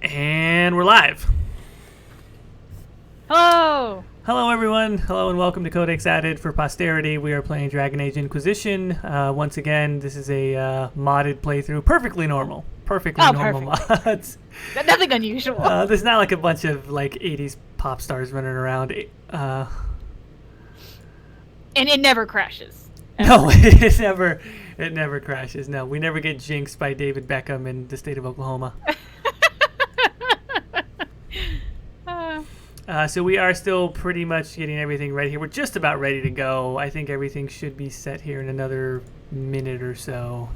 And we're live. Hello! Hello, everyone. Hello, and welcome to Codex Added for Posterity. We are playing Dragon Age Inquisition. Once again, this is a modded playthrough. Perfectly normal. Perfectly normal mods. Nothing unusual. There's not like a bunch of like 80s pop stars running around. And it never crashes. Ever. No, it never crashes. No, we never get jinxed by David Beckham in the state of Oklahoma. So we are still pretty much getting everything ready here. We're just about ready to go. I think everything should be set here in another minute or so.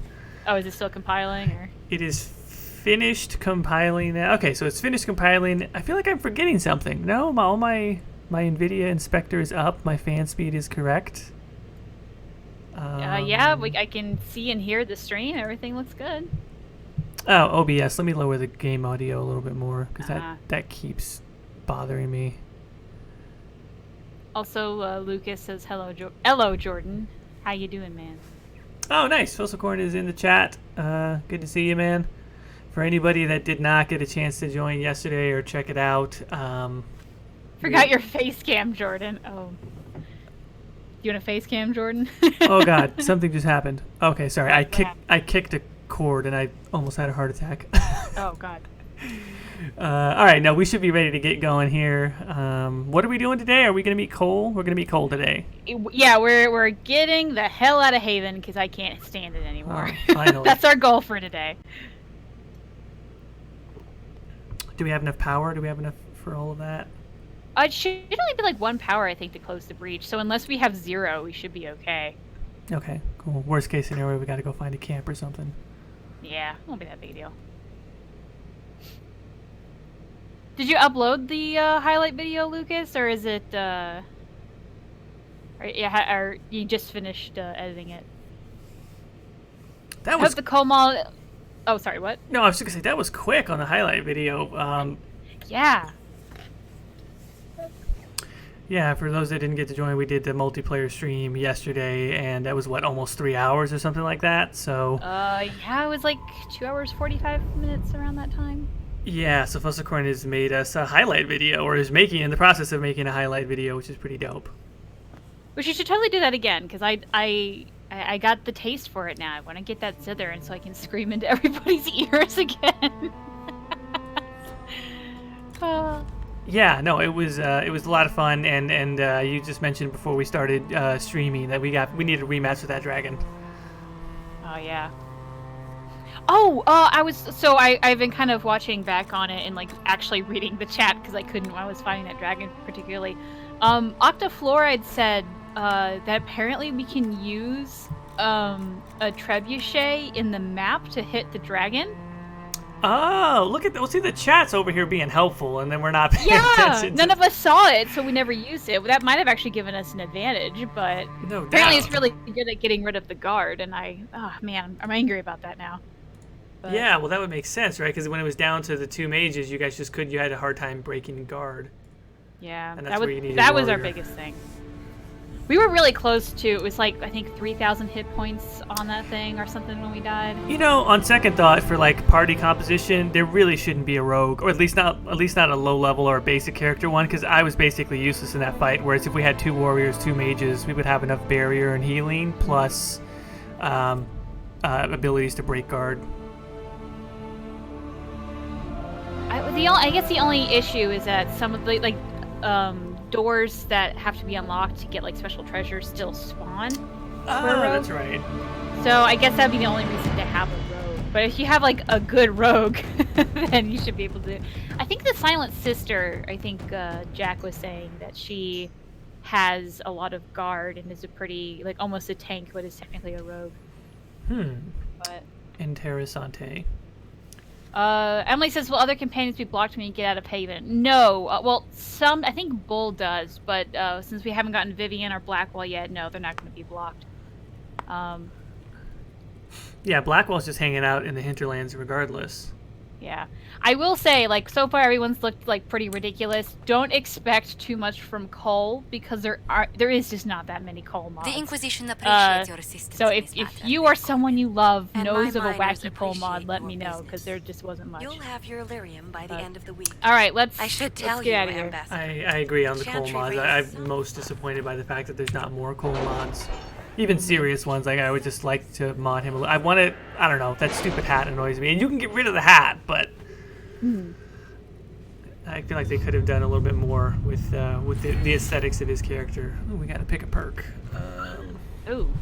Oh, is it still compiling? Or? It is finished compiling now. Okay, so it's finished compiling. I feel like I'm forgetting something. No, all my NVIDIA inspector is up. My fan speed is correct. Yeah, I can see and hear the stream. Everything looks good. Oh, OBS. Let me lower the game audio a little bit more because that keeps bothering me. Also, Lucas says hello, Jordan. How you doing, man? Oh, nice. Fossilcorn is in the chat. Good to see you, man. For anybody that did not get a chance to join yesterday or check it out, forgot your face cam, Jordan. Oh, you want a face cam, Jordan? Oh God, something just happened. Okay, sorry. I kicked a cord and I almost had a heart attack. Oh God. All right, now we should be ready to get going here. What are we doing today? Are we going to meet Cole? We're going to meet Cole today. Yeah, we're getting the hell out of Haven because I can't stand it anymore. Oh, finally. That's our goal for today. Do we have enough power? Do we have enough for all of that? It should only be like 1 power, I think, to close the breach. So unless we have 0, we should be okay. Okay, cool. Worst case scenario, we got to go find a camp or something. Yeah, won't be that big a deal. Did you upload the highlight video, Lucas, or is it? Or you just finished editing it? That was the Komal. Oh, sorry. What? No, I was just gonna say that was quick on the highlight video. Yeah. Yeah, for those that didn't get to join, we did the multiplayer stream yesterday, and that was what, almost 3 hours or something like that. So. Yeah, it was like 2 hours 45 minutes around that time. Yeah, so Fossilcorn has made us a highlight video, or is in the process of making a highlight video, which is pretty dope. Which you should totally do that again, because I got the taste for it now. I want to get that zither, and so I can scream into everybody's ears again. Yeah, no, it was a lot of fun, and you just mentioned before we started streaming that we needed a rematch with that dragon. Oh yeah. Oh, I've been kind of watching back on it and like actually reading the chat because I couldn't when I was fighting that dragon particularly. Octafluoride said that apparently we can use a trebuchet in the map to hit the dragon. Oh, look at that. We'll see the chat's over here being helpful, and then we're not paying attention. None of us saw it, so we never used it. That might have actually given us an advantage, but no apparently doubt. it's really good at getting rid of the guard, and man, I'm angry about that now. But... Yeah, well, that would make sense, right? Because when it was down to the 2 mages, you guys you had a hard time breaking guard. Yeah, and that's that was our biggest thing. We were really close to, it was like, I think 3,000 hit points on that thing or something when we died. You know, on second thought, for like party composition, there really shouldn't be a rogue, or at least not a low level or a basic character one, because I was basically useless in that fight, whereas if we had 2 warriors, 2 mages, we would have enough barrier and healing, plus abilities to break guard. I guess the only issue is that some of the doors that have to be unlocked to get like special treasures still spawn. Oh, that's right. So I guess that'd be the only reason to have a rogue. But if you have like a good rogue, then you should be able to. I think the Silent Sister. I think Jack was saying that she has a lot of guard and is a pretty like almost a tank, but is technically a rogue. But Interessante. Emily says, will other companions be blocked when you get out of Haven? No. Well, I think Bull does, but since we haven't gotten Vivian or Blackwell yet, no, they're not going to be blocked. Yeah, Blackwell's just hanging out in the hinterlands regardless. Yeah. I will say, like, so far everyone's looked like pretty ridiculous. Don't expect too much from Cole because there is just not that many Cole mods. The Inquisition appreciates your assistance. So in if this matter, you or someone you love and knows my of a miners wacky Cole mod, appreciate let your me know because business. there just wasn't much. You'll have your Illyrium by the end of the week. All right, let's. I should tell let's you, get out of here. Ambassador. I agree on the Cole Chantry mods. raises I'm most disappointed by the fact that there's not more Cole mods. Even serious ones, like I would just like to mod him. I wanted, I don't know, that stupid hat annoys me. And you can get rid of the hat, but I feel like they could have done a little bit more with the aesthetics of his character. Ooh, we gotta pick a perk. Ooh.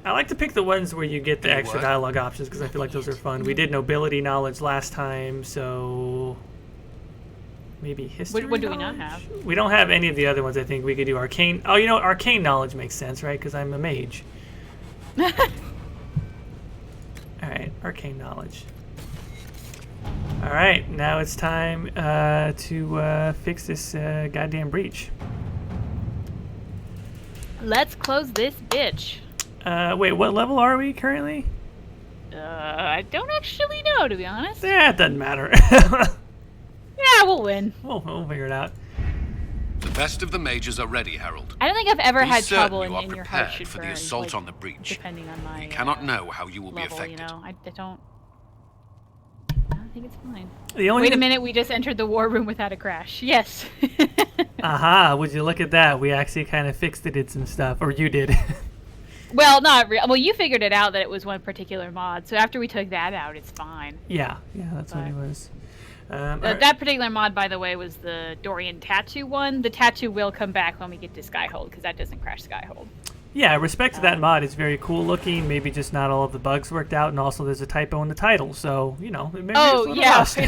I like to pick the ones where you get the extra dialogue options because I feel like those are fun. We did nobility knowledge last time, so maybe history. What do we knowledge? not have? We don't have any of the other ones. I think we could do arcane. Oh, you know, arcane knowledge makes sense, right? Because I'm a mage. All right, arcane knowledge. All right, now it's time to fix this goddamn breach. Let's close this bitch. Wait, what level are we currently? I don't actually know, to be honest. Yeah, it doesn't matter. Yeah, we'll win. We'll figure it out. The best of the mages are ready, Harold. I don't think I've ever Be had certain trouble you are in your heart prepared should for burn, the assault like, on the breach. depending on my You cannot know how you will be level, affected. you know? I don't think it's fine. The only Wait a minute, we just entered the war room without a crash. Yes. Aha, would you look at that? We actually kind of fixed it in some stuff, or you did. Well, not real. Well, you figured it out that it was one particular mod, so after we took that out, it's fine. Yeah, that's what it was. Alright. That particular mod, by the way, was the Dorian tattoo one. The tattoo will come back when we get to Skyhold, because that doesn't crash Skyhold. Yeah, respect to that mod. It's very cool looking. Maybe just not all of the bugs worked out, and also there's a typo in the title, so, you know. Maybe Oh, it's a little yeah. lost.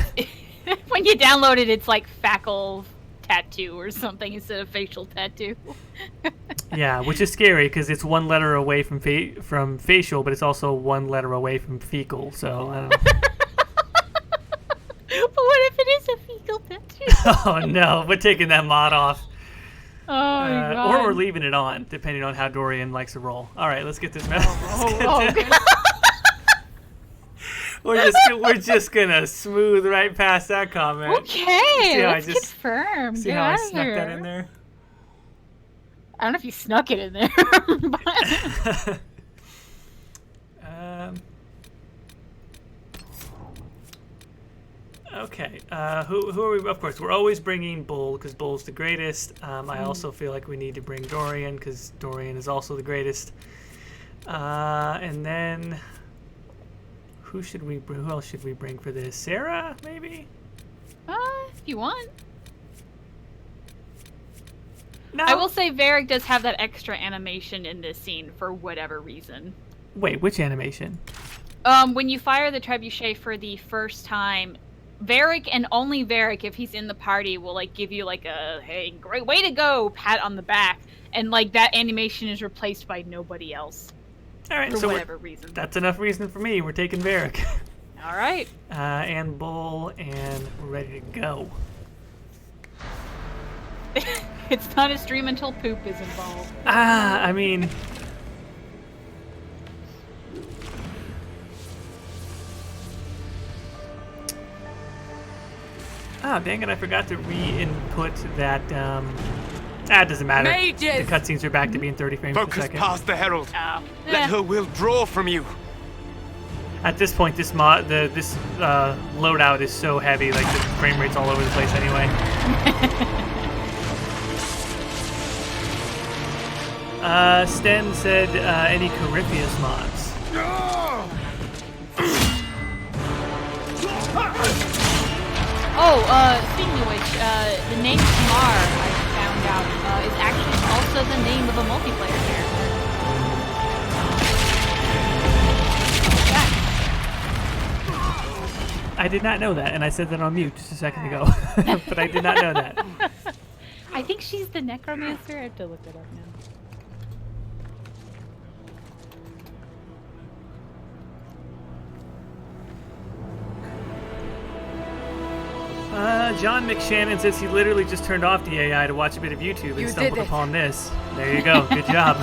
When you download it, it's like Fackle tattoo or something instead of facial tattoo. Yeah, which is scary because it's one letter away from facial, but it's also one letter away from fecal. So I don't know. But what if it is a fecal tattoo? Oh no, we're taking that mod off, Oh my god. or we're leaving it on, depending on how Dorian likes to roll. All right, let's get this. We're just gonna smooth right past that comment. Okay, let's confirm. See how I snuck that in there? I don't know if you snuck it in there. But... Okay. Who are we? Of course, we're always bringing Bull because Bull's the greatest. I also feel like we need to bring Dorian because Dorian is also the greatest. And then who else should we bring for this? Sarah, maybe? If you want. No. I will say Varric does have that extra animation in this scene for whatever reason. Wait, which animation? When you fire the trebuchet for the first time, Varric and only Varric, if he's in the party, will like give you like a "Hey, great way to go" pat on the back, and like that animation is replaced by nobody else. All right, for so whatever reason. That's enough reason for me. We're taking Varric. All right. And Bull, and we're ready to go. It's not a stream until poop is involved. I mean... Oh, dang it, I forgot to re-input that, it doesn't matter. Mages! The cutscenes are back to being 30 frames per Focus second. past the Herald. Oh. Let her will draw from you. At this point, this loadout is so heavy, like the frame rate's all over the place anyway. Sten said, any Corypheus mods? Speaking of which, the name Tamar, I found out, is actually also the name of a multiplayer character. I did not know that, and I said that on mute just a second ago. But I did not know that. I think she's the necromancer. I have to look it up now. John McShannon says he literally just turned off the AI to watch a bit of YouTube and stumbled upon this. There you go. Good job.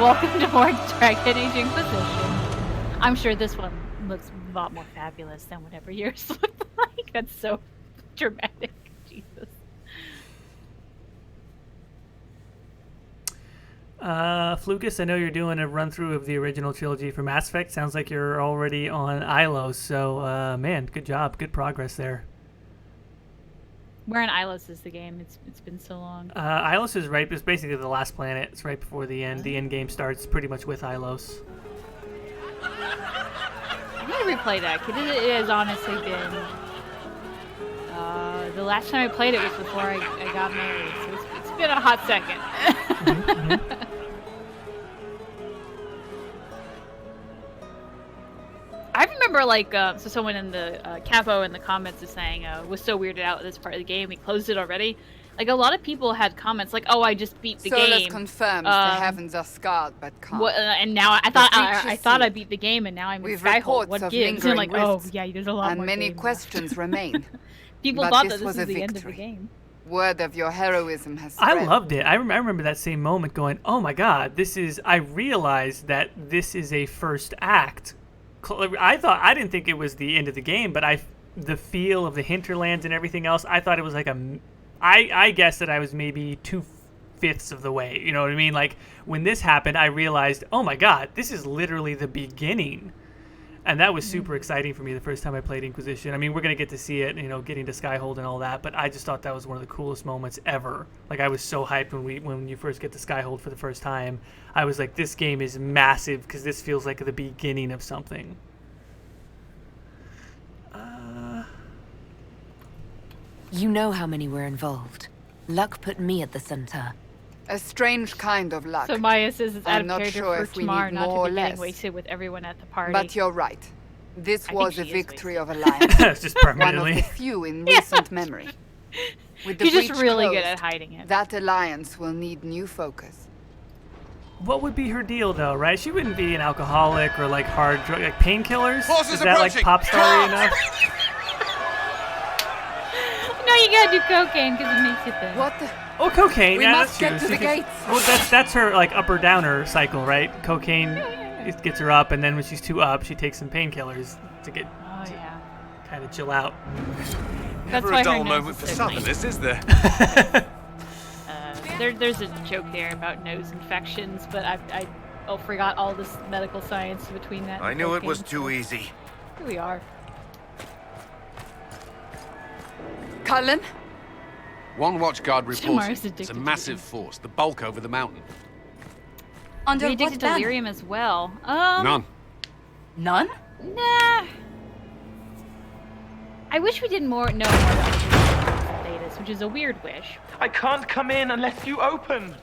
Welcome to more Dragon Age Inquisition. I'm sure this one looks a lot more fabulous than whatever yours looked like. That's so dramatic. Jesus. Flukus, I know you're doing a run through of the original trilogy for Mass Effect. Sounds like you're already on Ilos, so man, good job, good progress there. Where in Ilos is the game? It's been so long. Ilos is right. It's basically the last planet. It's right before the end. The end game starts pretty much with Ilos. I'm gonna replay that because it has honestly been. The last time I played it was before I got married, so it's been a hot second. Mm-hmm. I remember, like, so someone in the Capo in the comments is saying, was so weirded out with this part of the game, we closed it already. Like, a lot of people had comments like, oh, I just beat the Solus game. confirms the heavens are scarred, but calm. And now I thought I beat the game, and now I'm in We've Skyhold. reports What of gives? And lingering like, oh, rifts, yeah, there's a lot and more many game left. questions remain. People But thought this that this was was a the end of the victory. game. Word of your heroism has spread. I loved it. I remember that same moment going, oh my god, I realized that this is a first act. I didn't think it was the end of the game, but the feel of the hinterlands and everything else, I thought it was like I guessed that I was maybe 2/5 of the way. You know what I mean? Like, when this happened, I realized, oh my god, this is literally the beginning. And that was super exciting for me the first time I played Inquisition. I mean, we're going to get to see it, getting to Skyhold and all that, but I just thought that was one of the coolest moments ever. Like, I was so hyped when you first get to Skyhold for the first time. I was like, this game is massive because this feels like the beginning of something. You know how many were involved. Luck put me at the center. A strange kind of luck. So Maya says it's out I'm of not character sure for if we Tamar need not more to or be getting less. wasted with everyone at the party. But you're right. This I think was she a is victory wasted. of alliance. Just One of permanently. the few in recent memory. With the She's just breach really good closed, at hiding it. That alliance will need new focus. What would be her deal, though, right? She wouldn't be an alcoholic or, like, hard drug, like painkillers? Forces Is that, like, approaching! pop star enough? No, you gotta do cocaine because it makes you think. What the? Oh, cocaine. We Yeah, must that's get true. to the She gates. Well, that's her, like, up-or-downer cycle, right? Cocaine it gets her up, and then when she's too up, she takes some painkillers to get Oh, yeah. kind of chill out. That's Never why a dull her nose moment is for so Southerners, is there? There's a joke there about nose infections, but I forgot all this medical science between that. I and knew it was cocaine, too so easy. Here we are. Cullen? One watchguard Tamar's reporting. It's addicted a to massive force, the bulk over the mountain. Under You're addicted to what ban? delirium as well. None. None? Nah. I wish we didn't know more about the betas, which is a weird wish. I can't come in unless you open.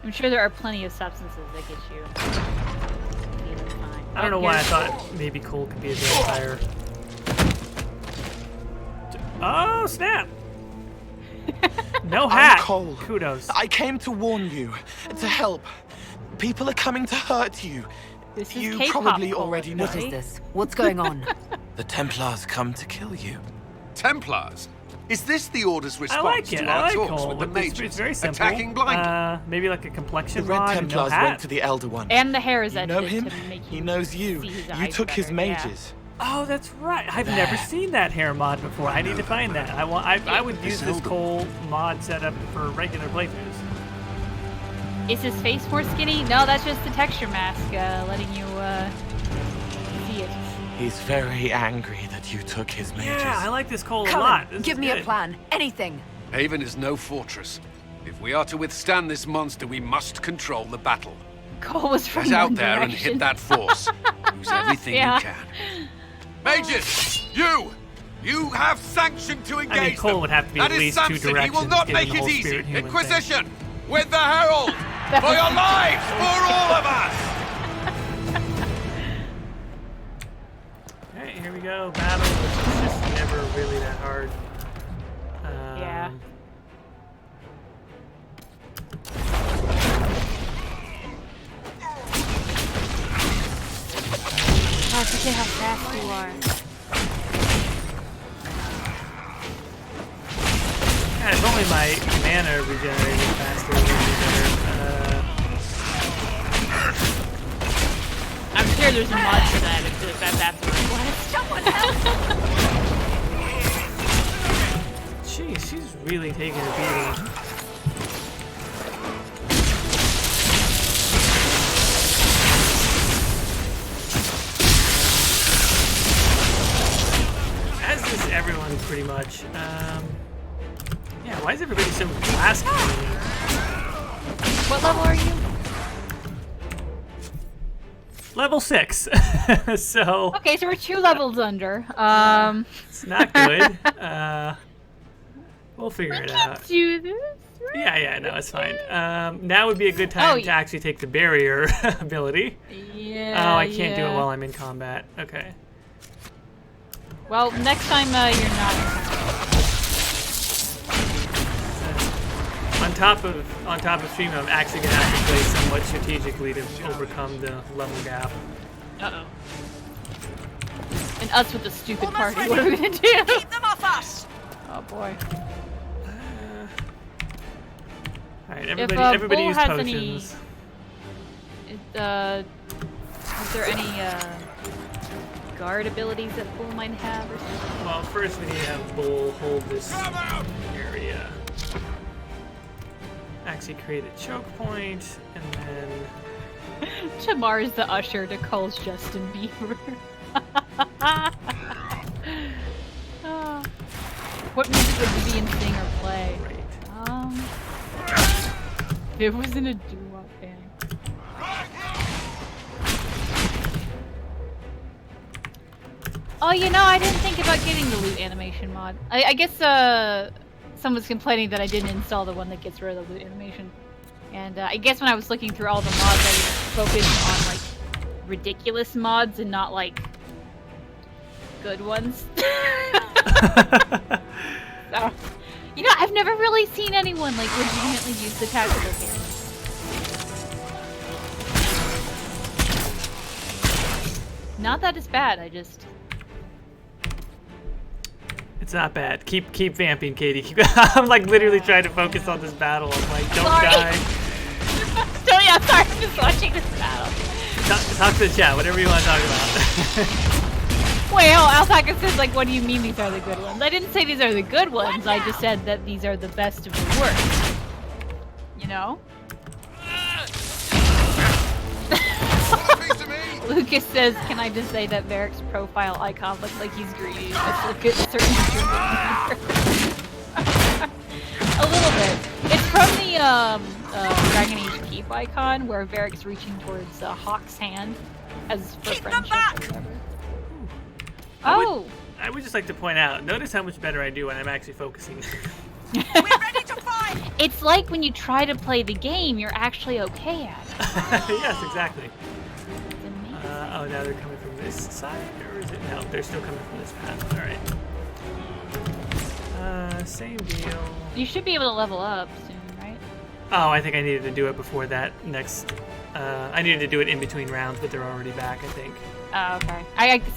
I'm sure there are plenty of substances that get you feeling fine. I don't know why I here's- thought maybe Cole could be a vampire. Oh, snap! No hat! Cole. Kudos. I came to warn you, to help. People are coming to hurt you. This is You K-pop, probably Cole, already know. What is this? What's going on? The Templars come to kill you. Templars? Is this the Order's I response like it. to I our like talks Cole. with the mages? It's very simple. Attacking blindly? Maybe like a The complexion Red rod and no Templars hat. went to the Elder One. And the hair is You edged know him? to make He you knows you. see his You eyes took his better, yeah. mages. Oh, that's right. I've never seen that hair mod before. I need to find that. I would use this Cole mod setup for regular playthroughs. Is his face more skinny? No, that's just the texture mask letting you see it. He's very angry that you took his mages. Yeah, I like this Cole a Cullen, lot. This give is me a good. plan. Anything. Haven is no fortress. If we are to withstand this monster, we must control the battle. Cole was from Get out one there and direction. hit that force. Use everything Yeah. you can. Mages, you have sanction to engage I mean, Cole them. would have to be That at is least Samson. two He directions. will not given make the it whole easy. spirit human thing. Inquisition, with the Herald, for your lives, for all of us. Alright, here we go. Battle. It's just never really that hard. Yeah. I forget how fast you are. God, if only my mana regenerated faster, it would be better. I'm sure there's a mod for that if that's what it was. Jeez, she's really taking a beating. As is everyone, pretty much. Yeah, why is everybody so glass cannon? What level are you? Level 6. So Okay, so we're 2 levels under. it's not good. We'll figure it out. Do this. Yeah, no, it's fine. Now would be a good time to actually take the barrier ability. Yeah. Oh, I can't do it while I'm in combat. Okay. Well, next time you're not. On top of stream, I'm actually gonna have to play somewhat strategically to overcome the level gap. Uh-oh. And us with the stupid party. What are we gonna do? Keep them off us! Oh boy. Alright, everybody use has potions. Is there any guard abilities that Bull might have or something? Well, first we need to have Bull hold this area. Actually create a choke point, and then... Tamar's the usher to Cole's Justin Bieber. What music would Vivian sing or play? Right. It wasn't a doo-wop band. Oh, you know, I didn't think about getting the loot animation mod. I guess someone's complaining that I didn't install the one that gets rid of the loot animation. And I guess when I was looking through all the mods, I was focused on like ridiculous mods and not like good ones. So, you know, I've never really seen anyone like legitimately use the tactical camera. Not that it's bad, I just... It's not bad. Keep vamping, Caitie. I'm like literally trying to focus on this battle. I'm like, don't die. So yeah, sorry, I'm just watching this battle. Talk to the chat, whatever you want to talk about. Wait, Alpaca says, like, what do you mean these are the good ones? I didn't say these are the good ones, I just said that these are the best of the worst. You know? Lucas says, can I just say that Varric's profile icon looks like he's greedy? Let's look at certain A little bit. It's from the Dragon Age Keep icon, where Varric's reaching towards Hawk's hand as for friendship or whatever. I would just like to point out, notice how much better I do when I'm actually focusing. We're ready to fight! It's like when you try to play the game, you're actually okay at it. Yes, exactly. Oh, now they're coming from this side, or is it? No, they're still coming from this path. Alright. Same deal. You should be able to level up soon, right? Oh, I think I needed to do it before that next... I needed to do it in between rounds, but they're already back, I think. Oh, okay.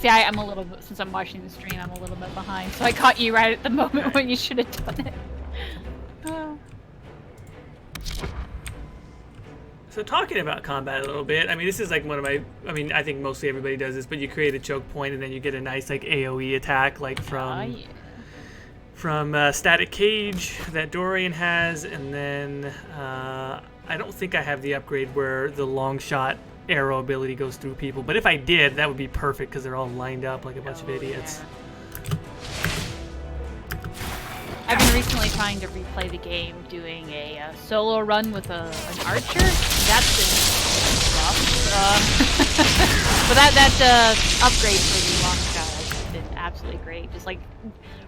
I'm a little bit, since I'm watching the stream, I'm a little bit behind. So I caught you right at the moment when you should have done it. So talking about combat a little bit, I mean, this is like one of my, I mean, I think mostly everybody does this, but you create a choke point and then you get a nice like AoE attack, like from Static Cage that Dorian has, and then I don't think I have the upgrade where the long shot arrow ability goes through people, but if I did, that would be perfect because they're all lined up like a bunch of idiots. I've been recently trying to replay the game, doing a solo run with an archer. That's been rough. But that upgrade for the long shot has been absolutely great. Just like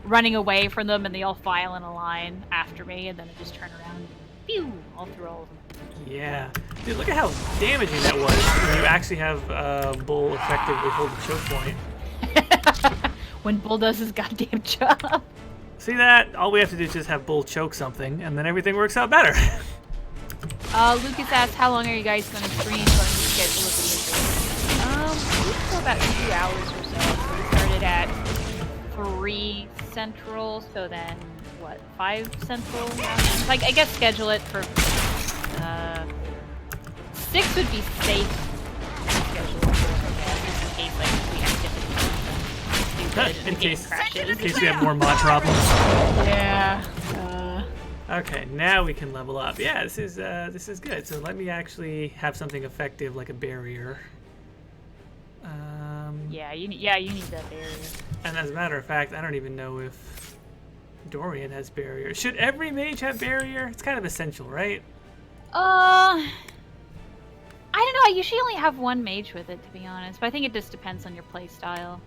running away from them and they all file in a line after me, and then I just turn around and pew, all through all of them. Yeah. Dude, look at how damaging that was when you actually have Bull effectively hold the choke point. When Bull does his goddamn job. See that? All we have to do is just have Bull choke something, and then everything works out better. Lucas asked, how long are you guys going to stream? So I'm schedule of the for about 2 hours or so. So we started at 3 Central, so then, what, 5 Central? Like, I guess schedule it for 6 would be safe. Schedule it for. case like we have difficulties. In The game case crashes. we have more mod problems. Yeah. Okay, now we can level up. Yeah, this is good. So let me actually have something effective like a barrier. Yeah, you need that barrier. And as a matter of fact, I don't even know if Dorian has barrier. Should every mage have barrier? It's kind of essential, right? I don't know. I usually only have one mage with it, to be honest. But I think it just depends on your play style.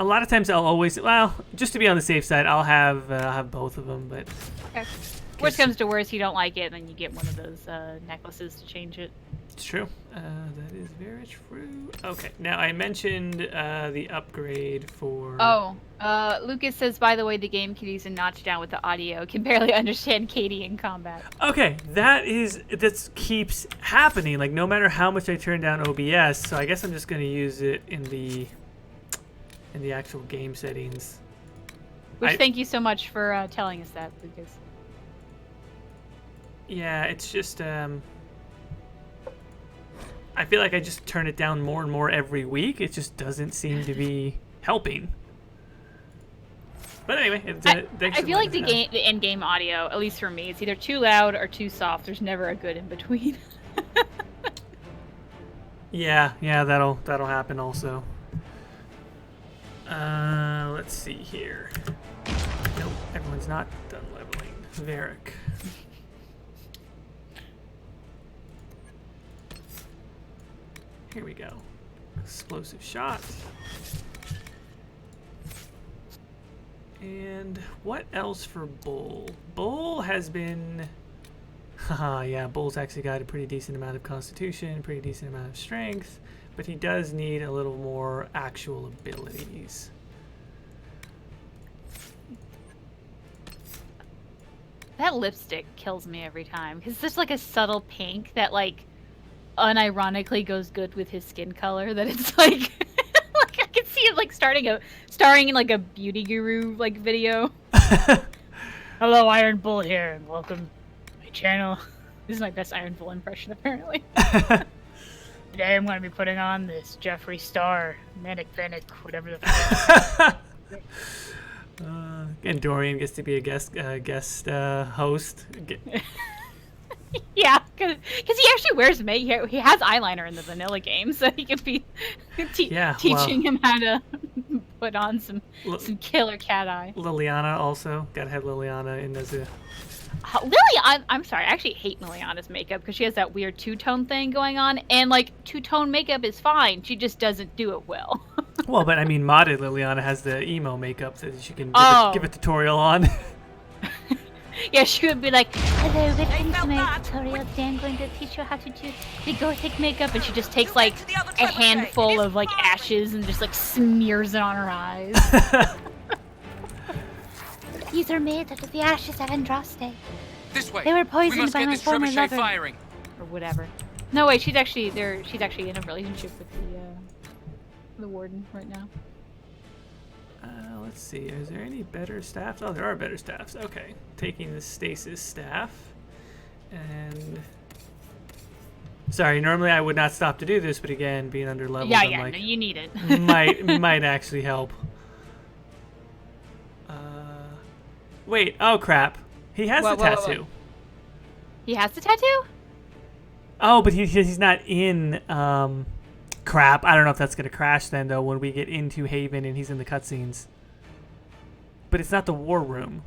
A lot of times I'll always, well, just to be on the safe side, I'll have both of them. But Okay. Worst comes to worst, you don't like it, then you get one of those necklaces to change it. it's true. That is very true. Okay, now I mentioned the upgrade for. Oh, Lucas says, by the way, the game can use a notch down with the audio. Can barely understand Caitie in combat. Okay, that keeps happening. Like no matter how much I turn down OBS, so I guess I'm just gonna use it in the actual game settings. Which thank you so much for telling us that, Lucas. Yeah, it's just I feel like I just turn it down more and more every week. It just doesn't seem to be helping. But anyway, I feel like the in-game audio, at least for me, it's either too loud or too soft. There's never a good in between. Yeah, that'll happen also. Let's see here. Nope, everyone's not done leveling. Varric. Here we go. Explosive shot. And what else for Bull? Bull has been... Haha, yeah, Bull's actually got a pretty decent amount of constitution, pretty decent amount of strength, but he does need a little more actual abilities. That lipstick kills me every time, because it's just like a subtle pink that, like, unironically goes good with his skin color, that it's like... like I can see it, like, starring in, like, a beauty guru, like, video. Hello, Iron Bull here, and welcome to my channel. This is my best Iron Bull impression, apparently. Today I'm going to be putting on this Jeffree Star, Manic Panic, whatever the fuck. And Dorian gets to be a guest host. Yeah, because he actually wears makeup. He has eyeliner in the vanilla game, so he could be teaching him how to put on some killer cat eye. Liliana also. Gotta have Liliana in as a... I'm sorry, I actually hate Liliana's makeup because she has that weird two-tone thing going on, and like two-tone makeup is fine, she just doesn't do it well. Well, but I mean, modded Liliana has the emo makeup that you can give a tutorial on. Yeah, she would be like, hello, welcome to my tutorial. Today I'm going to teach you how to do the gothic makeup, and she just takes like a handful of like ashes and just like smears it on her eyes. These are made out of the ashes of Andraste. This way. They were poisoned we must by get my this former trebuchet lover. firing. Or whatever. No, wait, she's actually in a relationship with the warden right now. Let's see, is there any better staffs? Oh, there are better staffs. Okay, taking the stasis staff. And... Sorry, normally I would not stop to do this, but again, being under level, Yeah, I'm like, no, you need it. might actually help. Wait, oh crap. He has the tattoo. He has the tattoo? Oh, but he's not in, crap. I don't know if that's going to crash then, though, when we get into Haven and he's in the cutscenes. But it's not the war room.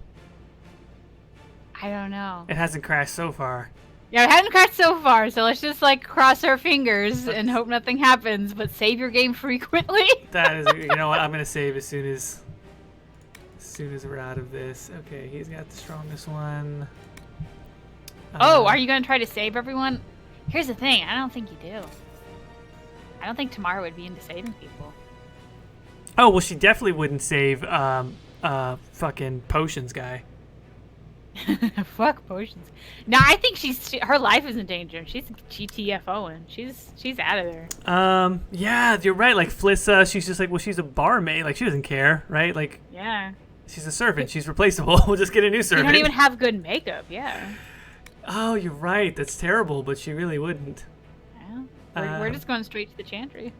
I don't know. It hasn't crashed so far. Yeah, it hasn't crashed so far, so let's just, like, cross our fingers and hope nothing happens, but save your game frequently. That is, you know what, I'm going to save as soon as we're out of this. Okay, he's got the strongest one. Oh, are you going to try to save everyone? Here's the thing, I don't think you do. I don't think Tamara would be into saving people. Oh, well, she definitely wouldn't save fucking potions guy. Fuck potions. No, I think her life is in danger. She's GTFOing. She's out of there. Yeah, you're right. Like Flissa, she's just like, well, she's a barmaid. Like she doesn't care, right? Like, yeah. She's a servant. She's replaceable. We'll just get a new servant. She don't even have good makeup. Yeah. Oh, you're right. That's terrible, but she really wouldn't. Yeah. We're just going straight to the chantry.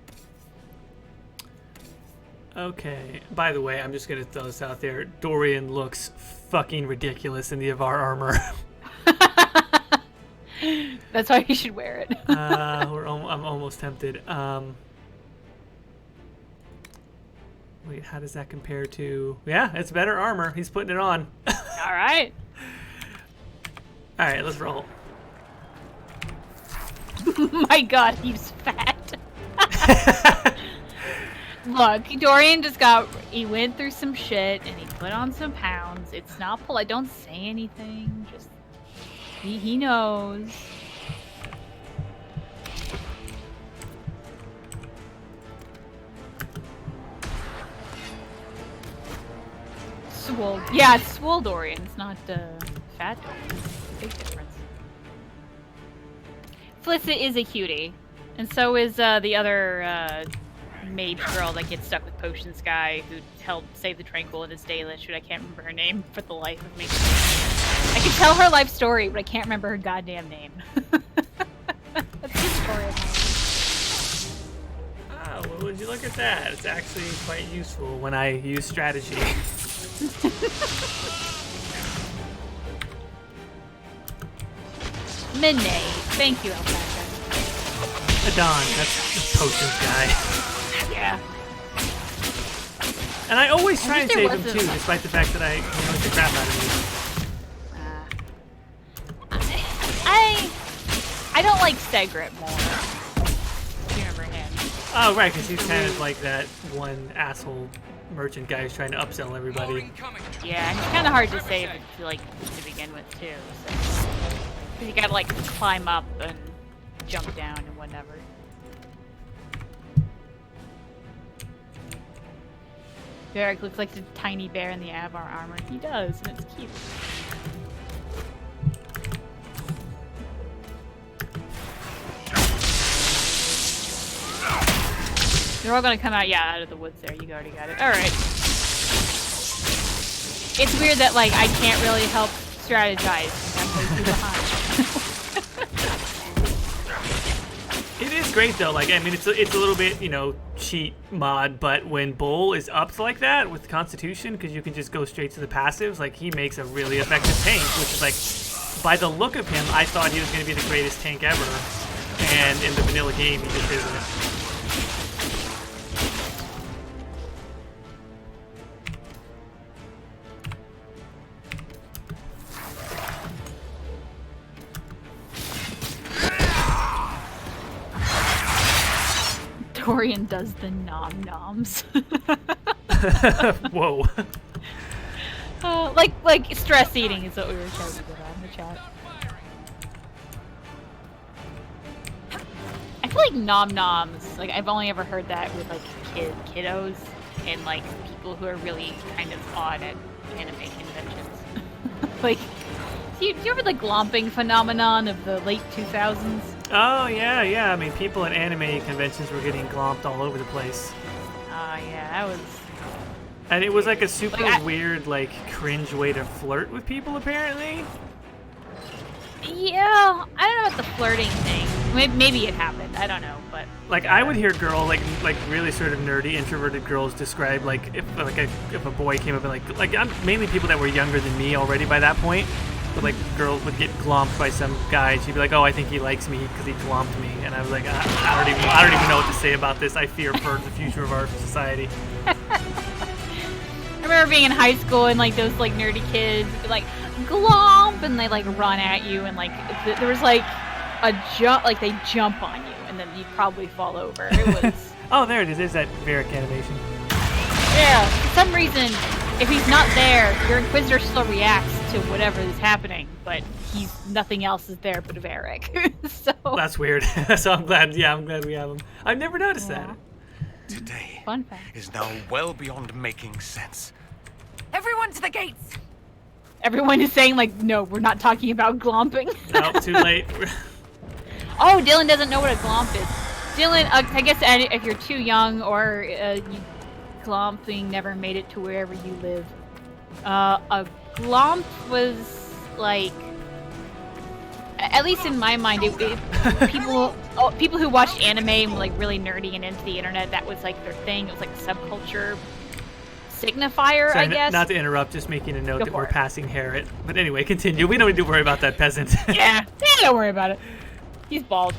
Okay. By the way, I'm just gonna throw this out there. Dorian looks fucking ridiculous in the Avar armor. That's why you should wear it. I'm almost tempted. Wait, how does that compare to? Yeah, it's better armor. He's putting it on. All right. All right, let's roll. My God, he's fat. Look, Dorian he went through some shit and he put on some pounds. It's not polite. Don't say anything. Just, he knows. Swole. Yeah, it's swole Dorian. It's not fat Dorian. Big difference. Felicit is a cutie. And so is the other mage girl that gets stuck with Potions guy who helped save the Tranquil in his Dalish, but I can't remember her name for the life of me. I can tell her life story, but I can't remember her goddamn name. That's the story of my life. Oh, well, would you look at that? It's actually quite useful when I use strategy. Minay. Thank you, Alpaca. Adon, that's the Potions guy. Yeah. And I always try and wish there save him was too, a- despite the fact that he knows the crap out of me. I don't like Segret more. Do you remember him? Oh, right, because he's kind of like that one asshole merchant guy who's trying to upsell everybody. Yeah, and he's kind of hard to save to begin with too. So. 'Cause you gotta like climb up and jump down and whatever. Varric looks like the tiny bear in the Avar armor. He does, and it's cute. They're all gonna come out, yeah, out of the woods there. You already got it. Alright. It's weird that, like, I can't really help strategize. I'm way too behind. It is great though. Like, I mean, it's a little bit, cheat mod, but when Bull is upped like that with Constitution, because you can just go straight to the passives, like he makes a really effective tank, which is like, by the look of him, I thought he was going to be the greatest tank ever, and in the vanilla game, he just isn't. Dorian does the nom-noms. Whoa. Like stress eating is what we were talking about in the chat. I feel like nom-noms, like I've only ever heard that with like kiddos and like people who are really kind of odd at anime conventions. Like, do you remember the glomping phenomenon of the late 2000s? Oh, yeah. I mean, people at anime conventions were getting glomped all over the place. Yeah, that was... And it was like a super Like, weird, like, cringe way to flirt with people, apparently. Yeah, I don't know about the flirting thing. Maybe it happened, I don't know, but... Like, I would hear girls, like really sort of nerdy, introverted girls describe, like, if a boy came up and, like, I'm mainly people that were younger than me already by that point. But like girls would get glomped by some guy, and she'd be like, "Oh, I think he likes me because he glomped me," and I was like, "I don't even know what to say about this. I fear for the future of our society." I remember being in high school and like those like nerdy kids would be like glomp and they like run at you and like there was like a jump, like they jump on you and then you'd probably fall over. It was. Oh, there it is. There's that Varric animation. Yeah, for some reason, if he's not there, your Inquisitor still reacts to whatever is happening, but nothing else is there but Varric. So That's weird. So I'm glad we have him. I've never noticed that. Today fun fact. is now well beyond making sense. Everyone to the gates! Everyone is saying like, no, we're not talking about glomping. No, too late. Oh, Dylan doesn't know what a glomp is. Dylan, I guess if you're too young or glomping never made it to wherever you live. A glomp was like, at least in my mind, people who watched anime and were like really nerdy and into the internet, that was like their thing. It was like a subculture signifier, Sorry, I guess. Not to interrupt, just making a note Go that for we're it. passing Harriet. But anyway, continue. We don't need to worry about that peasant. Yeah, don't worry about it. He's bald.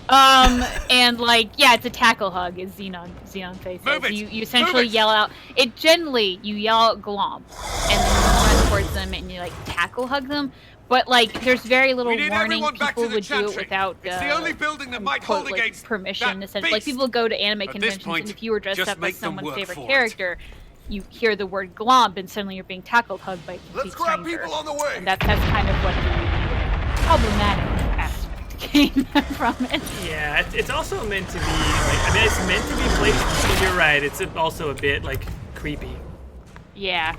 And like, yeah, it's a tackle hug, is Xenon Face says. Move it! You essentially Move it! yell out. It generally you yell out glomp, and then you run towards them and you like tackle hug them. But like, there's very little We need warning. everyone back People to the would do it chantry. without. It's the only building that might quote, hold like, against permission. that Essentially, like beast. people go to anime At this conventions, point, and if you were dressed just up as make them someone's work favorite for it. character, you hear the word glomp, and suddenly you're being tackled hugged by a complete Let's grab stranger. people on the way. And that's kind of what the problematic aspect came from it. Yeah, it's also meant to be, like, I mean, it's meant to be played, but you're right, it's also a bit, like, creepy. Yeah.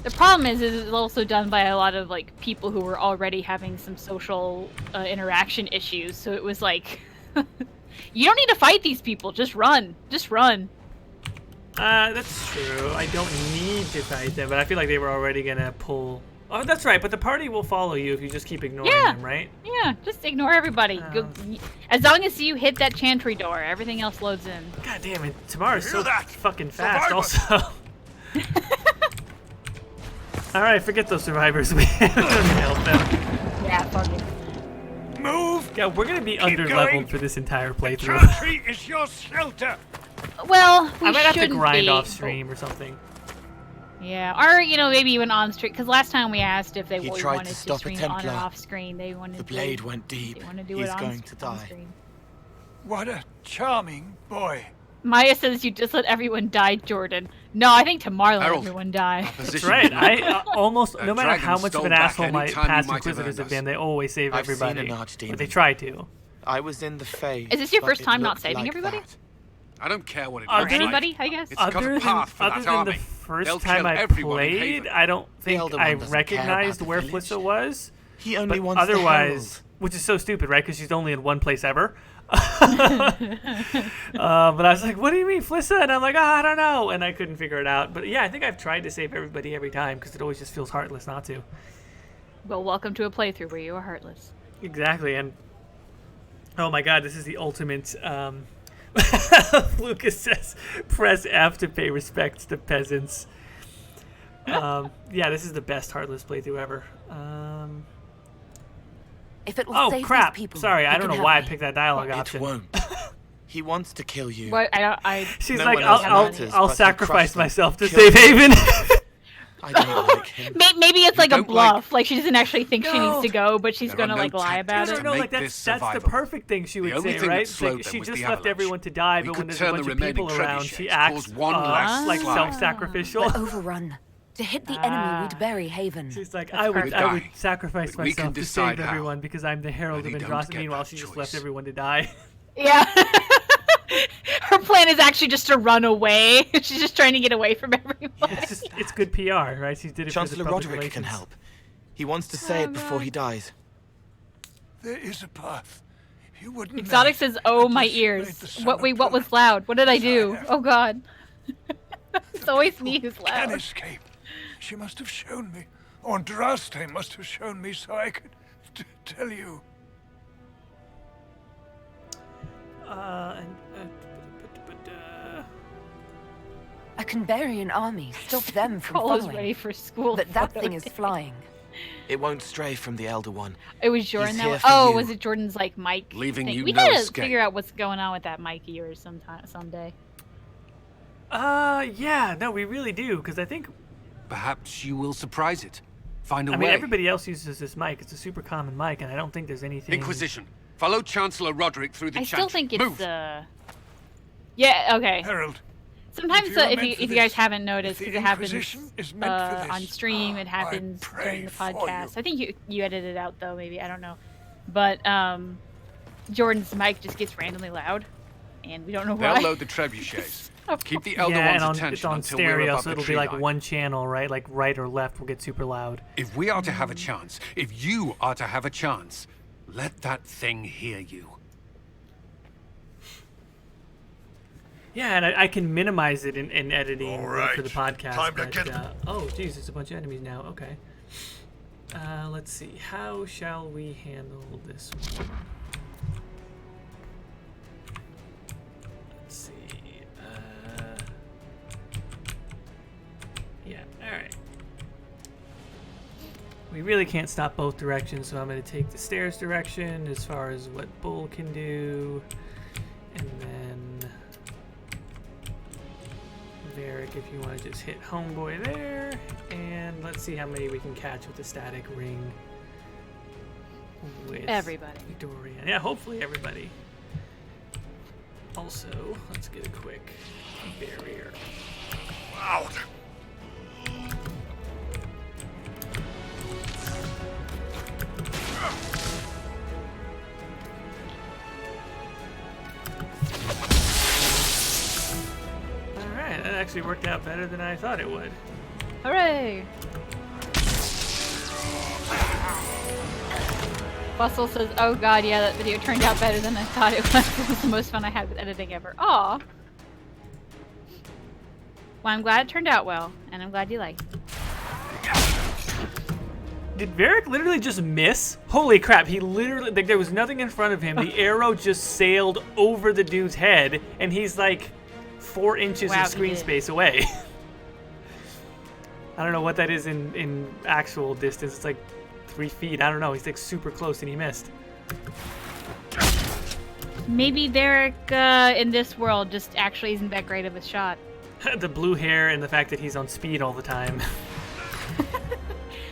The problem is it's also done by a lot of, like, people who were already having some social interaction issues, so it was like, you don't need to fight these people, just run. Just run. That's true. I don't need to fight them, but I feel like they were already gonna pull... Oh, that's right, but the party will follow you if you just keep ignoring them, right? Yeah, just ignore everybody. As long as you hit that chantry door, everything else loads in. God damn it, Tamara's so Hear that? fucking fast Survivors! also. Alright, forget those survivors. We don't need to help them. Yeah, fuck it. Move! Yeah, we're gonna be Keep under-leveled going. for this entire playthrough. Chantry is your shelter. Well, we I might have to shouldn't grind be, off but- stream or something. Yeah, or maybe even on stream. Because last time we asked if they He really tried to wanted to stop a stream on Templar. and off screen, they wanted The to. blade went deep. They want to do He's it on, going to on die. screen. What a charming boy. Maya says you just let everyone die, Jordan. No, I think tomorrow let Harold. everyone die. That's right. I almost, no matter how dragon much of stole an back asshole any my time you past might have Inquisitors earned have been, us. they always save I've seen everybody. an archdemon. But they try to. I was in the Fae. Is this your but first it time not looked saving like everybody? that. I don't care what it Or looks like. anybody, I guess? It's got Other a than, path for other that than army. the first They'll time kill I everyone in played, Haven. I don't think Elder I One doesn't care about recognized the where village. Flissa was. He only But wants the otherwise, herald. which is so stupid, right? Because she's only in one place ever. But I was like, what do you mean, Flissa? And I'm like, I don't know. And I couldn't figure it out. But yeah, I think I've tried to save everybody every time because it always just feels heartless not to. Well, welcome to a playthrough where you are heartless. Exactly. And oh my god, this is the ultimate. Lucas says, press F to pay respects to peasants. Yeah, this is the best heartless playthrough ever. If it will Oh save crap! these people, Sorry, I you don't can know have why I me. picked that dialogue It option. won't. He wants to kill you. What? I She's No like, one else I'll matters, I'll but he sacrifice crushed them. myself to Killed save Haven. I don't like him. maybe it's like a don't like- bluff. Like she doesn't actually think she No. needs to go, but she's There gonna are no like lie tactics about No, it. to no, make like this that's the survivable. perfect thing she would only say, thing that right? slowed Like, them she was just the left avalanche. everyone to die, We but could when there's a turn the bunch of remaining people around, she trebuchets, acts cause one last like slide. self-sacrificial. We're overrun. To hit the enemy, we'd bury Haven. She's like, That's I would perfect. sacrifice But we can myself to decide save how. everyone because I'm the Herald of Many don't Andraste. get Meanwhile, that she just choice. left everyone to die. Yeah. Her plan is actually just to run away. She's just trying to get away from everyone. It's good PR, right? She did it Chancellor for the public Roderick can relations. help. He wants to say it before he dies. There is a path. You wouldn't Exotic know says, "Oh my unless you made ears." the son What? of Wait, what was Pillar. loud? What did I do? Desire. Oh God. It's always me who's Can loud. escape. She must have shown me. Andraste must have shown me so I could tell you. I can bury an army, stop them from Cole is ready following. for school. But that photo thing is day. flying. It won't stray from the Elder One. It was Jordan He's that here was. for Oh, you. was it Jordan's like mic? Leaving thing? you We no gotta escape. figure out what's going on with that mic of yours someday. Yeah, no, we really do, because I think, Perhaps you will surprise it. Find a I way. mean, everybody else uses this mic. It's a super common mic, and I don't think there's anything. Inquisition. Follow Chancellor Roderick through the I still chantry. think it's Move. Yeah. Okay. Herald, Sometimes if you are if meant you for if you guys this, haven't noticed, if the because it happens Inquisition is meant for this, on stream, it I happens pray during the for you. podcast. I think you edited it out though, maybe I don't know, but Jordan's mic just gets randomly loud, and we don't know why. They'll load the trebuchets. Keep the Elder Yeah, One's and attention it's on until we're stereo, above so the it'll be tree like line. one channel, right? Like right or left will get super loud. If we are to have a chance, if you are to have a chance, let that thing hear you. Yeah, and I can minimize it in editing All right, for the podcast. time to but, get- oh, geez, there's a bunch of enemies now. Okay. Let's see. How shall we handle this one? Let's see. Yeah, alright. We really can't stop both directions, so I'm going to take the stairs direction as far as what Bull can do. And then Varric, if you want to just hit Homeboy there. And let's see how many we can catch with the static ring. With Everybody. Dorian. Yeah, hopefully everybody. Also, let's get a quick barrier. Out! Alright, that actually worked out better than I thought it would. Hooray! Bustle says, "Oh god, yeah, that video turned out better than I thought it was. It was the most fun I had with editing ever." Aw. Well, I'm glad it turned out well, and I'm glad you liked it. Did Varric literally just miss? Holy crap, he literally, like, there was nothing in front of him. The arrow just sailed over the dude's head, and he's like 4 inches Wow, of screen space away. I don't know what that is in actual distance. It's like 3 feet. I don't know. He's like super close and he missed. Maybe Varric in this world just actually isn't that great of a shot. The blue hair and the fact that he's on speed all the time.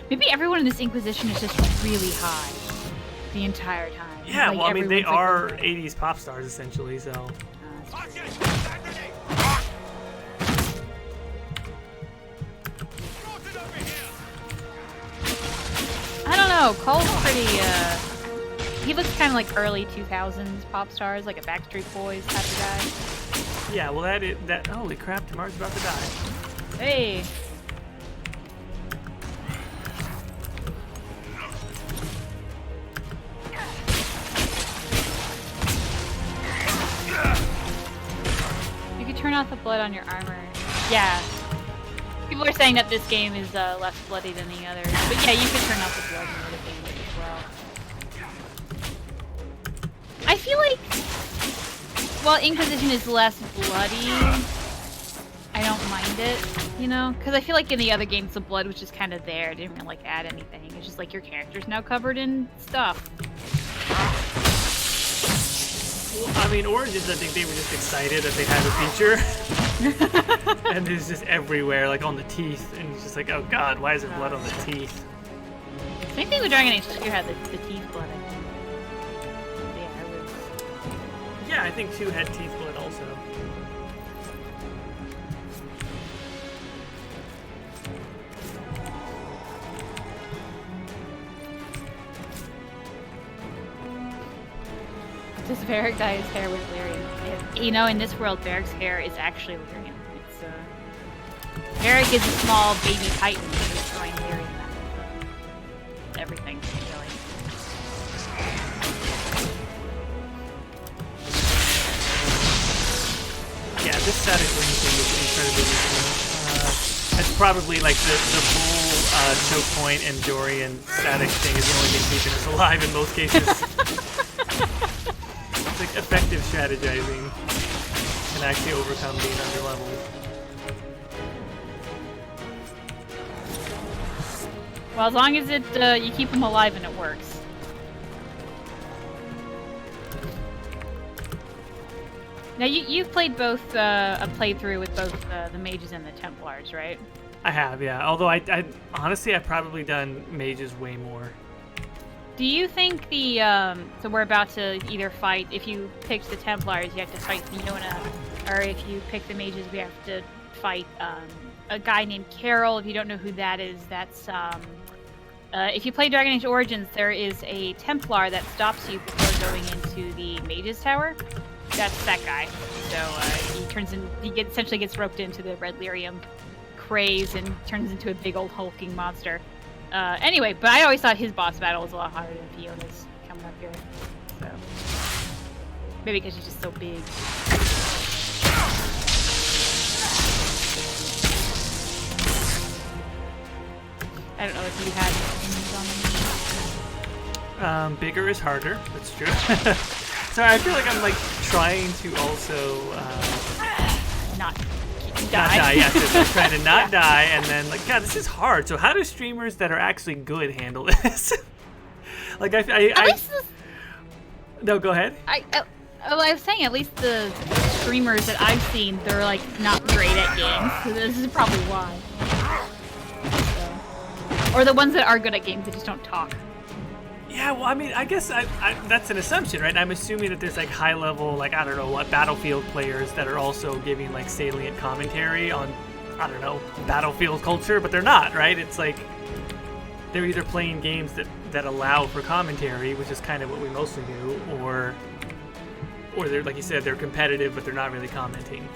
Maybe everyone in this Inquisition is just really high the entire time. Yeah, Like, well, I mean, they everyone's, like, are 80s pop stars essentially, so. Watch it! That grenade! Sorted over here! I don't know. Cole's pretty, he looks kind of like early 2000s pop stars, like a Backstreet Boys type of guy. Yeah, well, that holy crap, Tamar's about to die. Hey. You could turn off the blood on your armor. Yeah. People are saying that this game is less bloody than the others. But yeah, you could turn off the blood in the other games as well. I feel like, while Inquisition is less bloody, I don't mind it, you know? Because I feel like in the other games, the blood was just kind of there. It didn't really, like, add anything. It's just like your character's now covered in stuff. Well, I mean, Origins, I think they were just excited that they had a feature. And it's just everywhere, like on the teeth. And it's just like, oh god, why is there blood on the teeth? Same thing with Dragon Age 2 had the teeth blood, I think. Yeah, it was... Yeah, I think 2 had teeth blood also. Does Varric dye his hair with Lyrium? You know, in this world, Varric's hair is actually Lyrium. It's, Varric is a small baby titan destroying Lyrium. Everything, really. Yeah, this static ring thing is incredibly useful. That's probably like the full choke point and Dorian static thing is the only thing keeping us alive in most cases. It's like effective strategizing can actually overcome being underleveled. Well, as long as you keep them alive and it works. Now, you've played both, a playthrough with both the mages and the Templars, right? I have, yeah. Although I honestly, I've probably done mages way more. Do you think the, so we're about to either fight, if you picked the Templars, you have to fight Fiona, or if you pick the mages, we have to fight, a guy named Carol. If you don't know who that is, that's, if you play Dragon Age Origins, there is a Templar that stops you before going into the Mage's Tower. That's that guy. So, he essentially gets roped into the Red Lyrium craze and turns into a big old hulking monster. Anyway, but I always thought his boss battle was a lot harder than Fiona's coming up here. So, maybe because she's just so big. I don't know if you had opinions on them. Bigger is harder. That's true. So I feel like I'm like trying to also Not not die. die. Yeah, so I'm trying to not die, and then like, God, this is hard. So how do streamers that are actually good handle this? Like At least No, go ahead. I was saying, at least the streamers that I've seen, they're like not great at games. So this is probably why. So. Or the ones that are good at games, they just don't talk. Yeah, well, I mean, I guess that's an assumption, right? I'm assuming that there's like high level, like I don't know what, Battlefield players that are also giving like salient commentary on, I don't know, Battlefield culture, but they're not, right? It's like they're either playing games that allow for commentary, which is kind of what we mostly do, or they're, like you said, they're competitive, but they're not really commenting.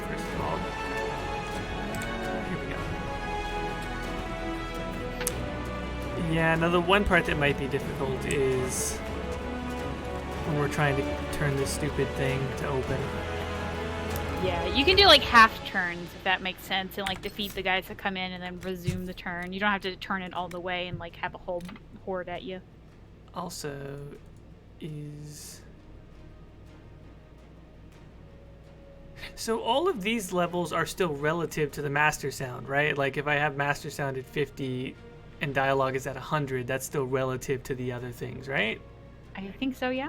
First of all, here we go. Yeah, now the one part that might be difficult is when we're trying to turn this stupid thing to open. Yeah, you can do like half turns if that makes sense, and like defeat the guys that come in and then resume the turn. You don't have to turn it all the way and like have a whole horde at you. Also, is... So all of these levels are still relative to the master sound, right? Like if I have master sound at 50 and dialogue is at 100, that's still relative to the other things, right? I think so, yeah.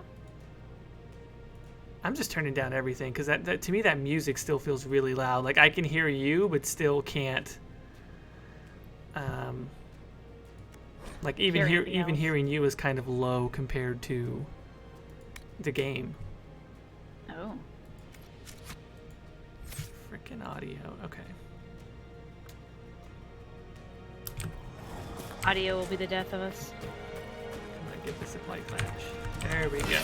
I'm just turning down everything because that to me that music still feels really loud. Like I can hear you, but still can't. Like even hearing you is kind of low compared to the game. Oh. Freaking audio. Okay. Audio will be the death of us. I'm gonna get this at light flash. There we go.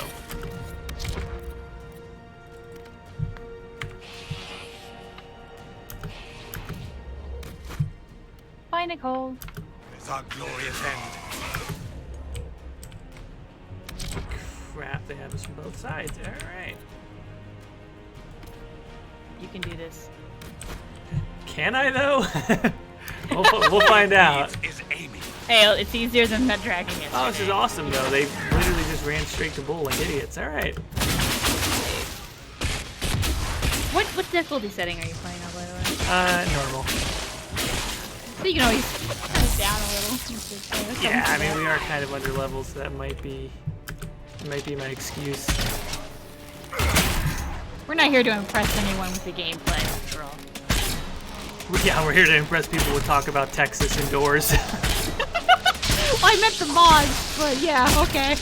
Bye, Nicole. It's our glorious end. Crap, they have us from both sides. All right. You can do this. Can I though? we'll find out. Is Amy. Hey, it's easier than that dragon yesterday. Oh, this is awesome though. They literally just ran straight to bull like idiots. All right. What difficulty setting are you playing on, by the way? Normal. So you can always turn it down a little. Yeah, I mean we are kind of under level, so that might be my excuse. We're not here to impress anyone with the gameplay, after all. Yeah, we're here to impress people with talk about Texas indoors. Well, I meant the mods, but yeah, okay.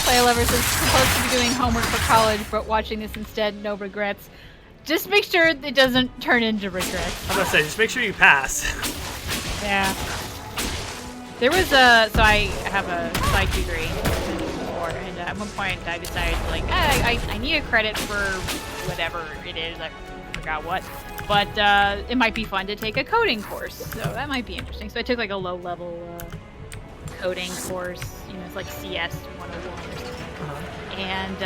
Play Lovers is supposed to be doing homework for college, but watching this instead, no regrets. Just make sure it doesn't turn into regrets. I'm gonna say, just make sure you pass. Yeah. There was so I have a psych degree before, and at one point I decided, like, I need a credit for whatever it is, I forgot what, but it might be fun to take a coding course, so that might be interesting. So I took like a low-level coding course, you know, it's like CS 101 or something. And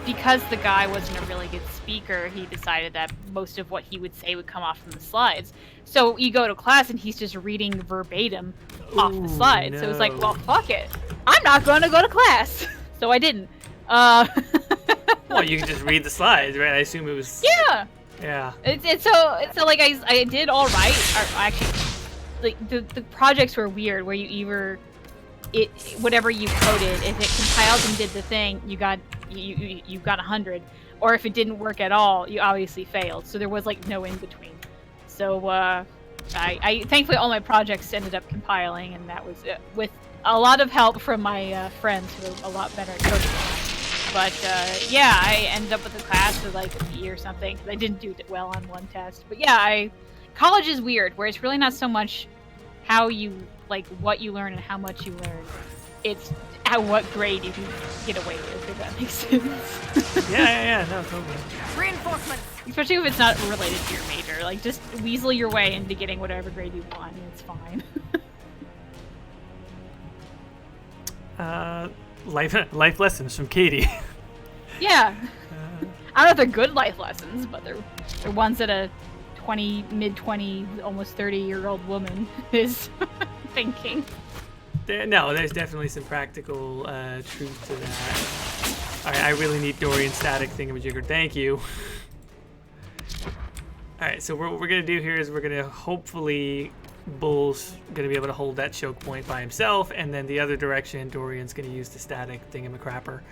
because the guy wasn't a really good speaker, he decided that most of what he would say would come off from the slides. So you go to class and he's just reading verbatim off the slides. No. So it's like, well, fuck it. I'm not going to go to class. So I didn't. Well, you can just read the slides, right? I assume it was... Yeah. Yeah. It's so like I did all right. Actually, like the projects were weird where you either whatever you coded, if it compiled and did the thing, you got 100, or if it didn't work at all, you obviously failed. So there was like no in between. So I thankfully all my projects ended up compiling, and that was with a lot of help from my friends who are a lot better at coding. But yeah, I ended up with a class of like a B or something because I didn't do well on one test. But yeah, college is weird, where it's really not so much how you like what you learn and how much you learn. It's what grade you can get away with, if that makes sense. Yeah, no, totally. Reinforcements. Especially if it's not related to your major. Like, just weasel your way into getting whatever grade you want, and it's fine. Life lessons from Caitie. Yeah. I don't know if they're good life lessons, but they're ones that a mid-20, almost 30-year-old woman is thinking. No, there's definitely some practical truth to that. Alright, I really need Dorian static thingamajigger. Thank you. Alright, so what we're going to do here is we're going to hopefully... Bull's going to be able to hold that choke point by himself, and then the other direction, Dorian's going to use the static thingamacrapper.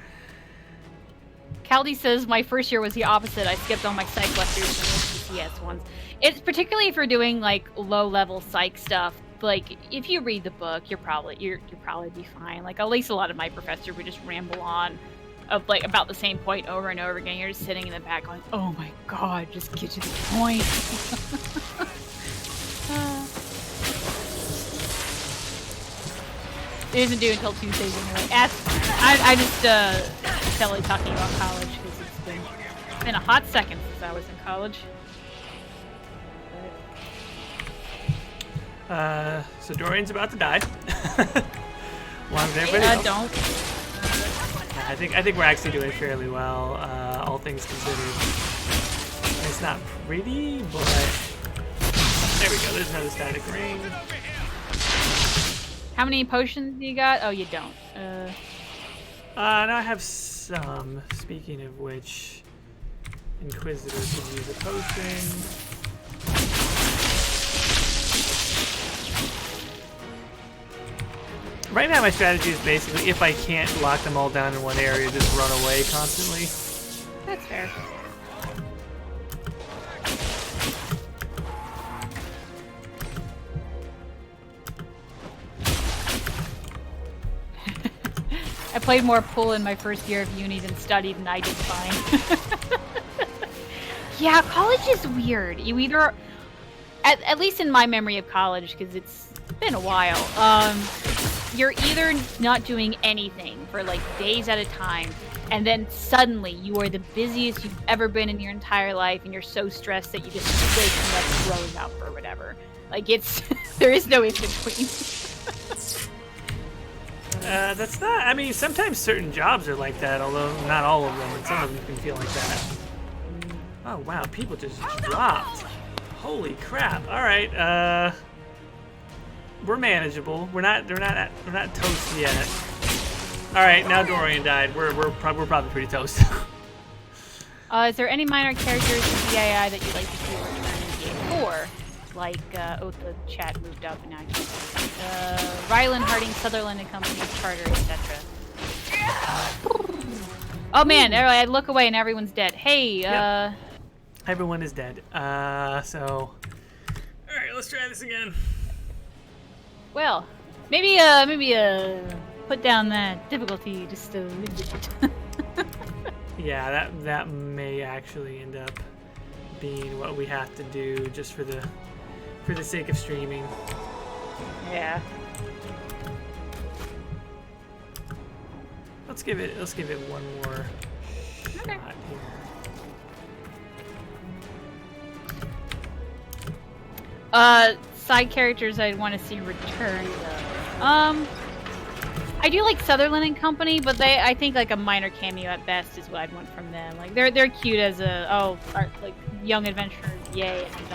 Caldy says, my first year was the opposite. I skipped all my psych lectures and PCS ones. It's particularly if you're doing, like, low-level psych stuff. Like, if you read the book, you'll probably be fine. Like, at least a lot of my professors would just ramble on of, like, about the same point over and over again. You're just sitting in the back going, oh my god, just get to the point. It isn't due until Tuesdays anyway. I just Kelly talking about college because it's been a hot second since I was in college. So Dorian's about to die. Along with everybody else. Don't. I think we're actually doing fairly well, all things considered. It's not pretty, but there we go. There's another static ring. How many potions do you got? Oh, you don't. Now I have some. Speaking of which, Inquisitor could use a potion. Right now my strategy is basically, if I can't lock them all down in one area, just run away constantly. That's fair. I played more pool in my first year of uni than studied, and I did fine. Yeah, college is weird. You either, at least in my memory of college, because it's been a while, you're either not doing anything for like days at a time, and then suddenly you are the busiest you've ever been in your entire life, and you're so stressed that you just waking up throwing up or whatever. Like it's, there is no in between. That's not, I mean, sometimes certain jobs are like that, although not all of them, and some of them can feel like that. Oh wow, people just dropped. Holy crap. Alright, we're manageable. We're not toast yet. Alright, now Dorian died. We're probably pretty toast. Is there any minor characters in DAI that you'd like to see return in Game 4? Like, oh, the chat moved up and now I can't see. Ryland, Harding, Sutherland and Company, Charter, etc. Oh man, I look away and everyone's dead. Hey, Yep. Everyone is dead. So... Alright, let's try this again. Well, maybe put down that difficulty just a little bit. Yeah, that may actually end up being what we have to do just for the sake of streaming. Yeah. Let's give it one more Okay. shot here. Side characters I'd want to see return though. I do like Sutherland and Company, but I think like a minor cameo at best is what I'd want from them. Like they're cute as a like young adventurers, yay, and I'm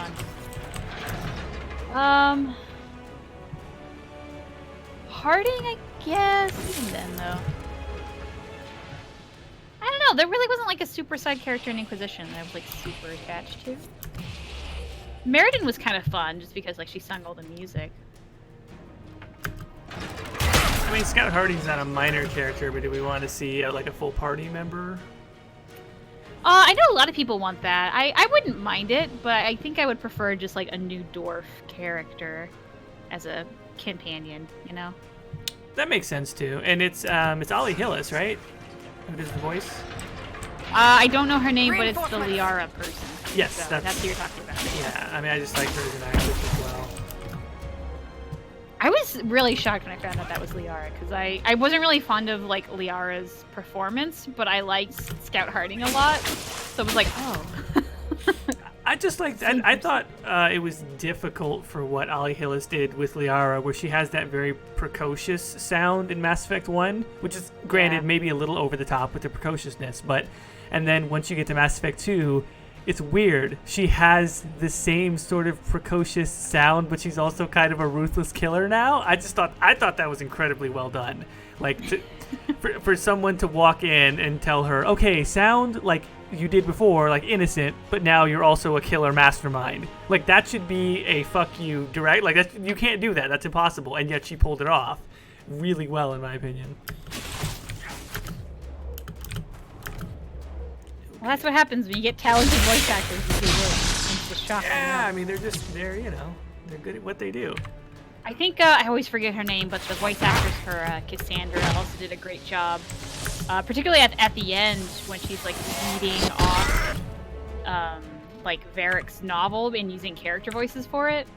done. Harding, I guess. Even then though. I don't know, there really wasn't like a super side character in Inquisition that I was like super attached to. Meriden was kind of fun just because like she sung all the music. I mean, Scout Harding's not a minor character, but do we want to see like a full party member? I know a lot of people want that. I wouldn't mind it, but I think I would prefer just like a new dwarf character as a companion, you know? That makes sense too. And it's Ollie Hillis, right? Who does the voice? I don't know her name, but it's the Liara person. Yes, so that's who you're talking about. Yeah, I mean, I just like her as an actress as well. I was really shocked when I found out that was Liara, because I wasn't really fond of like Liara's performance, but I liked Scout Harding a lot, so I was like, oh. I just like I thought it was difficult for what Ali Hillis did with Liara, where she has that very precocious sound in Mass Effect 1, which is granted maybe a little over the top with the precociousness, but and then once you get to Mass Effect 2, it's weird. She has the same sort of precocious sound, but she's also kind of a ruthless killer now. I thought that was incredibly well done. Like for someone to walk in and tell her, okay, sound like you did before, like innocent, but now you're also a killer mastermind. Like that should be a fuck you direct. Like that, you can't do that. That's impossible. And yet she pulled it off really well, in my opinion. Well, that's what happens when you get talented voice actors who do work. It's just shocking. Yeah, I mean they're good at what they do. I think I always forget her name, but the voice actress for Cassandra also did a great job. Particularly at the end when she's like reading off like Varric's novel and using character voices for it.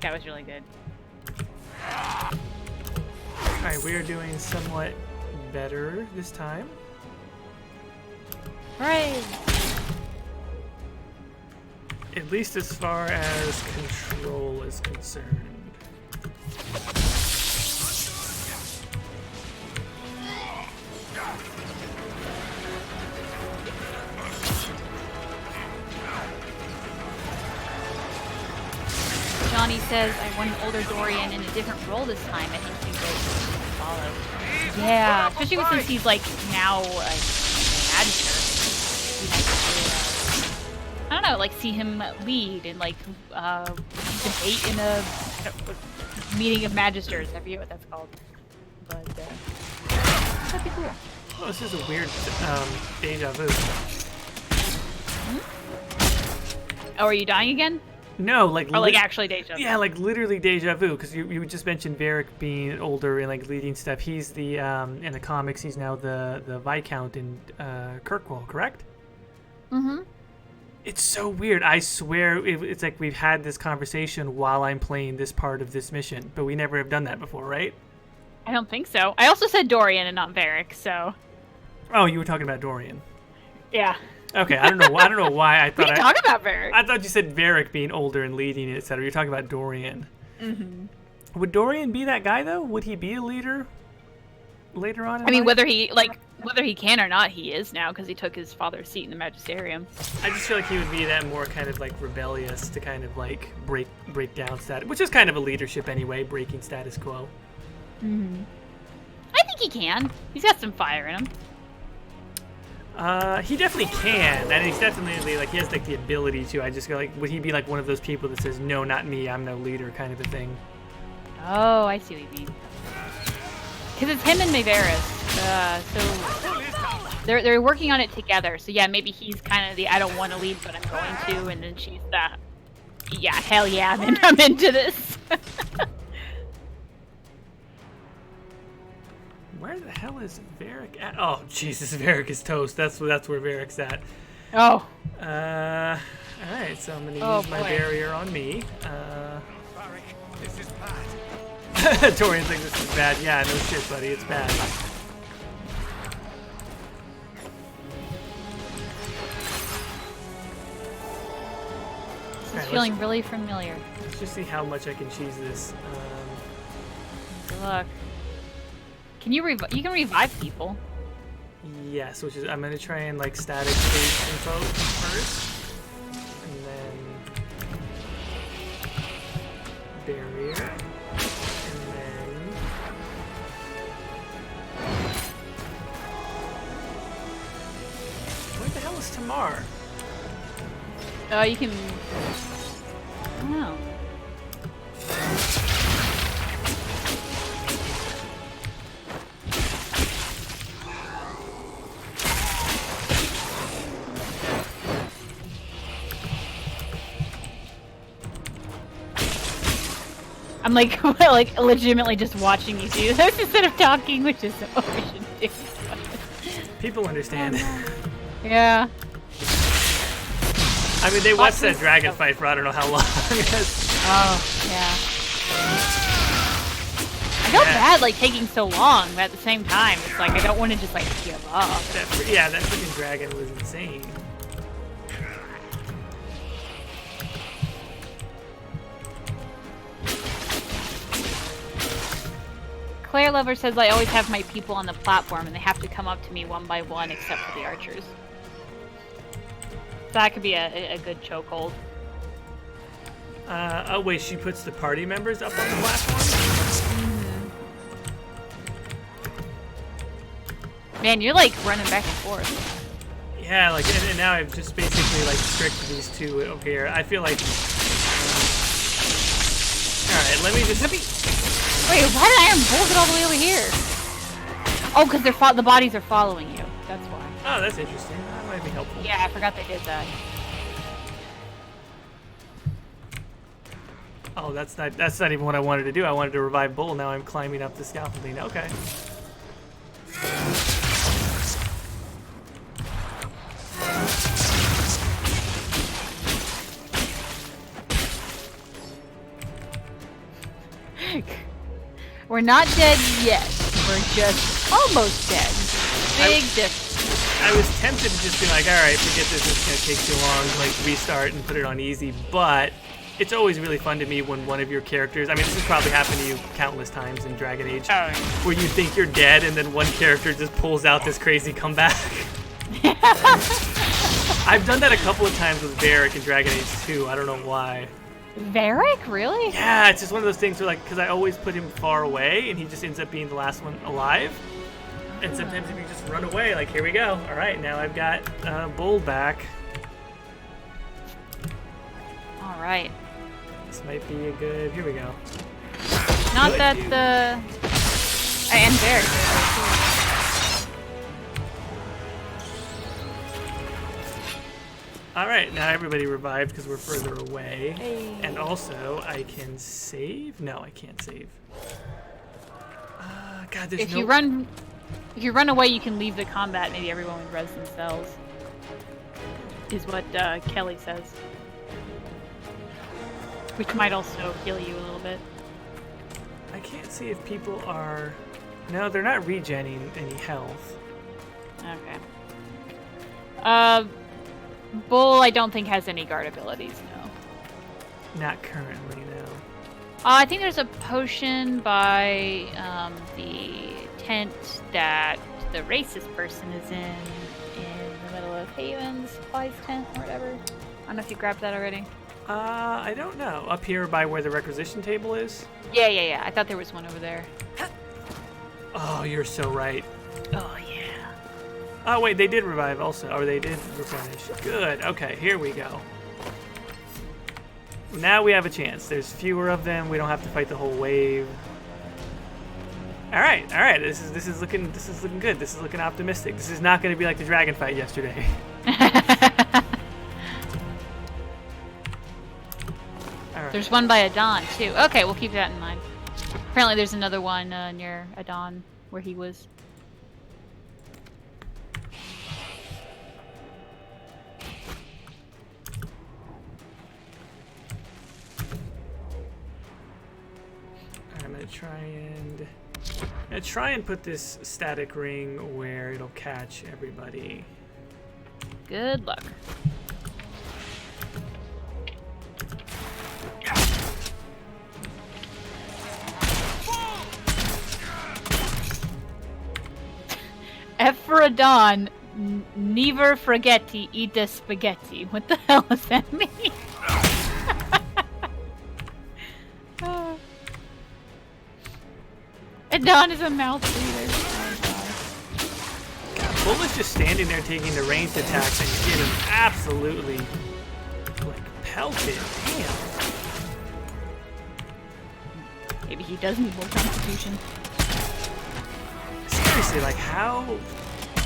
That was really good. Alright, we are doing somewhat better this time. Hooray! At least as far as control is concerned. Johnny says, I want an older Dorian in a different role this time. I think he's really easy to follow. Yeah, especially since he's like now like a magister. I don't know, like see him lead and like debate in a meeting of magisters. I forget what that's called, but that'd be cool. Oh, this is a weird deja vu. Oh, are you dying again? No, like or like actually deja vu. Yeah, like literally deja vu, because you just mentioned Varric being older and like leading stuff. He's the in the comics he's now the Viscount in Kirkwall, correct? Mm-hmm. It's so weird. I swear it's like we've had this conversation while I'm playing this part of this mission, but we never have done that before, right? I don't think so. I also said Dorian and not Varric, so. Oh, you were talking about Dorian. Yeah. Okay, I don't know why I thought. We can talk about Varric. I thought you said Varric being older and leading it, etc. You're talking about Dorian. Mm-hmm. Would Dorian be that guy though? Would he be a leader later on? I mean, whether he can or not, he is now because he took his father's seat in the magisterium. I just feel like he would be that more kind of like rebellious to kind of like break down status, which is kind of a leadership anyway, breaking status quo. Mm-hmm. I think he can. He's got some fire in him. He definitely can, and he's definitely like he has like the ability to. I just go like, would he be like one of those people that says, "No, not me. I'm no leader," kind of a thing? Oh, I see what you mean. Because it's him and Mayveris, so they're working on it together. So yeah, maybe he's kind of the I don't want to lead, but I'm going to, and then she's the yeah, hell yeah, I'm into this. Where the hell is Varric at? Oh, Jesus, Varric is toast. That's where Varric's at. Oh. Alright, so I'm going to use my barrier on me. Varric, this is bad. Torian thinks this is bad. Yeah, no shit, buddy. It's bad. It's feeling really familiar. Let's just see how much I can cheese this. Good luck. Can you you can revive people? Yes, which is I'm gonna try and like static space info first, and then barrier, and then where the hell is Tamar? You can. I don't know. I'm like, like legitimately just watching you do this instead of talking, which is what we should do. People understand. Yeah. I mean, they watched that dragon fight for I don't know how long. Oh, yeah. I feel bad, like, taking so long, but at the same time, it's like, I don't want to just, like, give up. That freaking dragon was insane. Bear Lover says I always have my people on the platform and they have to come up to me one by one except for the archers. So that could be a good chokehold. Oh wait, she puts the party members up on the platform? Man, you're like running back and forth. Yeah, like, and now I've just basically like tricked these two over here. I feel like. All right, let me. Wait, why did Iron Bull get all the way over here? Oh, because the bodies are following you. That's why. Oh, that's interesting. That might be helpful. Yeah, I forgot they did that. Oh, that's not even what I wanted to do. I wanted to revive Bull. Now I'm climbing up the scaffolding. Okay. We're not dead yet. We're just almost dead. Big difference. I was tempted to just be like, all right, forget this. It's gonna take too long. Like restart and put it on easy. But it's always really fun to me when one of your characters. I mean, this has probably happened to you countless times in Dragon Age, where you think you're dead and then one character just pulls out this crazy comeback. I've done that a couple of times with Varric in Dragon Age 2. I don't know why. Varric, really? Yeah, it's just one of those things where, like, because I always put him far away, and he just ends up being the last one alive. And sometimes if you just run away, like, here we go. All right, now I've got Bull back. All right. This might be a good. Here we go. Not that the. And Varric. All right, now everybody revived because we're further away. Hey. And also, I can save? No, I can't save. God, there's If you run away, you can leave the combat. Maybe everyone would res themselves. Is what Kelly says. Which might also heal you a little bit. I can't see if people are... No, they're not regenning any health. Okay. Bull, I don't think has any guard abilities, no. Not currently, no. I think there's a potion by the tent that the racist person is in the middle of Haven's supplies tent or whatever. I don't know if you grabbed that already. I don't know. Up here by where the requisition table is? Yeah. I thought there was one over there. Oh, you're so right. Oh, yeah. Oh, wait, they did revive also. Or they did replenish. Good. Okay, here we go. Now we have a chance. There's fewer of them. We don't have to fight the whole wave. All right. This is looking good. This is looking optimistic. This is not going to be like the dragon fight yesterday. All right. There's one by Adon, too. Okay, we'll keep that in mind. Apparently there's another one near Adon where he was. I'm gonna try and put this static ring where it'll catch everybody. Good luck. F for Adon, never forgetti, eat the spaghetti. What the hell does that mean? Adon is a mouth breather. Bull is just standing there taking the ranged attacks and getting absolutely like pelted. Damn. Maybe he does need more constitution. Seriously, like how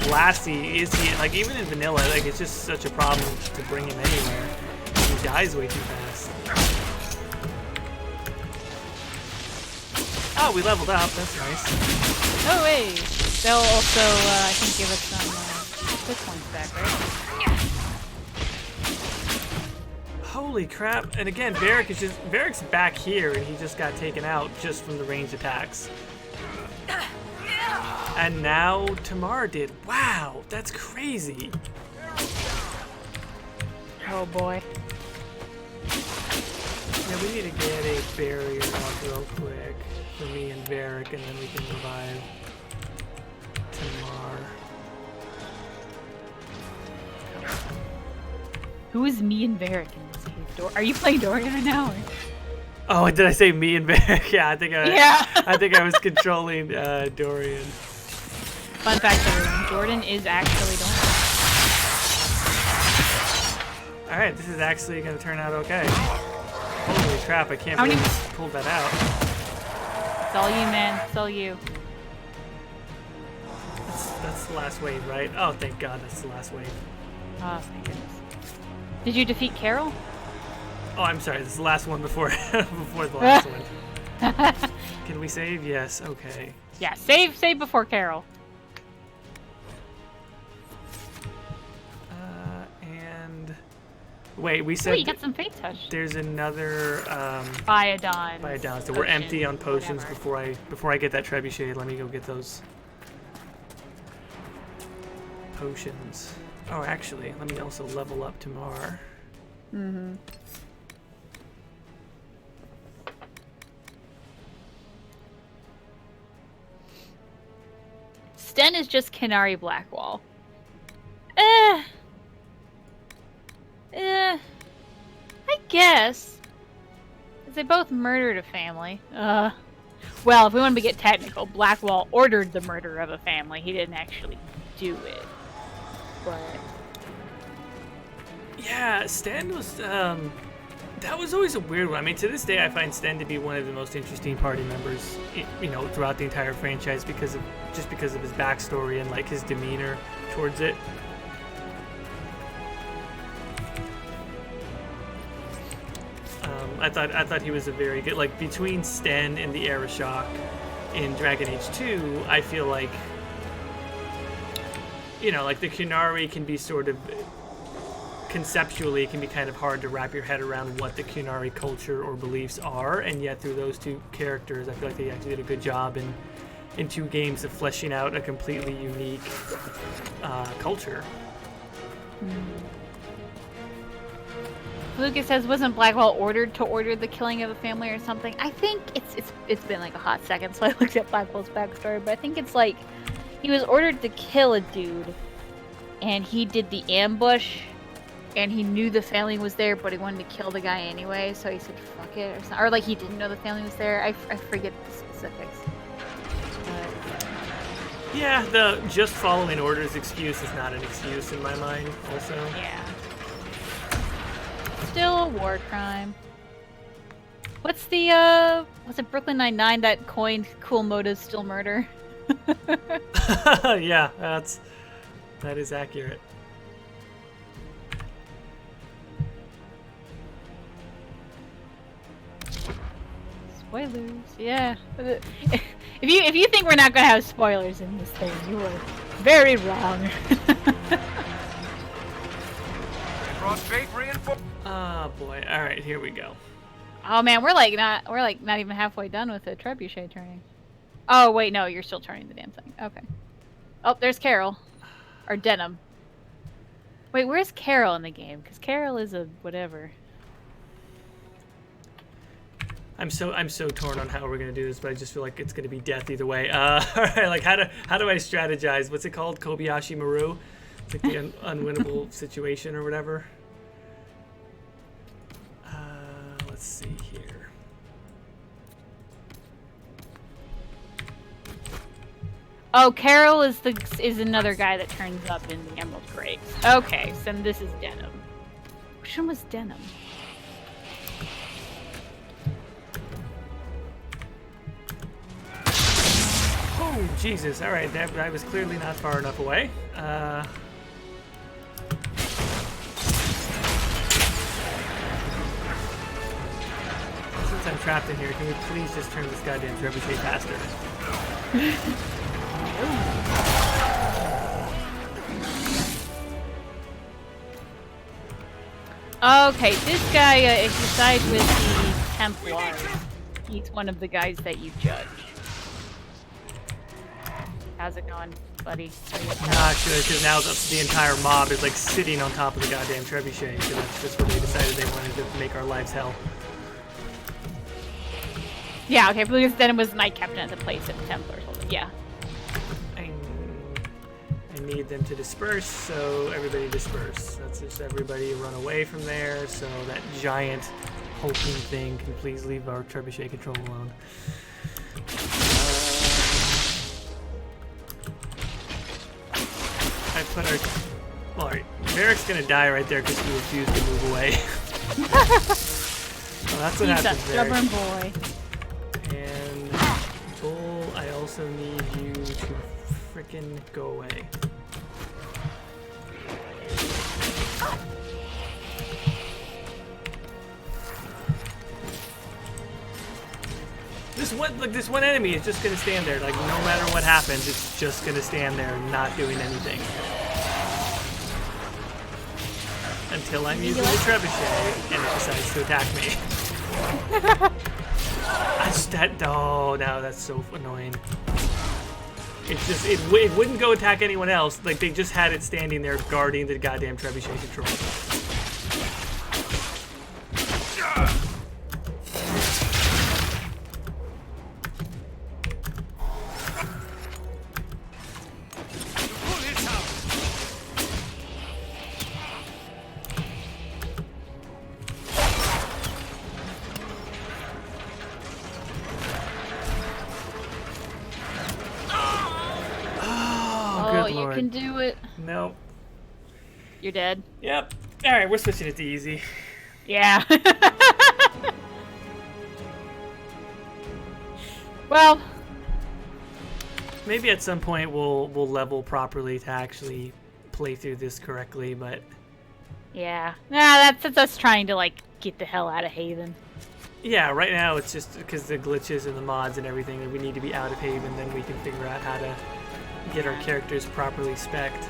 blasty is he? Like even in vanilla, like it's just such a problem to bring him anywhere. He dies way too fast. Oh, we leveled up. That's nice. Oh wait, they'll also I think give us some quick points back, right? Holy crap! And again, Varric's back here, and he just got taken out just from the ranged attacks. And now Tamar did. Wow, that's crazy. Oh boy. Yeah, we need to get a barrier off real quick for me and Varric, and then we can revive Tamar. Who is me and Varric in this cave? Are you playing Dorian right now? Or? Oh, did I say me and Varric? Yeah, I think Yeah. I think I was controlling Dorian. Fun fact, everyone: Jordan is actually Dorian. All right, this is actually going to turn out okay. Holy crap! I can't How many- believe I pulled that out. It's all you, man. It's all you. That's the last wave, right? Oh, thank God, that's the last wave. Oh, thank goodness. Did you defeat Carol? Oh, I'm sorry. This is the last one before before the last one. Can we save? Yes. Okay. Yeah, save before Carol. And wait, we Oh, said you got some fate touch. there's another Biodon. so we're empty on potion, potions whatever. before I get that trebuchet. Let me go get those potions. Oh, actually, let me also level up Tamar. Mm-hmm. Sten is just Canary Blackwall. I guess. 'Cause they both murdered a family. Well, if we want to get technical, Blackwall ordered the murder of a family. He didn't actually do it. But Yeah, Sten was that was always a weird one. I mean, to this day, I find Sten to be one of the most interesting party members, you know, throughout the entire franchise because of his backstory and like his demeanor towards it. I thought he was a very good, like, between Sten and the Arashok in Dragon Age 2. I feel like, you know, like the Qunari can be sort of conceptually, it can be kind of hard to wrap your head around what the Qunari culture or beliefs are, and yet through those two characters, I feel like they actually did a good job in 2 games of fleshing out a completely unique culture. Lucas says, wasn't Blackwall ordered to order the killing of a family or something? I think it's been like a hot second, so I looked at Blackwall's backstory, but I think it's like he was ordered to kill a dude, and he did the ambush, and he knew the family was there, but he wanted to kill the guy anyway, so he said fuck it, or something. Or like he didn't know the family was there. I forget the specifics. Yeah, the just following orders excuse is not an excuse in my mind, also. Yeah. Still a war crime. What's the, was it Brooklyn Nine-Nine that coined cool motives still murder? Yeah, that is accurate. Spoilers, yeah. If you think we're not gonna have spoilers in this thing, you are very wrong. Prostrate reinforce. Oh boy! All right, here we go. Oh man, we're like not even halfway done with the trebuchet turning. Oh wait, no, you're still turning the damn thing. Okay. Oh, there's Carol, or Denim. Wait, where's Carol in the game? Because Carol is a whatever. I'm so torn on how we're gonna do this, but I just feel like it's gonna be death either way. All right, like how do I strategize? What's it called? Kobayashi Maru? It's like the unwinnable situation or whatever. Let's see here. Oh, Carol is another guy that turns up in the Emerald Grapes. Okay, so this is Denim. Which one was Denim? Oh Jesus! All right, that I was clearly not far enough away. Since I'm trapped in here, can we please just turn this goddamn trebuchet faster? Okay, this guy, if you side with the Templars, he's one of the guys that you judge. How's it going, buddy? Not sure, because now the entire mob is like sitting on top of the goddamn trebuchet, so that's just what they decided they wanted to make our lives hell. Yeah, okay, because then it was Knight Captain at the place at the temple or something. Yeah. I need them to disperse, so everybody disperse. That's just everybody run away from there, so that giant hulking thing can please leave our trebuchet control alone. I put our... Well, alright, Varric's gonna die right there because he refused to move away. Well, that's what He's happens, a stubborn boy. And Bull, I also need you to frickin' go away. This one enemy is just gonna stand there. Like, no matter what happens, it's just gonna stand there, not doing anything. Until I'm using the trebuchet and it decides to attack me. Oh no, that's so annoying. It's just, it wouldn't go attack anyone else. Like, they just had it standing there guarding the goddamn trebuchet control. You can do it. Nope. You're dead. Yep. Alright, we're switching it to easy. Yeah. Well, maybe at some point we'll level properly to actually play through this correctly, but yeah. Nah, that's us trying to like get the hell out of Haven. yeah, right now it's just because the glitches and the mods and everything that we need to be out of Haven, then we can figure out how to get our characters properly spec'd.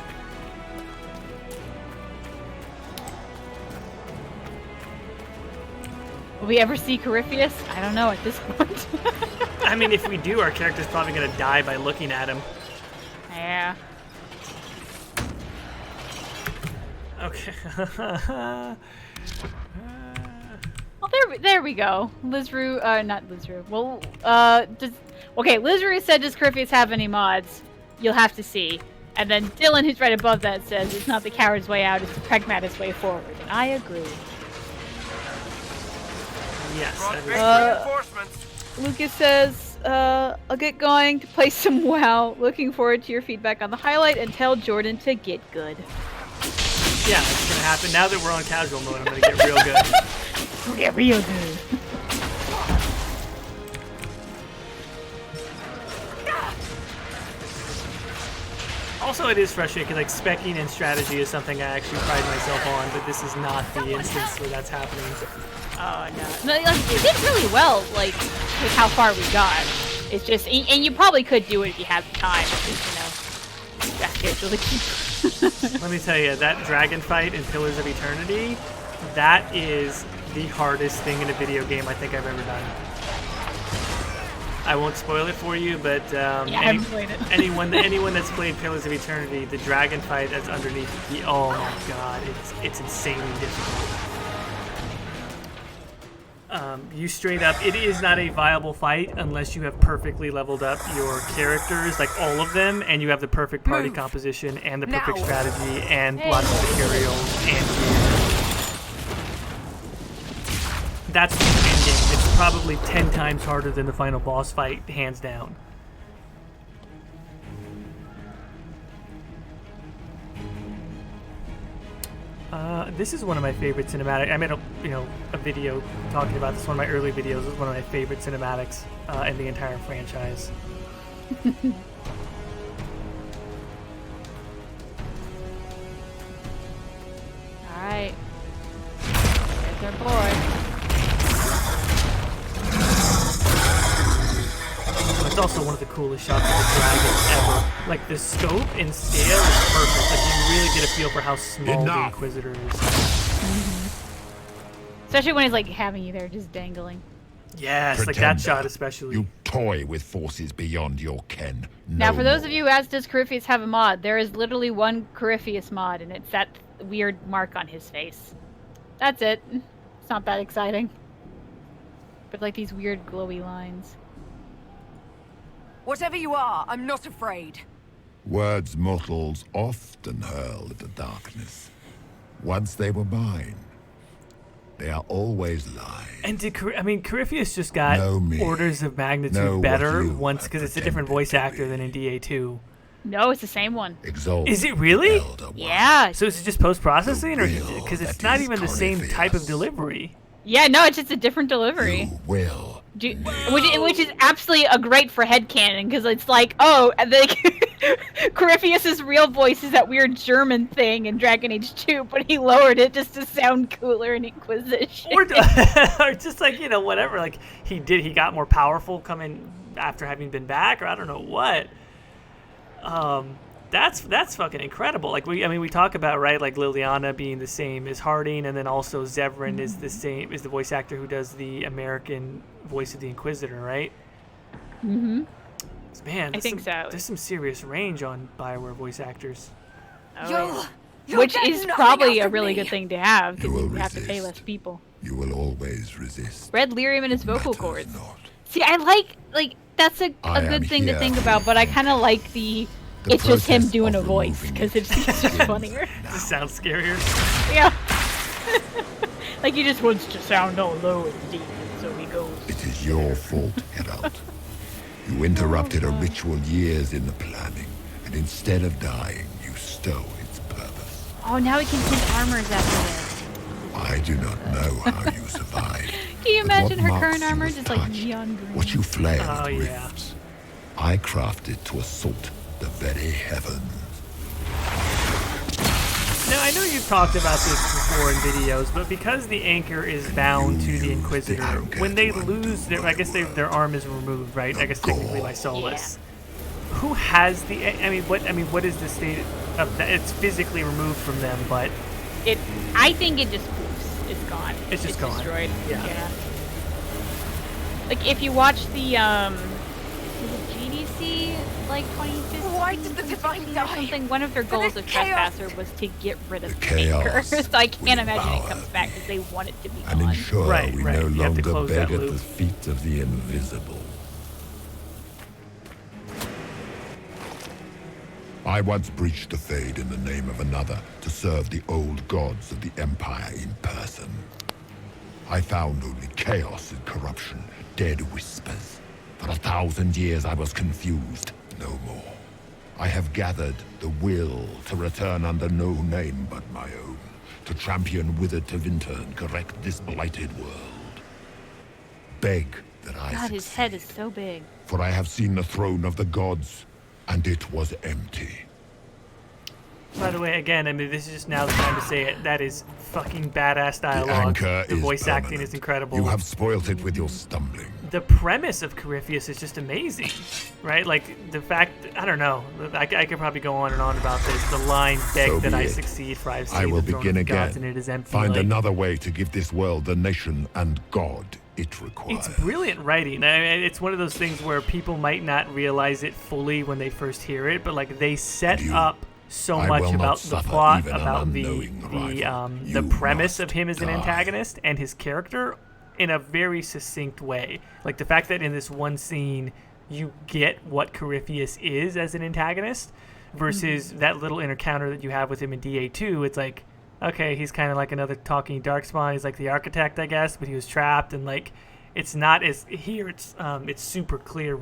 Will we ever see Corypheus? I don't know at this point. I mean, if we do, our character's probably gonna die by looking at him. Yeah. Okay. Well, there we go. Lizru, not Lizru. Well, okay, Lizru said, does Corypheus have any mods? You'll have to see. And then Dylan, who's right above that, says, it's not the coward's way out, it's the pragmatist's way forward. And I agree. Yes. Reinforcements. Lucas says, I'll get going to play some WoW. Looking forward to your feedback on the highlight and tell Jordan to get good. Yeah, it's gonna happen. Now that we're on casual mode, I'm gonna get real good. Get real good. Also, it is frustrating because like speccing and strategy is something I actually pride myself on, but this is not the instance where that's happening. Oh no! No, like, you did really well, like with how far we got. It's just, and you probably could do it if you had the time. Because, you know, that scares really cheap. Let me tell you, that dragon fight in Pillars of Eternity, that is the hardest thing in a video game I think I've ever done. I won't spoil it for you, but I haven't played it. anyone that's played Pillars of Eternity, the dragon fight that's underneath the, oh my god, it's insanely difficult. You straight up, it is not a viable fight unless you have perfectly leveled up your characters, like all of them, and you have the perfect party composition and the perfect strategy and lots of materials and gear. That's the end game. It's probably 10 times harder than the final boss fight, hands down. This is one of my favorite cinematic. I made a video talking about this. One of my early videos. Is one of my favorite cinematics in the entire franchise. All right, there's our boy. It's also one of the coolest shots of the dragon ever. Like, the scope and scale is perfect. Like, you really get a feel for how small the Inquisitor is. Mm-hmm. Especially when he's, like, having you there just dangling. Yes, Pretender, like that shot especially. You toy with forces beyond your ken. Now, for those of you who asked, does Corypheus have a mod? There is literally one Corypheus mod, and it's that weird mark on his face. That's it. It's not that exciting. But, like, these weird glowy lines. Whatever you are, I'm not afraid. Words mortals often hurl at the darkness. Once they were mine, they are always lies. And Corypheus just got Know me. orders of Know magnitude what better you once have because it's a different voice pretended actor to than in DA2. No, it's the same one. Exalt Is it really? the Elder One. Yeah. So is it just post-processing, or The will because it's that not is even the same type of Corypheus. delivery? Yeah, no, it's just a different delivery. You will. Which is absolutely a great for headcanon, because it's like, oh, Corypheus' real voice is that weird German thing in Dragon Age 2, but he lowered it just to sound cooler in Inquisition. Or just like, whatever. Like he got more powerful coming after having been back, or I don't know what. That's fucking incredible. Like we talk about, right, like Liliana being the same as Harding, and then also Zevran is the voice actor who does the American voice of the Inquisitor, right? Mm-hmm. Man, I think so. There's some serious range on BioWare voice actors. Oh, You'll which get is nothing probably out a of really me. good thing to have, You because will you have to pay resist. less people. You will always resist. Red lyrium in his vocal Matters cords. not. See, I like that's a I good am thing to here think for about, but I you. kind of like the The it's just him process doing a of voice, removing because it it's just begins funnier. now. This sounds scarier. Yeah. Like he just wants to sound all low and deep, and so he goes. It is your fault, Herald. You interrupted a ritual years in the planning, and instead of dying, you stole its purpose. Oh, now he can hit armors after this. I do not know how you survived. Can you but what imagine her marks current you armor with just like touch, neon green? what you flare Oh, with yeah. rifts, I crafted to assault the very heavens. Now, I know you've talked about this before in videos, but because the anchor is bound to the Inquisitor, when they lose their, I guess their arm is removed, right? I guess technically by Solus. Who has the? What is the state of that? It's physically removed from them, but I think it just poofs. It's gone. It's just gone. Destroyed. Yeah. Like if you watch the GDC like 2015. Why did the Divine or die? something? One of their goals of chaos. Trespasser was to get rid of The the chaos anchor. So I can't will imagine it devour comes back because they want it to be And gone. ensure Right, we right. no You have to longer close beg that at loop. the feet of the invisible. I once breached the Fade in the name of another to serve the old gods of the Empire in person. I found only chaos and corruption, dead whispers. For 1,000 years I was confused, no more. I have gathered the will to return under no name but my own, to champion withered Tevinter and correct this blighted world. Beg that I God, his head is succeed, so big. for I have seen the throne of the gods, and it was empty. By the way, again, this is just now the time to say it. That is fucking badass The dialogue. anchor The is voice acting permanent. is incredible. You have spoilt it with your stumbling. The premise of Corypheus is just amazing, right? Like the fact, I don't know. I could probably go on and on about this. The line, "Beg So that be I it. succeed, for I've I seen will the throne begin of the gods again. and it is empty." Find Like, another way to give this world the nation and God it requires. It's brilliant writing. I mean, it's one of those things where people might not realize it fully when they first hear it, but like they set You- up so I much will not about the suffer plot, even an about the unknowing rival. the You premise of must him as an die. antagonist and his character in a very succinct way. Like the fact that in this one scene you get what Corypheus is as an antagonist versus that little encounter that you have with him in DA2. It's like, okay, he's kind of like another talking darkspawn. He's like the architect, I guess, but he was trapped, and like it's not as here. It's super clear.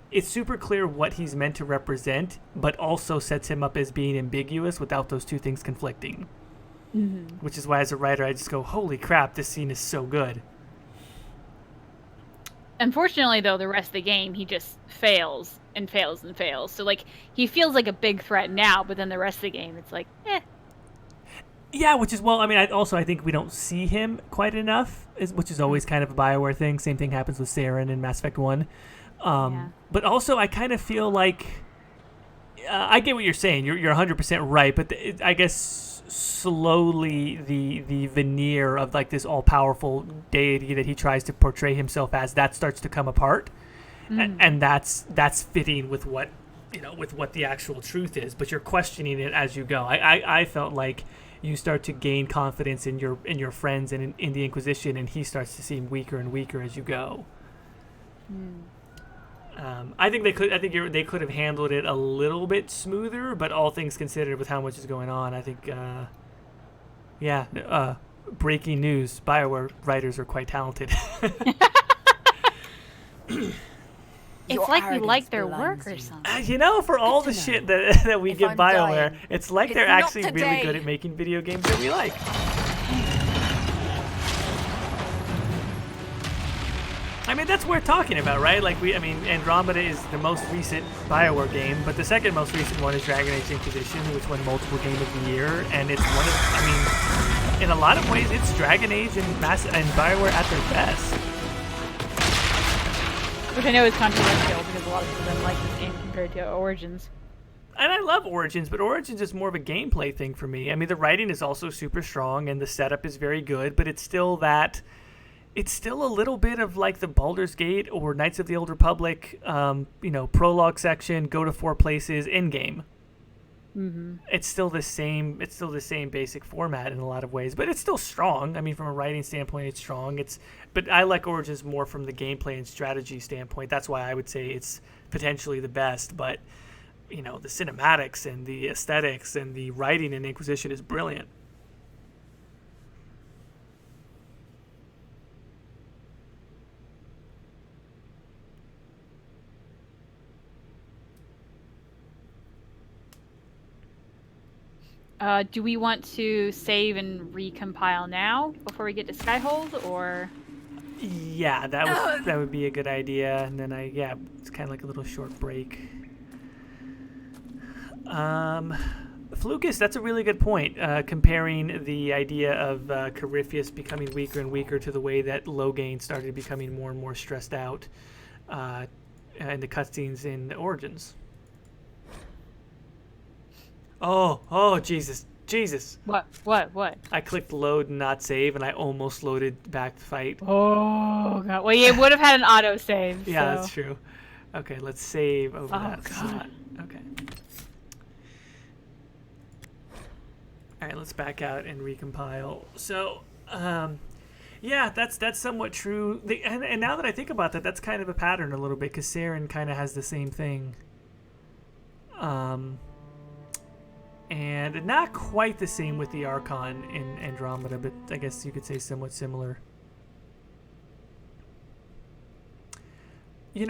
It's super clear what he's meant to represent, but also sets him up as being ambiguous without those two things conflicting. Mm-hmm. Which is why, as a writer, I just go, "Holy crap! This scene is so good." Unfortunately, though, the rest of the game, he just fails and fails and fails. So, like, he feels like a big threat now, but then the rest of the game, it's like, eh. Yeah, which is, well, I mean, I think we don't see him quite enough, which is always kind of a BioWare thing. Same thing happens with Saren in Mass Effect 1. Yeah. But also, I kind of feel like, I get what you're saying. You're 100% right, but I guess slowly the veneer of like this all-powerful deity that he tries to portray himself as, that starts to come apart. And that's fitting with what, with what the actual truth is, but you're questioning it as you go. I felt like you start to gain confidence in your friends and in the Inquisition, and he starts to seem weaker and weaker as you go. I think they could. I think they could have handled it a little bit smoother, but all things considered, with how much is going on, I think, yeah. Breaking news: BioWare writers are quite talented. It's like we like their work or something. You know, for all the shit that we give I'm BioWare, dying, it's like they're not actually really today. good at making video games that we like. I mean, that's worth talking about, right? Like, Andromeda is the most recent BioWare game, but the second most recent one is Dragon Age Inquisition, which won multiple Game of the Year, and it's one of, in a lot of ways, it's Dragon Age and BioWare at their best. Which I know is controversial because a lot of people don't like this game compared to Origins. And I love Origins, but Origins is more of a gameplay thing for me. I mean, the writing is also super strong, and the setup is very good, but it's still a little bit of like the Baldur's Gate or Knights of the Old Republic, prologue section, go to 4 places, in game. Mm-hmm. It's still the same. It's still the same basic format in a lot of ways, but it's still strong. I mean, from a writing standpoint, it's strong. But I like Origins more from the gameplay and strategy standpoint. That's why I would say it's potentially the best. But the cinematics and the aesthetics and the writing in Inquisition is brilliant. Do we want to save and recompile now before we get to Skyhold, or? Yeah, that would be a good idea. And then it's kind of like a little short break. Flucus, that's a really good point. Comparing the idea of Corypheus becoming weaker and weaker to the way that Loghain started becoming more and more stressed out in the cutscenes in Origins. Oh, Jesus. What? I clicked load and not save, and I almost loaded back the fight. Oh, God. Well, it would have had an auto-save. Yeah, so. that's true. Okay, let's save over that slot. Okay. All right, let's back out and recompile. So, that's somewhat true. And now that I think about that, that's kind of a pattern a little bit, because Saren kind of has the same thing. And not quite the same with the Archon in Andromeda, but I guess you could say somewhat similar.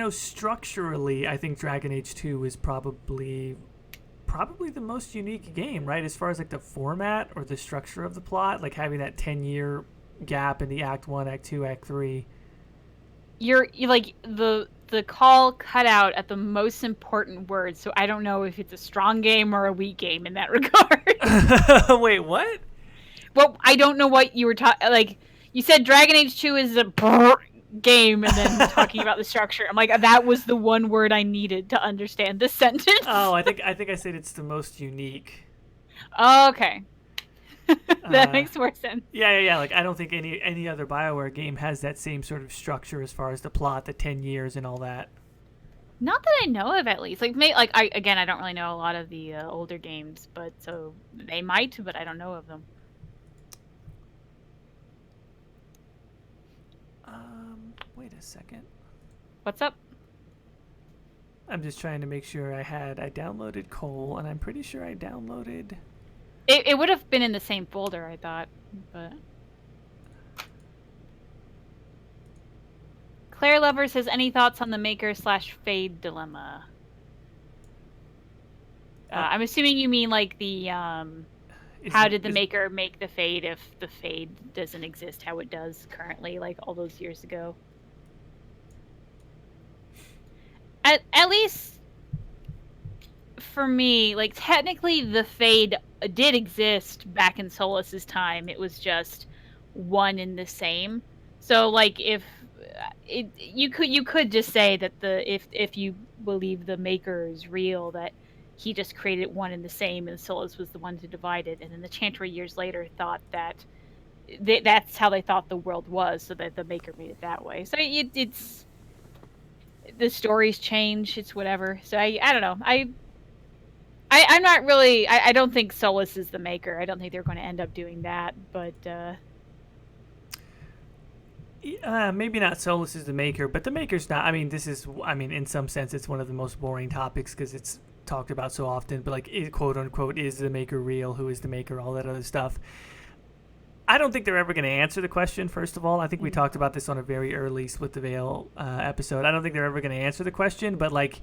Structurally, I think Dragon Age 2 is probably the most unique game, right? As far as like the format or the structure of the plot, like having that 10-year gap in the Act 1, Act 2, Act 3. You're like the call cut out at the most important words, so I don't know if it's a strong game or a weak game in that regard. Wait, what? Well, I don't know what you were talking. Like, you said Dragon Age 2 is a game, and then talking about the structure. I'm like, that was the one word I needed to understand this sentence. Oh, I think I said it's the most unique. Oh, okay. That makes more sense. Yeah. Like, I don't think any other BioWare game has that same sort of structure as far as the plot, the 10 years, and all that. Not that I know of, at least. Like, I don't really know a lot of the older games, but so they might, but I don't know of them. Wait a second. What's up? I'm just trying to make sure I downloaded Cole, and I'm pretty sure I downloaded. It would have been in the same folder, I thought, but. Claire Lover says, any thoughts on the Maker/Fade dilemma? I'm assuming you mean like the how did the Maker make the Fade if the Fade doesn't exist how it does currently, like all those years ago? At least for me, like technically the Fade did exist back in Solas's time. It was just one and the same. So like if you could just say that if you believe the Maker is real, that he just created one and the same, and Solas was the one to divide it, and then the Chantry years later thought that that's how they thought the world was, so that the Maker made it that way. So it's the stories change. It's whatever. So I don't know. I'm not really. I don't think Solas is the Maker. I don't think they're going to end up doing that. But Maybe not Solus is the Maker, but the Maker's not. I mean, in some sense, it's one of the most boring topics because it's talked about so often. But like, quote unquote, is the Maker real? Who is the Maker? All that other stuff. I don't think they're ever going to answer the question, first of all. I think we talked about this on a very early Split the Veil episode. I don't think they're ever going to answer the question, but like,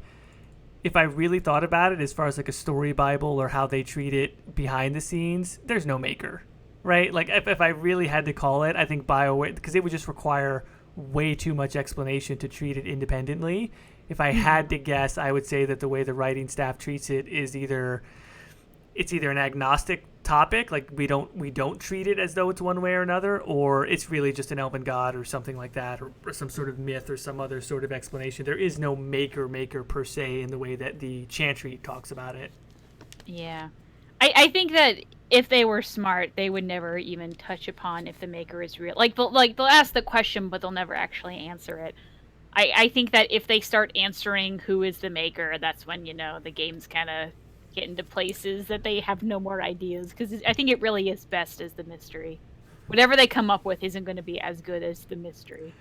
if I really thought about it as far as like a story Bible or how they treat it behind the scenes, there's no Maker, right? Like, if I really had to call it, I think BioWare, because it would just require way too much explanation to treat it independently. If I had to guess, I would say that the way the writing staff treats it is either an agnostic topic, like we don't treat it as though it's one way or another, or it's really just an elven god or something like that, or some sort of myth or some other sort of explanation. There is no maker per se in the way that the Chantry talks about it. Yeah. I think that if they were smart, they would never even touch upon if the Maker is real. They'll ask the question, but they'll never actually answer it. I think that if they start answering who is the Maker, that's when, the game's kind of get into places that they have no more ideas, because I think it really is best as the mystery. Whatever they come up with isn't going to be as good as the mystery.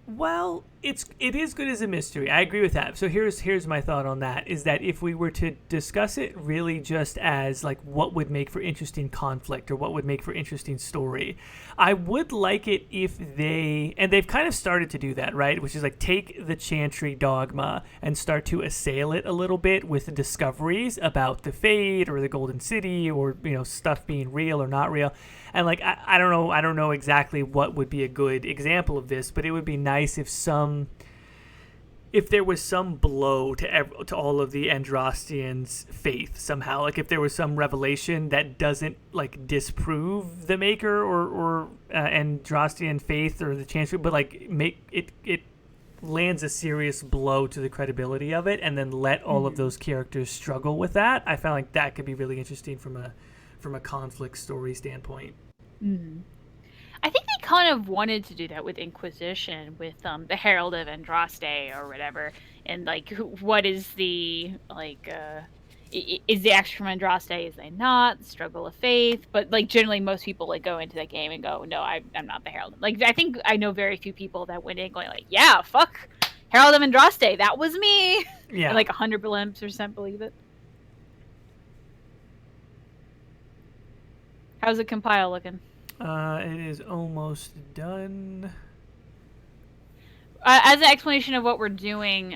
Well, it is good as a mystery. I agree with that. So here's my thought on that, is that if we were to discuss it really just as like what would make for interesting conflict or what would make for interesting story, I would like it if they've kind of started to do that, right? Which is like take the Chantry dogma and start to assail it a little bit with discoveries about the Fade or the Golden City, or stuff being real or not real. And like I don't know exactly what would be a good example of this, but it would be nice if there was some blow to all of the Andrastians' faith somehow. Like if there was some revelation that doesn't like disprove the Maker or Andrastian faith or the Chantry, but like make it lands a serious blow to the credibility of it, and then let all of those characters struggle with that. I found like that could be really interesting from a conflict story standpoint. Mm-hmm. I think they kind of wanted to do that with Inquisition, with the Herald of Andraste or whatever, and like, what is the is the action from Andraste? Is they not? The struggle of faith? But like generally, most people like go into that game and go, no, I'm not the Herald. Like I think I know very few people that went in going like, yeah, fuck Herald of Andraste, that was me. Yeah, and like 100% believe it. How's the compile looking? It is almost done. As an explanation of what we're doing,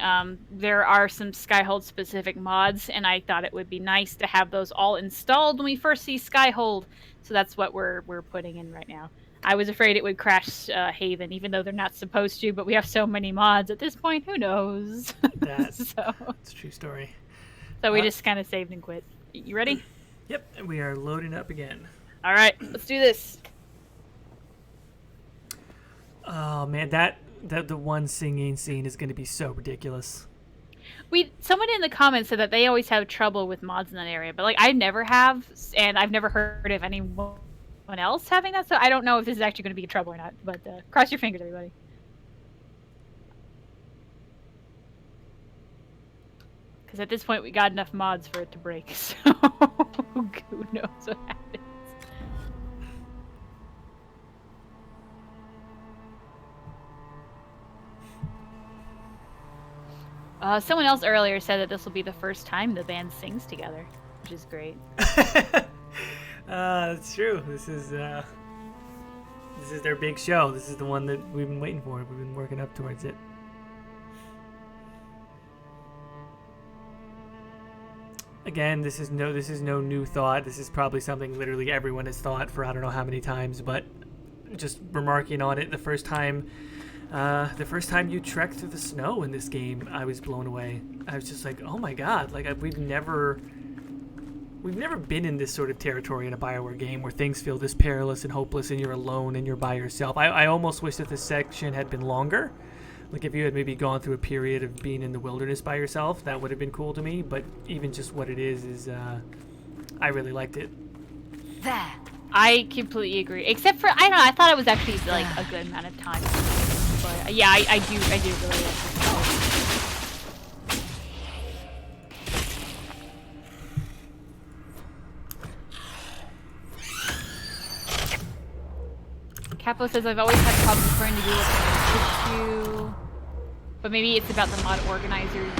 there are some Skyhold specific mods, and I thought it would be nice to have those all installed when we first see Skyhold. So that's what we're putting in right now. I was afraid it would crash Haven, even though they're not supposed to, but we have so many mods at this point, who knows? It's a true story. So we just kind of saved and quit. You ready? Yep, we are loading up again. All right, let's do this. Oh man, the one singing scene is going to be so ridiculous. Someone in the comments said that they always have trouble with mods in that area, but like I never have, and I've never heard of anyone else having that. So I don't know if this is actually going to be trouble or not. But cross your fingers, everybody. Because at this point, we got enough mods for it to break. So who knows what happens. Someone else earlier said that this will be the first time the band sings together, which is great. That's true. This is their big show. This is the one that we've been waiting for. We've been working up towards it. Again, this is no new thought. This is probably something literally everyone has thought for I don't know how many times, but just remarking on it, the first time you trek through the snow in this game, I was blown away. I was just like, oh my god, like we've never been in this sort of territory in a BioWare game where things feel this perilous and hopeless and you're alone and you're by yourself. I almost wish that this section had been longer. Like if you had maybe gone through a period of being in the wilderness by yourself, that would have been cool to me, but even just what it is I really liked it. There. I completely agree. Except for, I don't know, I thought it was actually like a good amount of time. But yeah, I do really like this. Capo says, I've always had problems referring to Google as an issue. But maybe it's about the mod organizer used.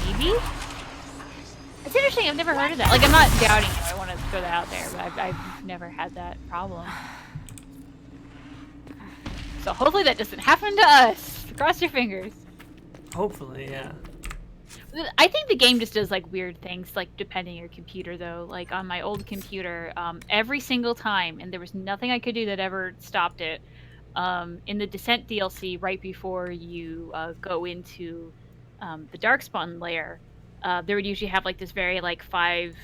Maybe? It's interesting, I've never heard of that. Like, I'm not doubting you, I want to throw that out there, but I've never had that problem. So hopefully that doesn't happen to us. Cross your fingers. Hopefully, yeah. I think the game just does like weird things, like depending on your computer though. Like on my old computer, every single time, and there was nothing I could do that ever stopped it. In the Descent DLC, right before you go into the Darkspawn layer, there would usually have like this very like 5-6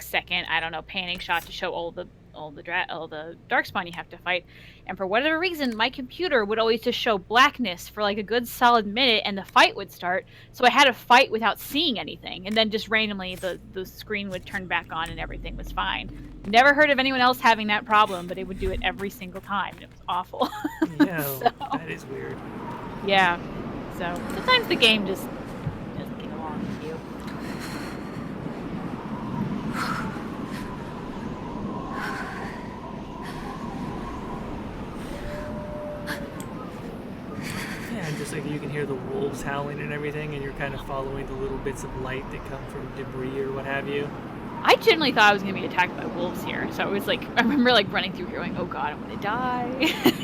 second, I don't know, panning shot to show all the Darkspawn you have to fight. And for whatever reason, my computer would always just show blackness for like a good solid minute, and the fight would start. So I had to fight without seeing anything, and then just randomly the screen would turn back on and everything was fine. Never heard of anyone else having that problem, but it would do it every single time, and it was awful. No, that is weird. Yeah. So sometimes the game just doesn't get along with you. Yeah, and just like you can hear the wolves howling and everything, and you're kind of following the little bits of light that come from debris or what have you. I generally thought I was going to be attacked by wolves here, so it was like, I remember like running through here going, oh god, I'm going to die.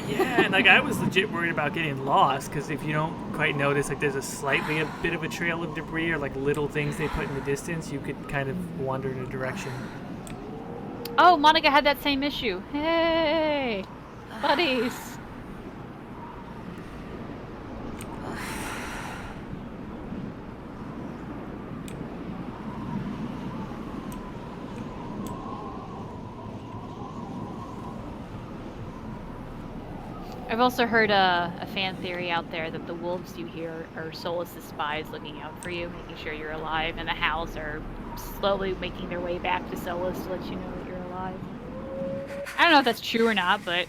Yeah, and like I was legit worried about getting lost, because if you don't quite notice, like there's a bit of a trail of debris or like little things they put in the distance, you could kind of wander in a direction. Oh, Monica had that same issue. Hey, buddies. I've also heard a fan theory out there that the wolves you hear are Solas's spies looking out for you, making sure you're alive, and the howls are slowly making their way back to Solas to let you know that you're alive. I don't know if that's true or not, but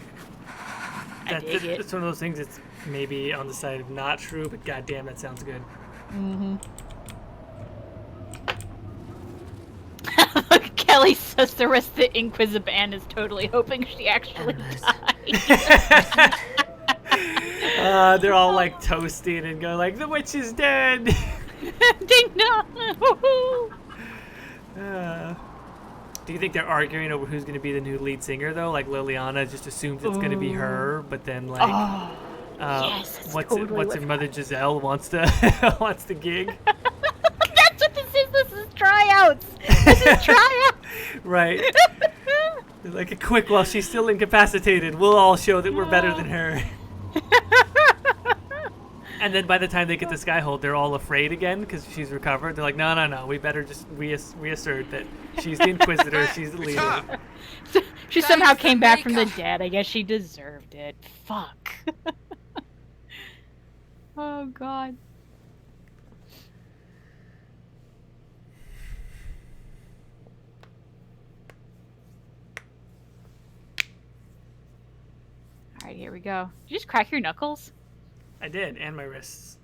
I dig it. It's one of those things that's maybe on the side of not true, but goddamn, that sounds good. Mm-hmm. Kelly says the rest of the Inquisition band is totally hoping she actually died. They're all like toasting and go like, the witch is dead. Ding dong. Do you think they're arguing over who's going to be the new lead singer though? Like Liliana just assumes it's going to be her, but then like, yes, what's totally her mother Giselle wants to gig. That's what this is. This is tryouts. This is tryouts. Right. Like a quick, while she's still incapacitated, we'll all show that we're better than her. And then by the time they get to Skyhold, they're all afraid again because she's recovered. They're like, no, we better just reassert that she's the Inquisitor, she's the leader. She somehow came back from the dead. I guess she deserved it. Fuck. Oh, God. Alright, here we go. Did you just crack your knuckles? I did, and my wrists.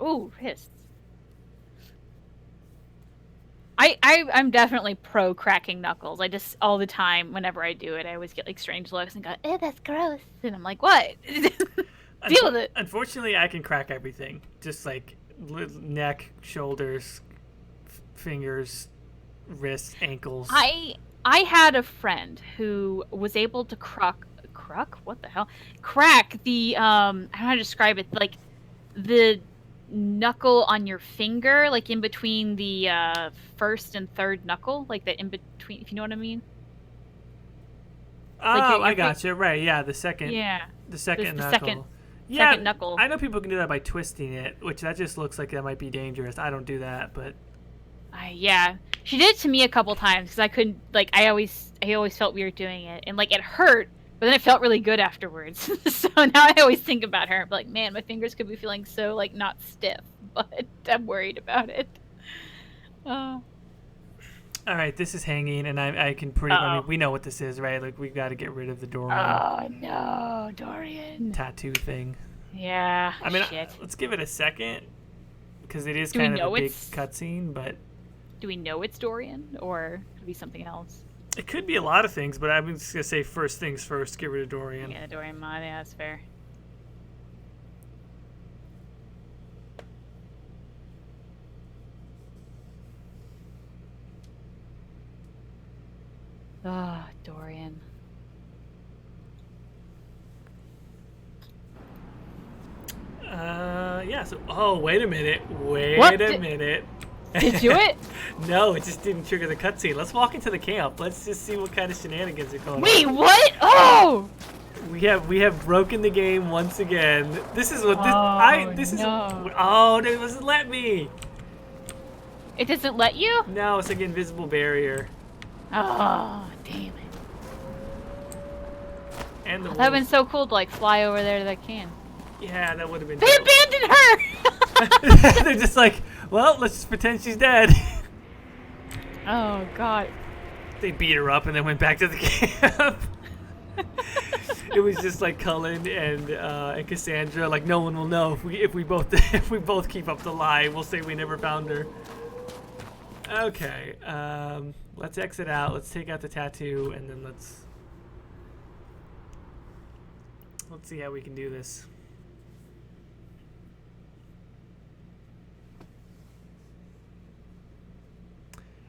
Ooh, wrists. I'm definitely pro cracking knuckles. I just, all the time, whenever I do it, I always get like strange looks and go, eh, that's gross. And I'm like, what? Deal with it. Unfortunately, I can crack everything. Just like neck, shoulders, fingers, wrists, ankles. I had a friend who was able to crack the I don't know how to describe it, like the knuckle on your finger, like in between the first and third knuckle, like the in between, if you know what I mean. Oh, like I gotcha. Right, yeah, the second. Yeah. The second the knuckle. Second knuckle. I know people can do that by twisting it, which that just looks like that might be dangerous. I don't do that, but. Yeah, she did it to me a couple times because I couldn't, like, I always felt weird doing it, and like it hurt. But then it felt really good afterwards. So now I always think about her. I'm like, man, my fingers could be feeling so, like, not stiff. But I'm worried about it. All right, this is hanging, and I can pretty... I mean, we know what this is, right? Like, we've got to get rid of the Dorian. Oh, no, Dorian. Tattoo thing. Yeah, I mean, shit. Let's give it a second, because it is kind of a big cutscene, but... Do we know it's Dorian, or could it be something else? It could be a lot of things, but I'm just gonna say first things first. Get rid of Dorian. Yeah, Dorian mod. Yeah, that's fair. Oh, Dorian. Yeah. So, oh, wait a minute. Wait What? a minute. Did you do it? No, it just didn't trigger the cutscene. Let's walk into the camp. Let's just see what kind of shenanigans are going on. Wait, what? Oh! We have broken the game once again. This is what this no. is. Oh, it doesn't let me. It doesn't let you? No, it's like an invisible barrier. Oh, damn it. And the That would have been so cool to like fly over there to that can. Yeah, that would have been. They dope. abandoned her! They're just like, well, let's just pretend she's dead. Oh, God. They beat her up and then went back to the camp. It was just like Cullen and Cassandra. Like, no one will know if we both keep up the lie. We'll say we never found her. Okay, let's exit out. Let's take out the tattoo and then let's see how we can do this.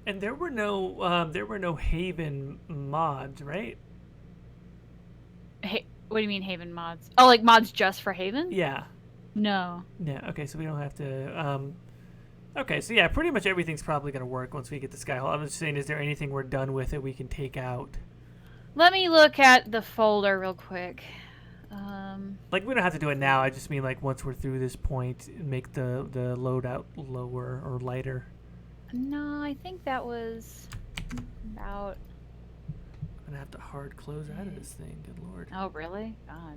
And there were no Haven mods, right? Hey, what do you mean Haven mods? Oh, like mods just for Haven? Yeah. No. Yeah. Okay, so we don't have to. Okay, so yeah, pretty much everything's probably gonna work once we get the Skyhole. I was just saying, is there anything we're done with that we can take out? Let me look at the folder real quick. Like, we don't have to do it now. I just mean like once we're through this point, make the loadout lower or lighter. No, I think that was about... I'm gonna have to hard close out of this thing. Good lord. Oh, really? God.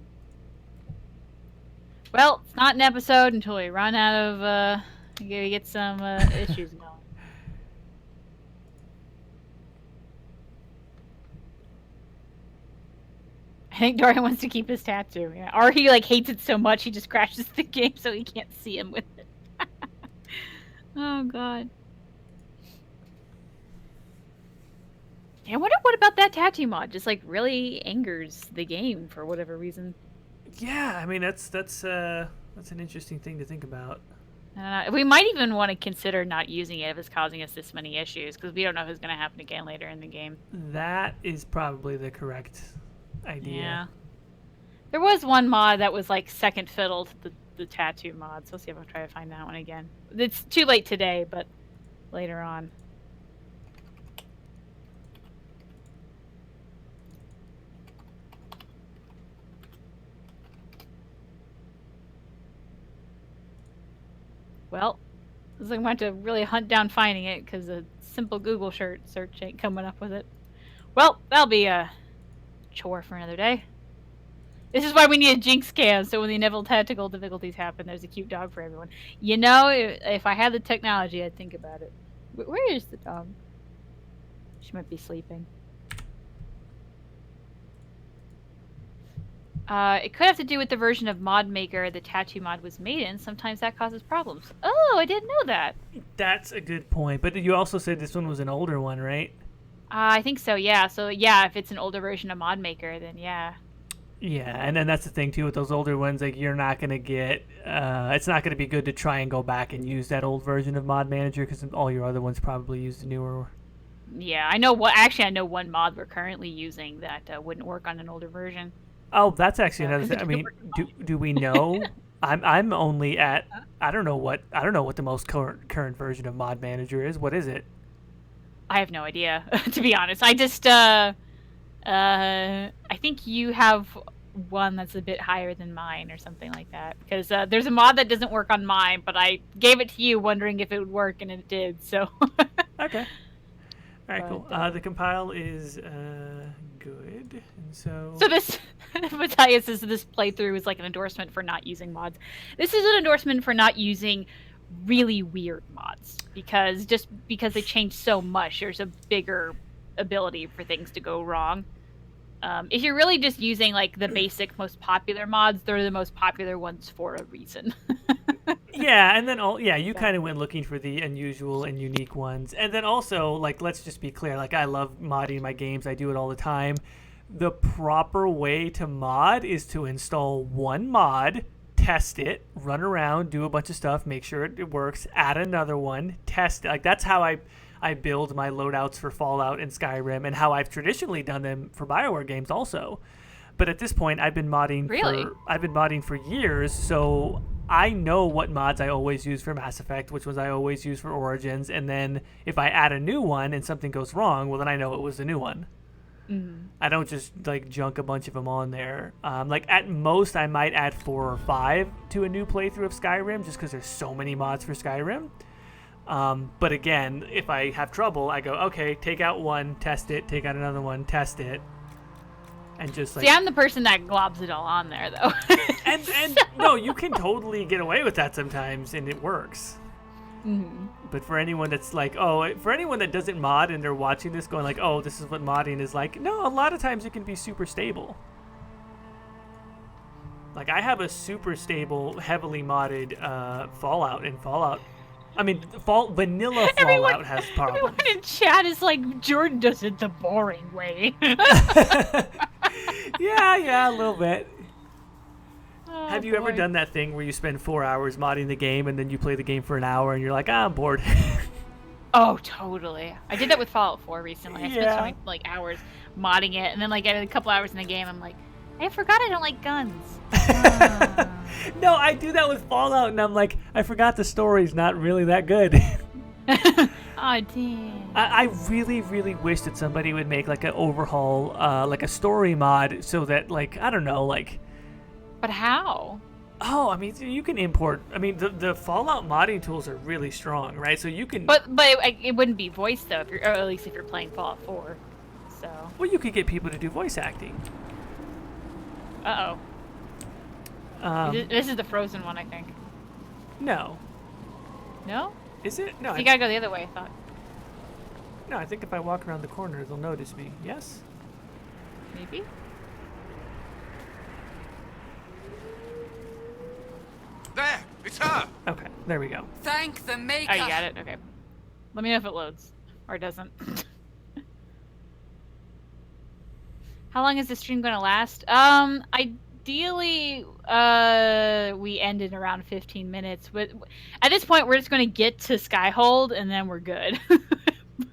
Well, it's not an episode until we run out of, get some issues going. I think Dorian wants to keep his tattoo. Yeah. Or he like hates it so much he just crashes the game so he can't see him with it. Oh, God. Yeah, I wonder what about that tattoo mod just like really angers the game for whatever reason. Yeah, I mean that's an interesting thing to think about. We might even want to consider not using it if it's causing us this many issues because we don't know who's going to happen again later in the game. That is probably the correct idea. Yeah. There was one mod that was like second fiddle to the tattoo mod, so let's see if I'll try to find that one again. It's too late today, but later on. Well, looks like I'm going to have to really hunt down finding it because a simple Google search ain't coming up with it. Well, that'll be a chore for another day. This is why we need a Jinx cam, so when the inevitable technical difficulties happen, there's a cute dog for everyone. You know, if I had the technology, I'd think about it. Where is the dog? She might be sleeping. It could have to do with the version of Mod Maker the tattoo mod was made in. Sometimes that causes problems. Oh, I didn't know that. That's a good point. But you also said this one was an older one, right? I think so, yeah. So, yeah, if it's an older version of Mod Maker, then yeah. Yeah, and then that's the thing, too, with those older ones. Like, you're not going to get... it's not going to be good to try and go back and use that old version of Mod Manager because all your other ones probably use the newer. Yeah, I know I know one mod we're currently using that wouldn't work on an older version. Oh, that's actually another thing. I mean, do we know? I'm only at I don't know what the most current version of Mod Manager is. What is it? I have no idea, to be honest. I just I think you have one that's a bit higher than mine or something like that. Because there's a mod that doesn't work on mine, but I gave it to you wondering if it would work, and it did. So. Okay. All right, cool. The compile is good, and so this Matthias says this playthrough is like an endorsement for not using mods. This is an endorsement for not using really weird mods because they change so much, there's a bigger ability for things to go wrong. If you're really just using like the basic most popular mods, they're the most popular ones for a reason. Yeah, and then you kind of went looking for the unusual and unique ones. And then also, like, let's just be clear, like, I love modding my games. I do it all the time. The proper way to mod is to install one mod, test it, run around, do a bunch of stuff, make sure it works, add another one, test it. Like, that's how I build my loadouts for Fallout and Skyrim, and how I've traditionally done them for BioWare games also. But at this point, I've been modding for years, so I know what mods I always use for Mass Effect, which was I always use for Origins, and then if I add a new one and something goes wrong, well, then I know it was the new one. Mm-hmm. I don't just like junk a bunch of them on there. Like at most, I might add 4 or 5 to a new playthrough of Skyrim, just because there's so many mods for Skyrim. But again, if I have trouble, I go, okay, take out one, test it, take out another one, test it. And just like, see, I'm the person that globs it all on there, though. and no, you can totally get away with that sometimes, and it works. Mm-hmm. But for anyone that's like, for anyone that doesn't mod and they're watching this going like, oh, this is what modding is like. No, a lot of times it can be super stable. Like, I have a super stable, heavily modded Fallout, and Fallout. I mean, vanilla Fallout has problems. Everyone in chat is like, Jordan does it the boring way. Yeah, a little bit. Oh, have you ever done that thing where you spend 4 hours modding the game and then you play the game for an hour and you're like, I'm bored? Oh, totally. I did that with Fallout 4 recently. I spent so many hours modding it, and then like a couple hours in the game, I'm like, I forgot I don't like guns. No, I do that with Fallout, and I'm like, I forgot the story's not really that good. Oh, damn. I really, really wish that somebody would make like an overhaul, like a story mod, so that like, I don't know, like. But how? Oh, I mean, you can import. I mean, the Fallout modding tools are really strong, right? So you can. But it wouldn't be voiced though, or at least if you're playing Fallout 4. So. Well, you could get people to do voice acting. This is the frozen one, I think. No. No? Is it? No. So you gotta go the other way, I thought. No, I think if I walk around the corner, they'll notice me. Yes? Maybe? There! It's her! Okay, there we go. Thank the maker. Oh, you got it? Okay. Let me know if it loads. Or it doesn't. How long is the stream gonna last? Ideally, we end in around 15 minutes. But at this point, we're just gonna get to Skyhold, and then we're good.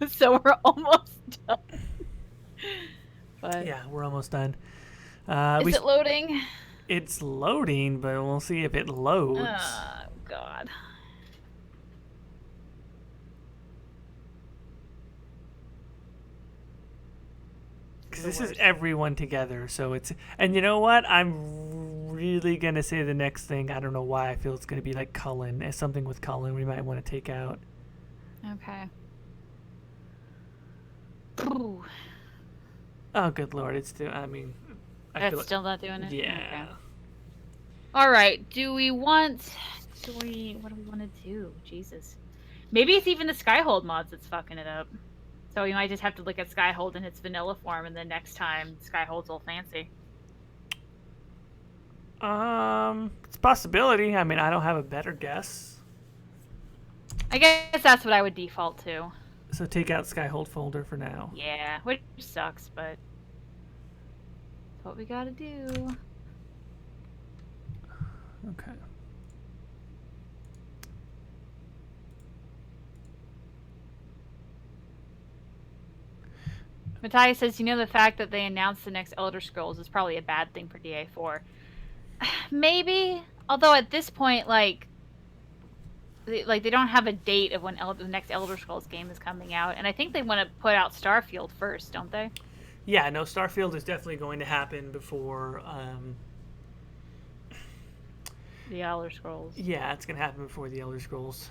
So we're almost done. But yeah, we're almost done. is it loading? It's loading, but we'll see if it loads. Oh, God. Because this is everyone together, so it's... And you know what? I'm really going to say the next thing. I don't know why I feel it's going to be like Cullen. It's something with Cullen we might want to take out. Okay. Ooh. Oh, good Lord. It's still... I mean... It's still not doing it? Yeah. Okay. Alright, what do we want to do? Jesus. Maybe it's even the Skyhold mods that's fucking it up. So we might just have to look at Skyhold in its vanilla form, and then next time Skyhold's all fancy. It's a possibility. I mean, I don't have a better guess. I guess that's what I would default to. So take out Skyhold folder for now. Yeah, which sucks, but that's what we gotta do. Okay. Matthias says, you know, the fact that they announced the next Elder Scrolls is probably a bad thing for DA4. Maybe, although at this point, they don't have a date of when the next Elder Scrolls game is coming out, and I think they want to put out Starfield first, don't they? Yeah, no, Starfield is definitely going to happen before the Elder Scrolls. Yeah, it's going to happen before the Elder Scrolls.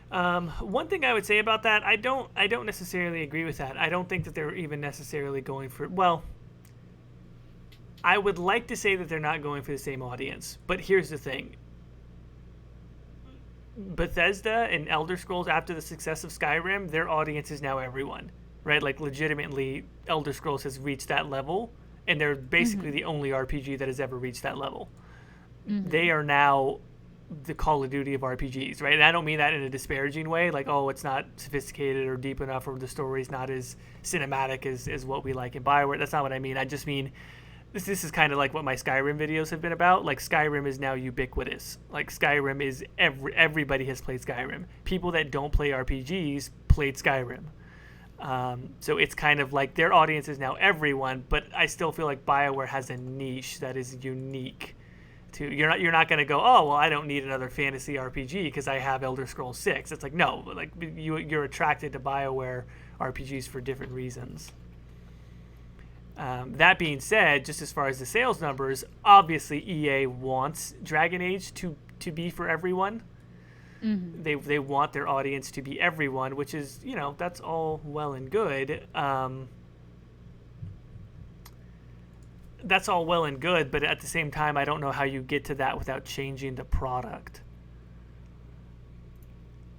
One thing I would say about that, I don't necessarily agree with that. I don't think that they're even necessarily going for... Well, I would like to say that they're not going for the same audience, but here's the thing. Bethesda and Elder Scrolls, after the success of Skyrim, their audience is now everyone, right? Like, legitimately, Elder Scrolls has reached that level, and they're basically the only RPG that has ever reached that level. Mm-hmm. They are now the Call of Duty of RPGs, right? And I don't mean that in a disparaging way, like, oh, it's not sophisticated or deep enough, or the story's not as cinematic as what we like in BioWare. That's not what I mean. I just mean this is kind of like what my Skyrim videos have been about. Like, Skyrim is now ubiquitous. Like, Skyrim is everybody has played Skyrim. People that don't play RPGs played Skyrim. So it's kind of like their audience is now everyone, but I still feel like BioWare has a niche that is unique. You're not going to go, oh, well, I don't need another fantasy RPG because I have Elder Scrolls 6. It's like, no, like you're attracted to BioWare RPGs for different reasons. That being said, just as far as the sales numbers, obviously EA wants Dragon Age to be for everyone. Mm-hmm. They want their audience to be everyone, which is, that's all well and good. That's all well and good, but at the same time, I don't know how you get to that without changing the product.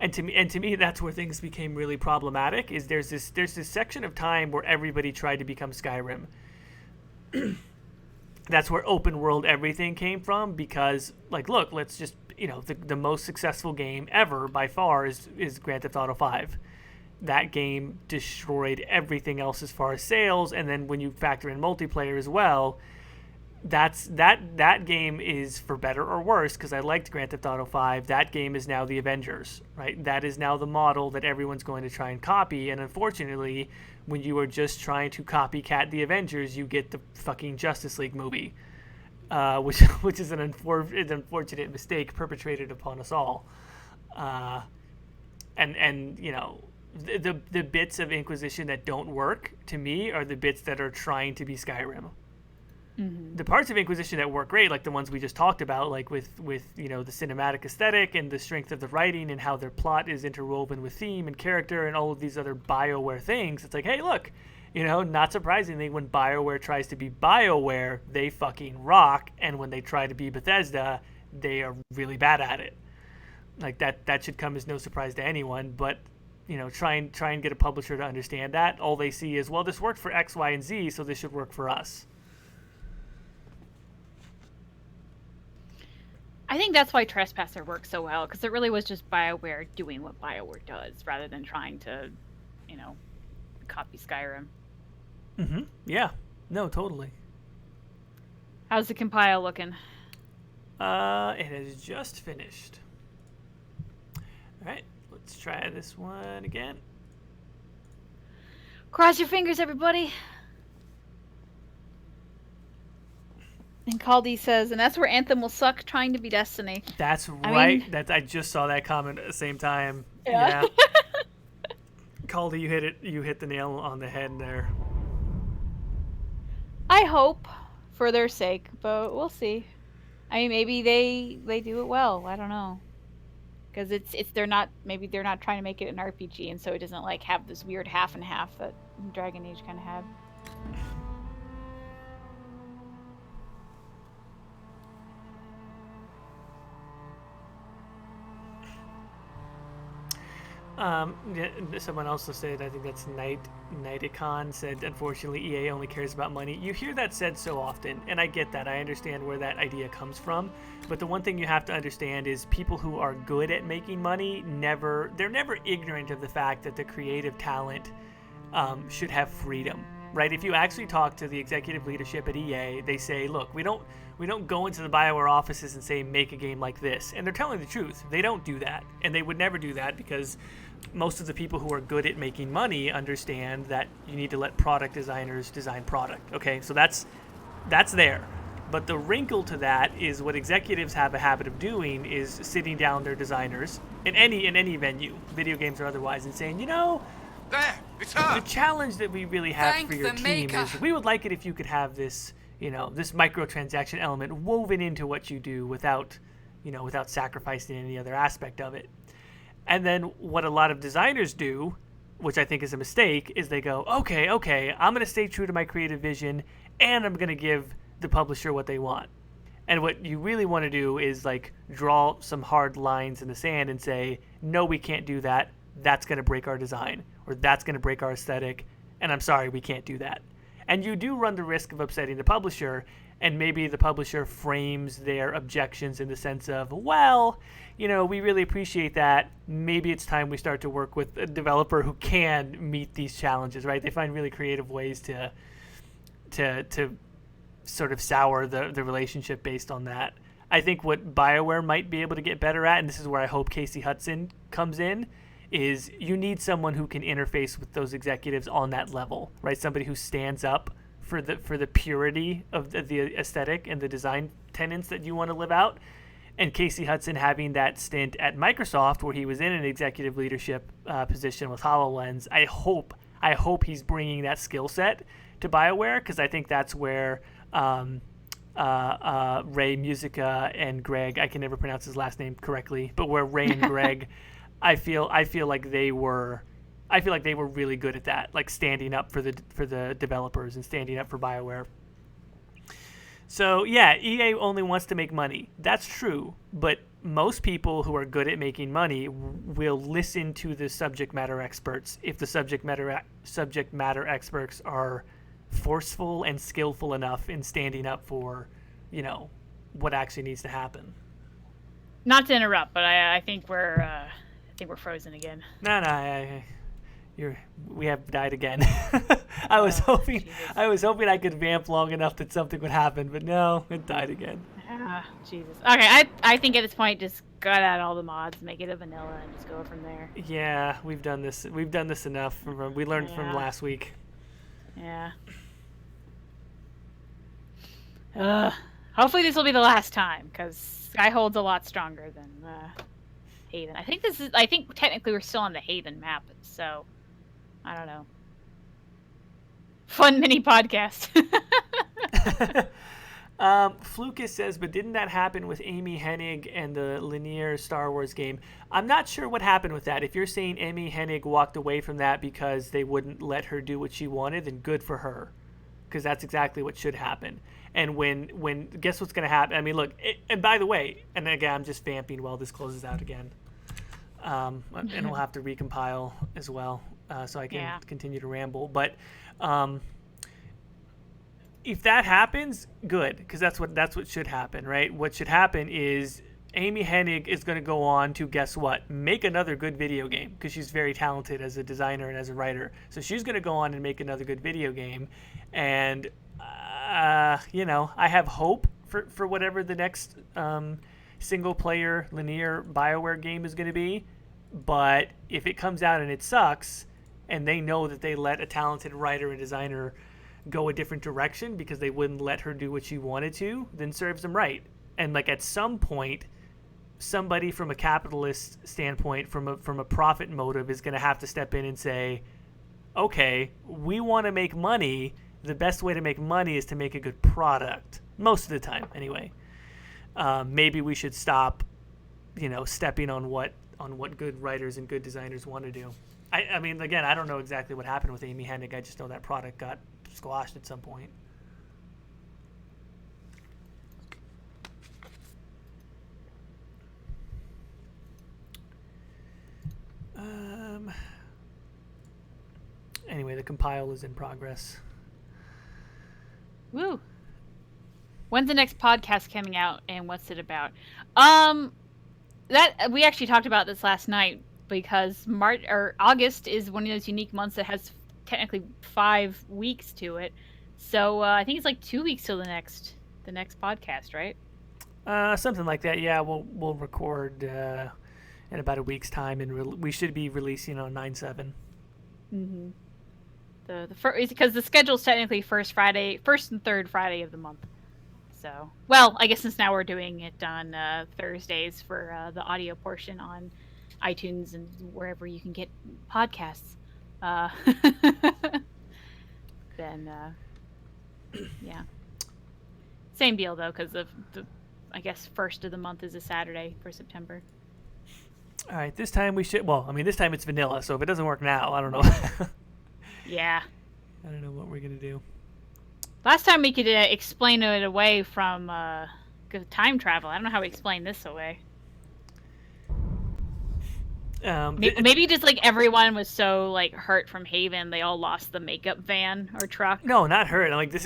And to me, that's where things became really problematic. Is there's this section of time where everybody tried to become Skyrim. That's where open world everything came from, because, like, look, let's just, the most successful game ever by far is Grand Theft Auto 5. That game destroyed everything else as far as sales, and then when you factor in multiplayer as well, that game is, for better or worse, because I liked Grand Theft Auto 5, that game is now the Avengers, right? That is now the model that everyone's going to try and copy, and unfortunately, when you are just trying to copycat the Avengers, you get the fucking Justice League movie, which is an unfortunate mistake perpetrated upon us all. The bits of Inquisition that don't work, to me, are the bits that are trying to be Skyrim. Mm-hmm. The parts of Inquisition that work great, like the ones we just talked about, like with the cinematic aesthetic and the strength of the writing and how their plot is interwoven with theme and character and all of these other BioWare things. It's like, hey, look, not surprisingly, when BioWare tries to be BioWare, they fucking rock, and when they try to be Bethesda, they are really bad at it. Like, that should come as no surprise to anyone, but try and get a publisher to understand that. All they see is, well, this worked for X, Y, and Z, so this should work for us. I think that's why Trespasser works so well, because it really was just BioWare doing what BioWare does, rather than trying to, copy Skyrim. Mm-hmm. Yeah. No, totally. How's the compile looking? It has just finished. All right. Let's try this one again. Cross your fingers, everybody. And Caldy says, and that's where Anthem will suck trying to be Destiny. That's right. I just saw that comment at the same time. Yeah. Caldy, you hit the nail on the head there. I hope for their sake, but we'll see. I mean, maybe they do it well. I don't know. Because they're not trying to make it an RPG, and so it doesn't like have this weird half and half that Dragon Age kind of had. Someone also said, I think that's Nighticon said, unfortunately EA only cares about money. You hear that said so often, and I get that. I understand where that idea comes from, but the one thing you have to understand is people who are good at making money they're never ignorant of the fact that the creative talent should have freedom, right? If you actually talk to the executive leadership at EA, they say, look, we don't go into the BioWare offices and say, make a game like this. And they're telling the truth. They don't do that. And they would never do that because most of the people who are good at making money understand that you need to let product designers design product. Okay, so that's there. But the wrinkle to that is what executives have a habit of doing is sitting down their designers in any venue, video games or otherwise, and saying, there, it's her. The challenge that we really have for your team is we would like it if you could have this, this microtransaction element woven into what you do without sacrificing any other aspect of it. And then what a lot of designers do, which I think is a mistake, is they go, okay, I'm going to stay true to my creative vision, and I'm going to give the publisher what they want. And what you really want to do is like draw some hard lines in the sand and say, no, we can't do that. That's going to break our design, or that's going to break our aesthetic, and I'm sorry, we can't do that. And you do run the risk of upsetting the publisher, And maybe the publisher frames their objections in the sense of, well, we really appreciate that. Maybe it's time we start to work with a developer who can meet these challenges, right? They find really creative ways to sort of sour the relationship based on that. I think what BioWare might be able to get better at, and this is where I hope Casey Hudson comes in, is you need someone who can interface with those executives on that level, right? Somebody who stands up for the purity of the aesthetic and the design tenets that you want to live out. And Casey Hudson having that stint at Microsoft where he was in an executive leadership position with HoloLens, I hope he's bringing that skill set to BioWare, because I think that's where Ray Musica and Greg, I can never pronounce his last name correctly, but where Ray and Greg, I feel like they were really good at that, like standing up for the developers and standing up for BioWare. So yeah, EA only wants to make money. That's true, but most people who are good at making money will listen to the subject matter experts if the subject matter experts are forceful and skillful enough in standing up for, what actually needs to happen. Not to interrupt, but I think we're frozen again. No, we have died again. I was hoping I could vamp long enough that something would happen, but no, it died again. Jesus. Okay, I think at this point just gut out all the mods, make it a vanilla, and just go from there. Yeah, we've done this enough. We learned from last week. Yeah. Hopefully this will be the last time, because Skyhold's a lot stronger than Haven. I think technically we're still on the Haven map, so I don't know. Fun mini podcast. Flukus says, but didn't that happen with Amy Hennig and the linear Star Wars game? I'm not sure what happened with that. If you're saying Amy Hennig walked away from that because they wouldn't let her do what she wanted, then good for her, because that's exactly what should happen. And when guess what's going to happen? I mean, look, and by the way, and again, I'm just vamping while this closes out again. And we'll have to recompile as well, so I can continue to ramble. But if that happens, good, because that's what should happen, right? What should happen is Amy Hennig is going to go on to, guess what, make another good video game, because she's very talented as a designer and as a writer. So she's going to go on and make another good video game, and I have hope for whatever the next single-player linear BioWare game is going to be. But if it comes out and it sucks, and they know that they let a talented writer and designer go a different direction because they wouldn't let her do what she wanted to, then serves them right. And like at some point, somebody from a capitalist standpoint, from a profit motive, is going to have to step in and say, okay, we want to make money. The best way to make money is to make a good product. Most of the time, anyway. Maybe we should stop, stepping on what good writers and good designers want to do. I mean, again, I don't know exactly what happened with Amy Hennig. I just know that product got squashed at some point. Anyway, the compile is in progress. Woo. When's the next podcast coming out, and what's it about? That we actually talked about this last night, because August is one of those unique months that has technically 5 weeks to it. So I think it's like 2 weeks till the next podcast, right? Something like that. Yeah, we'll record in about a week's time, and we should be releasing on 9/7. Mm-hmm. The first, because the schedule's technically first and third Friday of the month. So, well, I guess since now we're doing it on Thursdays for the audio portion on iTunes and wherever you can get podcasts. Then, yeah. Same deal, though, because I guess first of the month is a Saturday for September. All right, this time this time it's vanilla, so if it doesn't work now, I don't know. Yeah. I don't know what we're going to do. Last time we could explain it away from time travel. I don't know how we explain this away. Maybe just like everyone was so like hurt from Haven, they all lost the makeup van or truck. No, not her. I'm like, this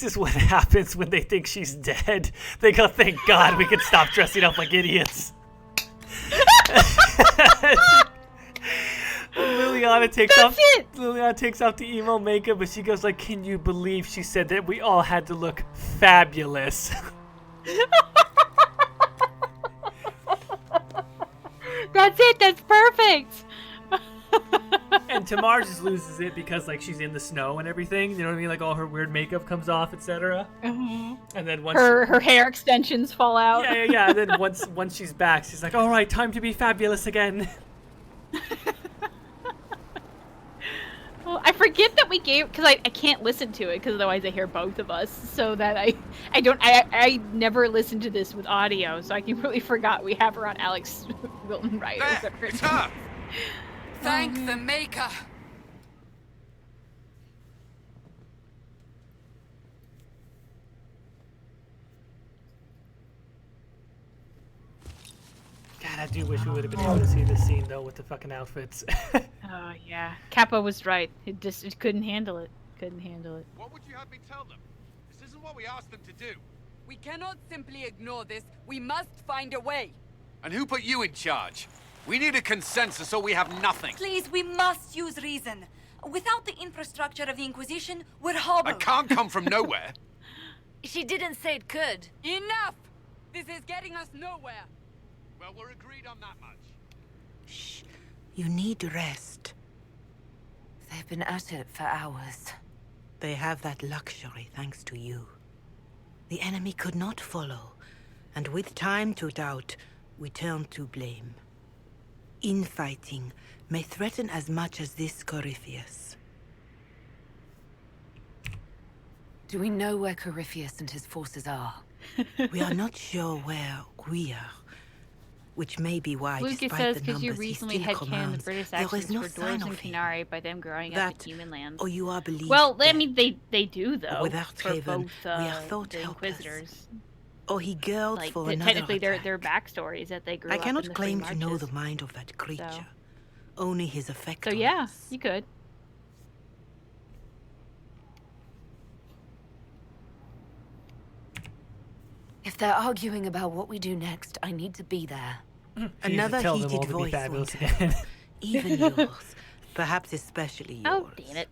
is what happens when they think she's dead. They go, thank God we can stop dressing up like idiots. Liliana takes off the emo makeup, but she goes like, can you believe she said that we all had to look fabulous? That's it. That's perfect. And Tamar just loses it because like she's in the snow and everything. You know what I mean? Like all her weird makeup comes off, etc. Mm-hmm. And then once her hair extensions fall out. Yeah. And then once she's back, she's like, all right, time to be fabulous again. Well, I forget that we gave because I can't listen to it because otherwise I hear both of us. So that I never listened to this with audio, so I completely forgot we have her on Alex Wilton right. There, it's her. Thank the Maker. God, I do wish we would have been able to see this scene though with the fucking outfits. Oh yeah, Kappa was right. It couldn't handle it. What would you have me tell them? This isn't what we asked them to do. We cannot simply ignore this. We must find a way. And who put you in charge? We need a consensus or we have nothing. Please, we must use reason. Without the infrastructure of the Inquisition, we're hobbled. I can't come from nowhere. She didn't say it could. Enough! This is getting us nowhere. Well, we're agreed on that much. Shh. You need rest. They've been at it for hours. They have that luxury thanks to you. The enemy could not follow, and with time to doubt, we turn to blame. Infighting may threaten as much as this Corypheus. Do we know where Corypheus and his forces are? We are not sure where we are. Which may be why, Lucas despite says the because you numbers he recently still had canned the commands, British there accents is no for sign Dwarves and of him. Canary by them growing up in human lands. Or you are believed Well, I dead. mean, they do though. Without for Haven, both we are thought the helpless. Inquisitors. Or he girls Like for another technically, attack. their backstories that they grew I up cannot in the claim Three to know Marches. the mind of that creature. So. Only his effect. So on yeah, us. you could. If they're arguing about what we do next, I need to be there. Another Another heated heated voice fabulous won't help. again. Even yours. Perhaps especially yours. Oh, damn it.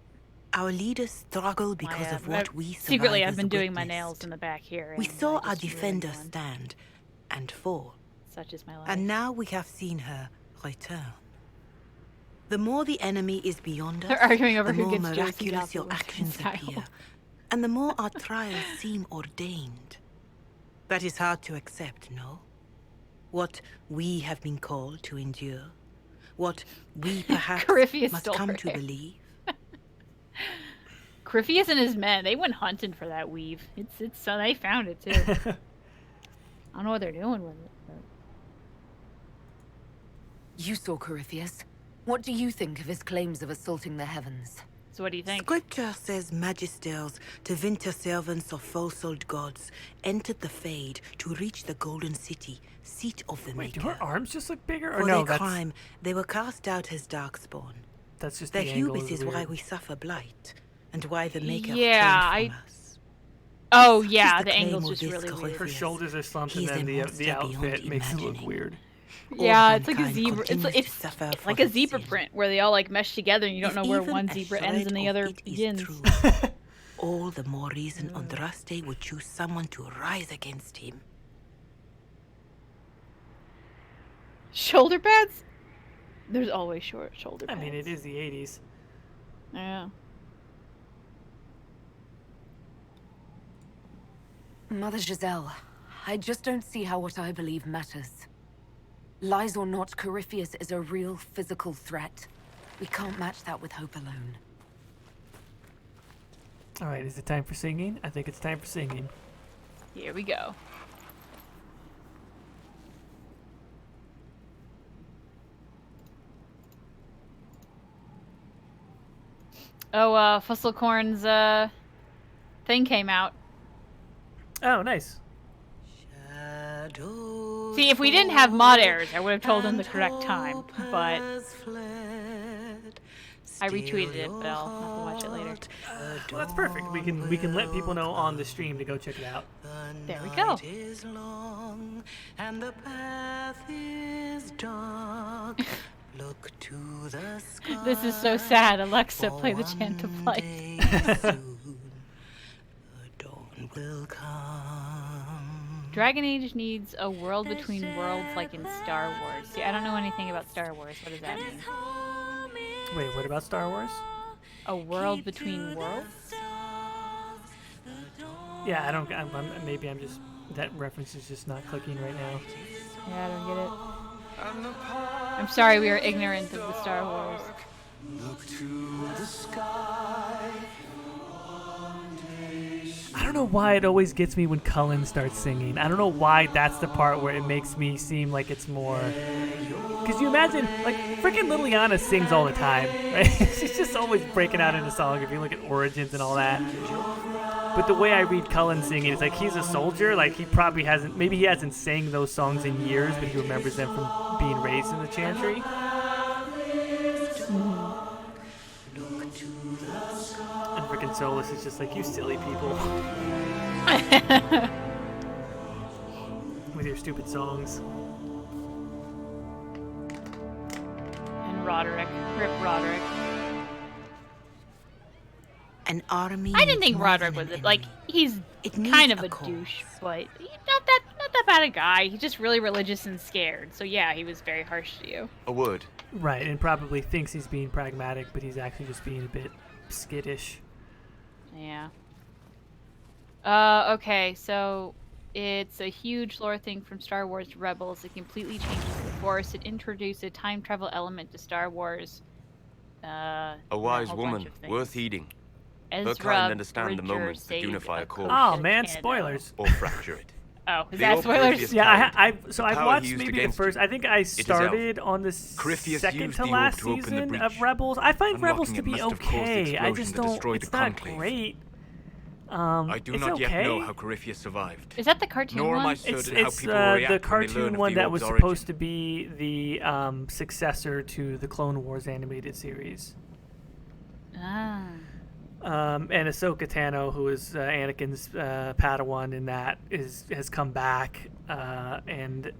Our leaders struggle because of what we Secretly, I've survivors been doing my witnessed. nails in the back here. We and saw I our just ruined defenders one. stand and fall. Such is my life. And now we have seen her return. The more the enemy is beyond us, They're arguing over the who more gets Josie miraculous your Gosselin actions style. appear, and the more our trials seem ordained. That is hard to accept, no? What we have been called to endure, what we perhaps Corypheus must stole come her to hair. believe. Corypheus and his men, they went hunting for that weave. It's so they found it too. I don't know what they're doing with it. But... You saw Corypheus. What do you think of his claims of assaulting the heavens? So what do you think? Scripture says magisters, to winter servants of false-old gods, entered the Fade to reach the Golden City, seat of the Wait, do Maker. her arms just look bigger? Or For no, their that's crime, they were cast out as darkspawn. just Their the angle hubris is why weird. we suffer blight, and why the Maker Yeah, turned from us. Oh Such yeah, is the claim angle's of just this really weird. Her Corypheus. shoulders are slumped, He's and then a the monster outfit beyond makes it look imagining. weird. Yeah, it's like a mankind zebra. continues It's to suffer like for a his zebra sin. print where they all like mesh together, and you don't If know where even one a zebra shred ends and the of other it is begins. true, all the more reason Andraste would choose someone to rise against him. Shoulder pads? There's always short shoulder I pads. mean, it is the 80s. Yeah. Mother Giselle, I just don't see how what I believe matters. Lies or not, Corypheus is a real physical threat. We can't match that with hope alone. All right, is it time for singing? I think it's time for singing. Here we go. Oh, Fusselcorn's thing came out. Oh, nice. Shadow. See, if we didn't have mod errors, I would have told him the correct time, but I retweeted it, but I'll have to watch it later. Well, that's perfect. We can let people know on the stream to go check it out. There we go. And the path is dark. Look to the sky. This is so sad. Alexa, play the chant of light. Dawn will come. Dragon Age needs a world between worlds like in Star Wars. See, I don't know anything about Star Wars. What does that mean? Wait, what about Star Wars? A world between worlds? Yeah, I don't. Maybe I'm just that reference is just not clicking right now. Yeah, I don't get it. I'm sorry, we are ignorant of the Star Wars. Look to the sky. I don't know why it always gets me when Cullen starts singing. I don't know why that's the part where it makes me seem like it's more. Because you imagine, like, freaking Liliana sings all the time, right? She's just always breaking out into song if you look at Origins and all that. But the way I read Cullen singing, it's like he's a soldier. Like, he probably hasn't, maybe he hasn't sang those songs in years, but he remembers them from being raised in the Chantry. And freaking Solus is just like, you silly people. With your stupid songs. And Roderick. Rip Roderick. An army. I didn't think more Roderick than was an like enemy. he's It needs kind of a a cause. douche, but he's not that bad a guy. He's just really religious and scared. So yeah, he was very harsh to you. A word. Right, and probably thinks he's being pragmatic, but he's actually just being a bit skittish. Yeah. Okay, so it's a huge lore thing from Star Wars Rebels. It completely changes the Force. It introduced a time travel element to Star Wars. A wise whole woman, bunch of things. worth heeding. Ezra kind understand the Bridger moments that saved unify a cause. Oh man, Canada. spoilers. Or fracture it. Oh, is The that old spoilers? Corypheus Yeah, carried so the I've power watched he used maybe the against first. you. I think I is started on the Corypheus second used to the last orb to open the season of breach. Rebels. I find Rebels to Unlocking be it must have caused the okay. I explosion just that don't. destroyed It's the not Conclave. great. I do it's not okay. yet know how Corypheus survived. Is that the cartoon Nor am I one? certain It's how people will react the when they cartoon learn of one the that was orb's supposed to origin. be the successor to the Clone Wars animated series. Ah. And Ahsoka Tano, who is Anakin's Padawan in that, has come back. And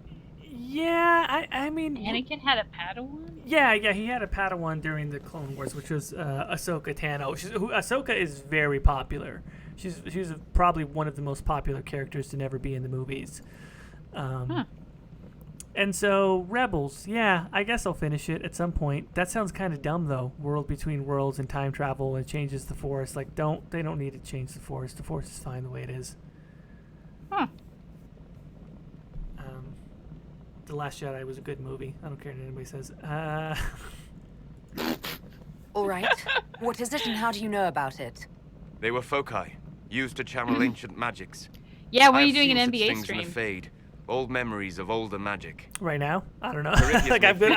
yeah, I mean, Anakin had a Padawan? yeah, he had a Padawan during the Clone Wars, which was Ahsoka Tano. Ahsoka is very popular. She's probably one of the most popular characters to never be in the movies. And so Rebels, yeah, I guess I'll finish it at some point. That sounds kind of dumb though. World between worlds and time travel and changes the Force. Like, they don't need to change the Force. The Force is fine the way it is. Huh. The Last Jedi was a good movie. I don't care what anybody says. All right. What is it and how do you know about it? They were foci, used to channel ancient magics. Yeah, when I are you have doing seen an such NBA things in stream? the Fade. Old memories of older magic. Right now? I don't know. Corypheus Like, made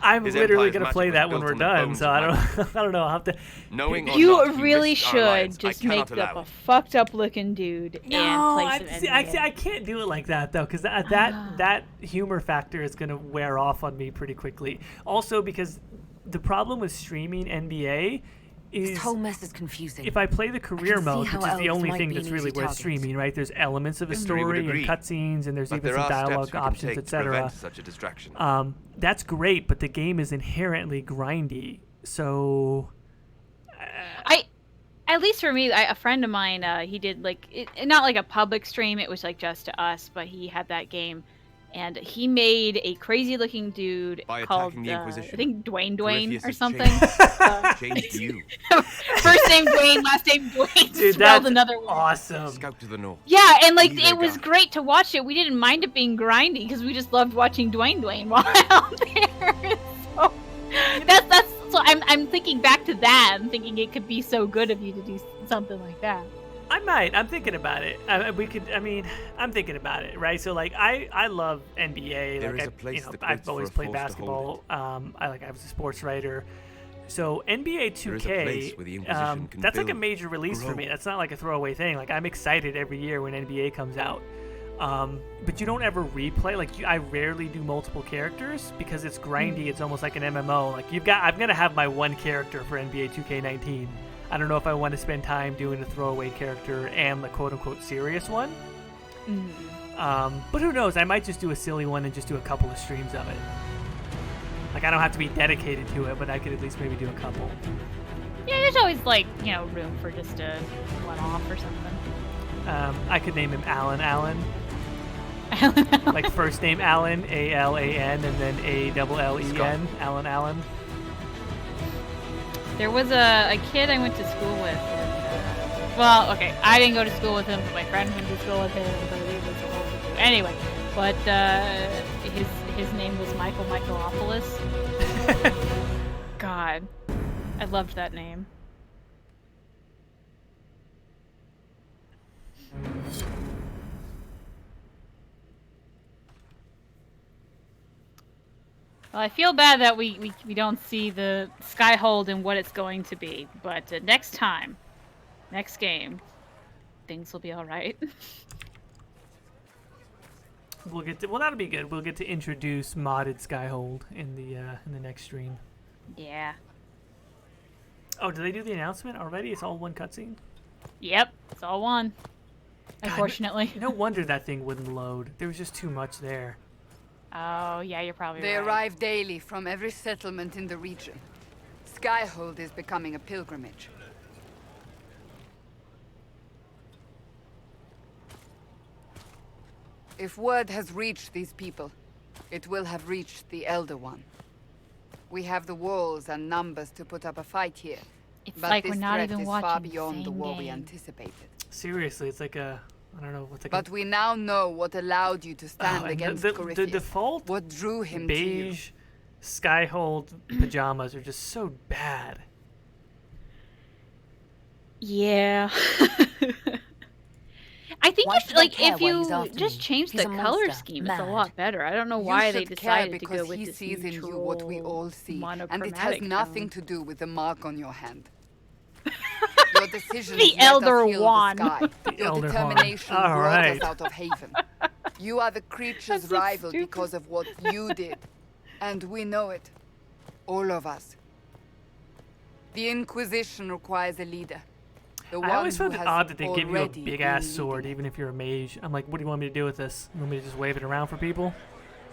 I'm His literally empire's gonna play magic that was when we're built on the done. bones So of I don't. magic. I don't know. I'll have to. Knowing or You not, he really risked our should lives. I just cannot make up allow a it. fucked up looking dude and play some NBA. I can't do it like that though, because that humor factor is gonna wear off on me pretty quickly. Also, because the problem with streaming NBA is This whole mess is confusing. if I play the career see mode, how which is the elves only might thing be that's an really easy worth target. streaming, right? There's elements of a History would story and agree. cutscenes, and there's But even there some are steps dialogue we can options, take to etc. prevent such a distraction. That's great, but the game is inherently grindy. So At least for me, a friend of mine, he did not like a public stream. It was like just to us, but he had that game, and he made a crazy looking dude By called attacking the I Inquisition, think Dwayne Corypheus or has something. Changed you. First name Dwayne, last name Dwayne. dude, spelled that's another one. awesome. Scout to the north. Yeah, and like Either it was guy. great to watch it. We didn't mind it being grindy because we just loved watching Dwayne while out there. So that's so I'm thinking back to that and thinking it could be so good of you to do something like that. I might. I'm thinking about it. I'm thinking about it, right? So like, I love NBA. There like, is a place that I've waits always for a played force to basketball. hold I was a sports writer. So NBA There is a place 2K, where the Inquisition can that's like a build, major release for grow. me. That's not like a throwaway thing. Like, I'm excited every year when NBA comes out. But you don't ever replay. Like I rarely do multiple characters because it's grindy. It's almost like an MMO. Like I'm gonna have my one character for NBA 2K19. I don't know if I want to spend time doing a throwaway character and the quote-unquote serious one. But who knows? I might just do a silly one and just do a couple of streams of it. Like I don't have to be dedicated to it, but I could at least maybe do a couple. Yeah, there's always like room for just a one-off or something. I could name him Alan. Like first name Alan, A-L-A-N, and then A-L-L-E-N, Alan. There was a kid I went to school with. And, well, okay, I didn't go to school with him, but my friend went to school with him. But it was a whole thing. Anyway, but his name was Michael Michaelopoulos. God, I loved that name. Well, I feel bad that we don't see the Skyhold and what it's going to be, but next time, next game, things will be all right. That'll be good. We'll get to introduce modded Skyhold in the next stream. Yeah. Oh, did they do the announcement already? It's all one cutscene? Yep, it's all one. God, unfortunately. No wonder that thing wouldn't load. There was just too much there. Oh, yeah, you're probably right. They arrive daily from every settlement in the region. Skyhold is becoming a pilgrimage. If word has reached these people, it will have reached the Elder One. We have the walls and numbers to put up a fight here. It's but like this we're not threat even is watching far beyond the same war we game. anticipated. Seriously, it's like a... I don't know. What's like but we now know what allowed you to stand against the default what drew him beige to you. Skyhold pajamas are just so bad. Yeah. I think if you just change the color scheme, it's a lot better. I don't know why they decided to go with he this sees in you what we all see, and it monochromatic has nothing tone. to do with the mark on your hand. Your decisions The let us Elder heal One. the sky. Your Elder determination One. All brought right. us out of Haven. You are the creature's That's so rival stupid. because of what you did. And we know it. All of us. The Inquisition requires a leader. The I always one found who it has odd that they give you a already big-ass been sword, leading. even if you're a mage. I'm like, what do you want me to do with this? You want me to just wave it around for people?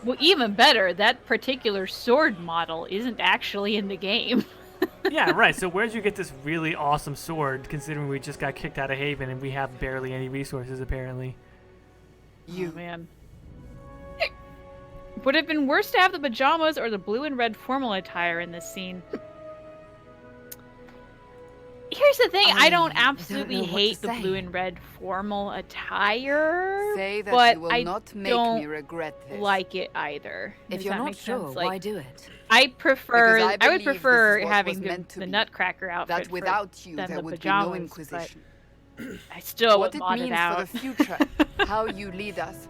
Well, even better, that particular sword model isn't actually in the game. Yeah, right. So where'd you get this really awesome sword, considering we just got kicked out of Haven and we have barely any resources, apparently? Oh, man. Would it have been worse to have the pajamas or the blue and red formal attire in this scene? Here's the thing, I don't absolutely hate the blue and red formal attire, Say that but you will I not make don't me regret this. like it either. If Does you're that not make sure, sense? why Like, do it? I prefer. Because I would believe prefer this is what having was meant to the be. Nutcracker outfit That without you than there the would pajamas, be no Inquisition. but I still What would it mod means it out. for the future, how you lead us,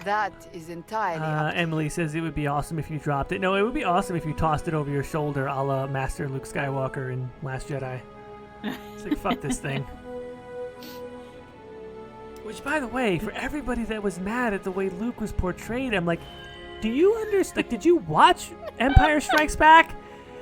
that is entirely up to Emily says it would be awesome if you dropped it. No, it would be awesome if you tossed it over your shoulder, a la Master Luke Skywalker in Last Jedi. It's like, fuck this thing. Which, by the way, for everybody that was mad at the way Luke was portrayed, I'm like, do you understand? Like, did you watch Empire Strikes Back?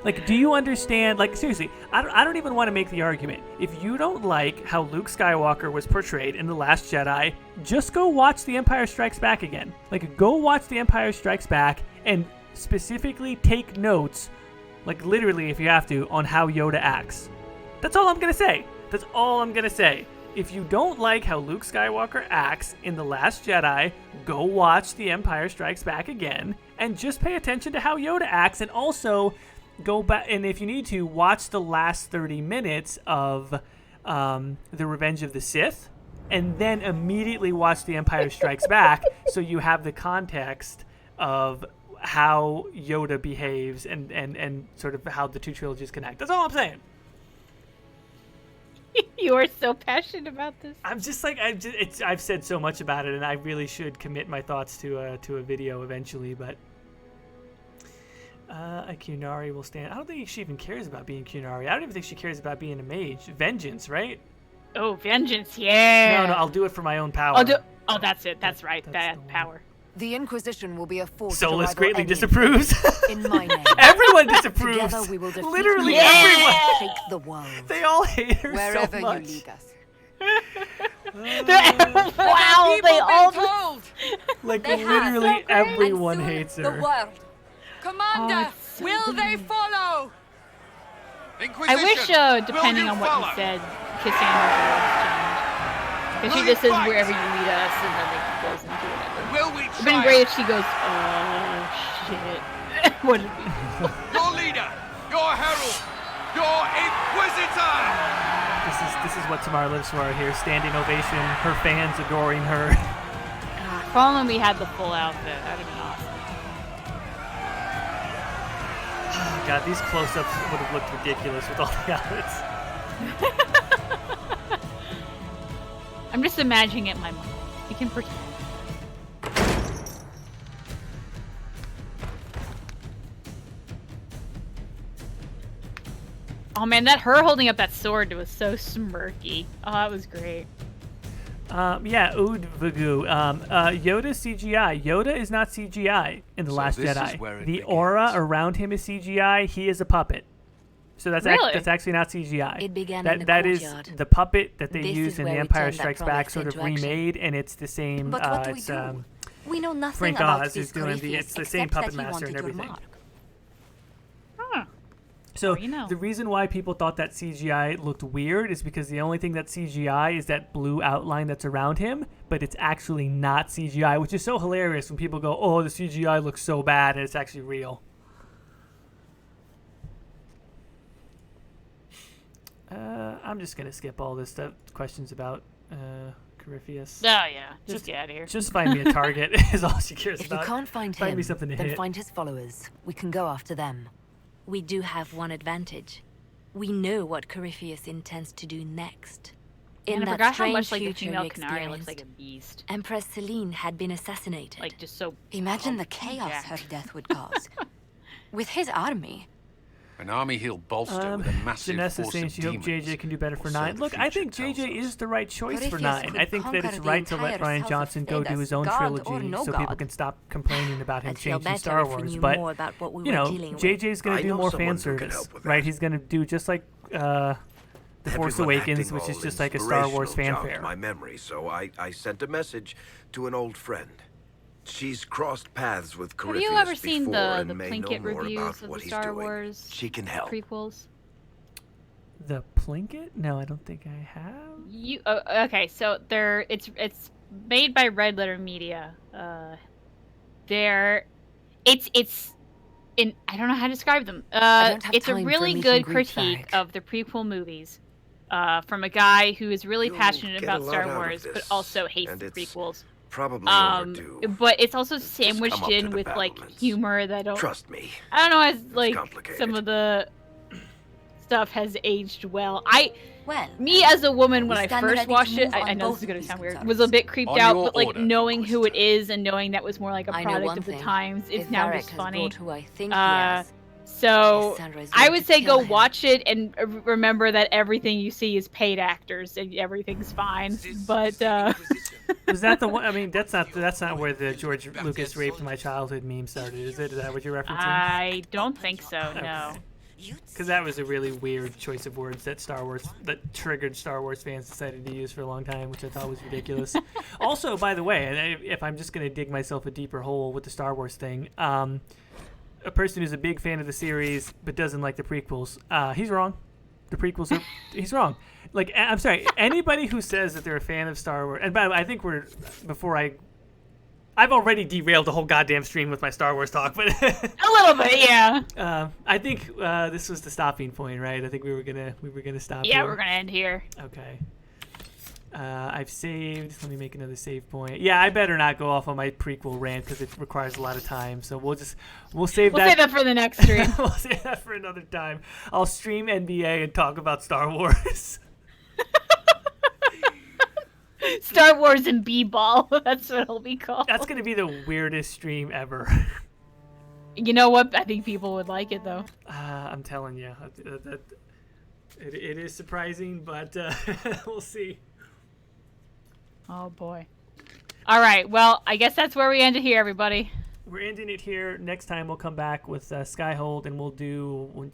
Like, do you understand? Like, seriously, I don't even want to make the argument. If you don't like how Luke Skywalker was portrayed in The Last Jedi, just go watch The Empire Strikes Back again. Like, go watch The Empire Strikes Back and specifically take notes, like, literally, if you have to, on how Yoda acts. That's all I'm going to say. That's all I'm going to say. If you don't like how Luke Skywalker acts in The Last Jedi, go watch The Empire Strikes Back again and just pay attention to how Yoda acts, and also go back, and if you need to, watch the last 30 minutes of The Revenge of the Sith, and then immediately watch The Empire Strikes Back so you have the context of how Yoda behaves and sort of how the two trilogies connect. That's all I'm saying. You are so passionate about this. I'm just like, I've said so much about it, and I really should commit my thoughts to a video eventually, but a Kunari will stand. I don't think she even cares about being Kunari. I don't even think she cares about being a mage. Vengeance, right? Oh, vengeance, yeah. No, I'll do it for my own power. Oh, that's it. That's right. That's the That one. power. The Inquisition will be a force Solus to rival greatly any disapproves. in my name. Everyone disapproves. Together we will defeat Literally you and everyone. shake the world. They all hate her Wherever so much. you lead us. Wow, they all told. Like They have. literally So great. everyone And soon hates the her. world. Commander, it's so will they good. follow? I Inquisition, wish, will depending you on what follow? you said, Cassandra changed. Because she Will just you says fight? wherever you lead us, and then it goes into whatever. Will we It'd been try? great if she goes, oh shit. What did we do? Your leader, your herald, your Inquisitor! This is what Tamara lives for here. Standing ovation, her fans adoring her. If only we had the full outfit. That'd have been awesome. God, these close-ups would have looked ridiculous with all the outfits. I'm just imagining it in my mind. You can pretend. Oh man, her holding up that sword was so smirky. Oh, that was great. Yeah, Ood Vagu. Yoda CGI. Yoda is not CGI in The Last this is Jedi. where it The aura begins. around him is CGI. He is a puppet. So that's Really? that's actually not CGI. It began that in the that is courtyard. the puppet that they This used is in The where we Empire turned that Strikes Back, product sort of into action. remade, and it's the same. But what do we it's, do? We know nothing Frank about Oz this is doing the. Corypheus It's the same except that puppet he master and wanted your everything. mark. Huh. So Oh, you know. the reason why people thought that CGI looked weird is because the only thing that's CGI is that blue outline that's around him, but it's actually not CGI, which is so hilarious when people go, "Oh, the CGI looks so bad," and it's actually real. I'm just gonna skip all this stuff. Questions about Corypheus. Oh yeah, just get out of here. Just find me a target is all she cares If you about. can't find Find him, me something to then hit. find his followers. We can go after them. We do have one advantage. We know what Corypheus intends to do next. In And I that forgot how strange much like the future female you Canary looks like a experienced, beast. Empress Celine had been assassinated. Like just so. Imagine the chaos jacked. her death would cause. With his army. An army he'll bolster with a massive Janessa force saying of she hopes demons. JJ can do better for Or so 9. the Look, I future think tells JJ us. is the right choice for Corypheus 9. could I think that conquer it's the right to let entire Ryan South of Johnson go do Thedas, his own God or trilogy no so people God. can stop complaining about him I'd feel changing better Star if we Wars. knew But more about what we you were know, dealing with. JJ's gonna I do know more fan someone who can service, help with right? that. He's gonna do just like The Force Everyone Awakens, acting which is all just like a Star Wars inspirational fanfare. jogged my memory, so I sent a message to an old friend. She's crossed paths with Have Corypheus you ever seen before the and may know Plinkett more reviews about of what the he's Star doing. Wars She can help. prequels? The Plinkett? No, I don't think I have. You okay? So it's made by Red Letter Media. It's I don't know how to describe them. don't have It's a time for really meet good and greet, critique Varric. of the prequel movies. From a guy who is really You'll passionate get about a lot Star out of Wars, but this, also hates and the it's prequels. Probably overdue. But it's also Just come sandwiched up to in the with like battlements. humor that Trust me. I don't know, as like complicated. some of the stuff has aged well. Well, Me as a woman, when We I stand first ready to watched it, move I on know both this is gonna of these sound weird, concerns. was a bit creeped On out, your but like order, knowing who it Inquisitor. is and knowing that was more like a I know product one of the thing. times, it's If now Varric just has funny. brought who I think he has, So Cassandra is I going would to say kill go him. watch it and remember that everything you see is paid actors and everything's fine. But Was that the one? I mean, that's not where the George Lucas raped my childhood meme started, is it? Is that what you're referencing? I don't think so. No. Because that was a really weird choice of words that triggered Star Wars fans decided to use for a long time, which I thought was ridiculous. Also, by the way, and if I'm just going to dig myself a deeper hole with the Star Wars thing, a person who's a big fan of the series but doesn't like the prequels, he's wrong. The prequels are he's wrong. Like, I'm sorry, anybody who says that they're a fan of Star Wars, and by the way, I think I've already derailed the whole goddamn stream with my Star Wars talk, but A little bit, yeah. I think this was the stopping point, right? I think we were gonna stop. Yeah, here. we're gonna end here. Okay. I've saved. Let me make another save point. Yeah, I better not go off on my prequel rant because it requires a lot of time. So we'll save We'll that. save that for the next stream. We'll save that for another time. I'll stream NBA and talk about Star Wars. Star Wars and B-ball. That's what it'll be called. That's gonna be the weirdest stream ever. You know what? I think people would like it though. I'm telling you, it is surprising, but we'll see. Oh boy. All right. Well, I guess that's where we end it here, everybody. We're ending it here. Next time we'll come back with Skyhold, and we'll do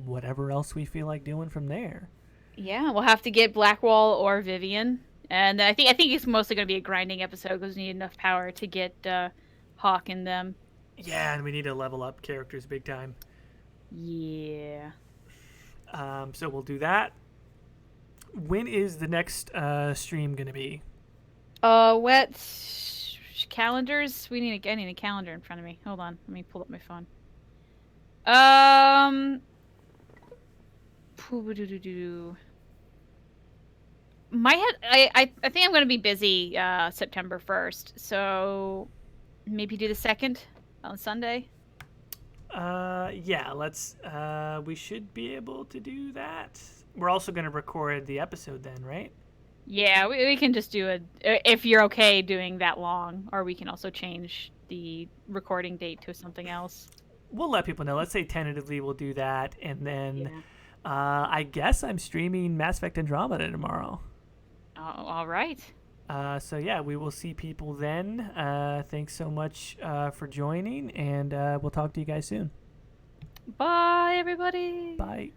whatever else we feel like doing from there. Yeah, we'll have to get Blackwall or Vivian, and I think it's mostly going to be a grinding episode because we need enough power to get Hawk in them. Yeah, and we need to level up characters big time. Yeah. So we'll do that. When is the next stream going to be? Wet calendars. I need a calendar in front of me. Hold on, let me pull up my phone. My head. I think I'm gonna be busy September 1st, so maybe do the 2nd on Sunday. Yeah, let's. We should be able to do that. We're also gonna record the episode then, right? Yeah, we can just do it if you're okay doing that long, or we can also change the recording date to something else. We'll let people know. Let's say tentatively we'll do that, and then I guess I'm streaming Mass Effect Andromeda tomorrow. Oh, all right. So yeah, we will see people then. Thanks so much for joining, and we'll talk to you guys soon. Bye, everybody. Bye.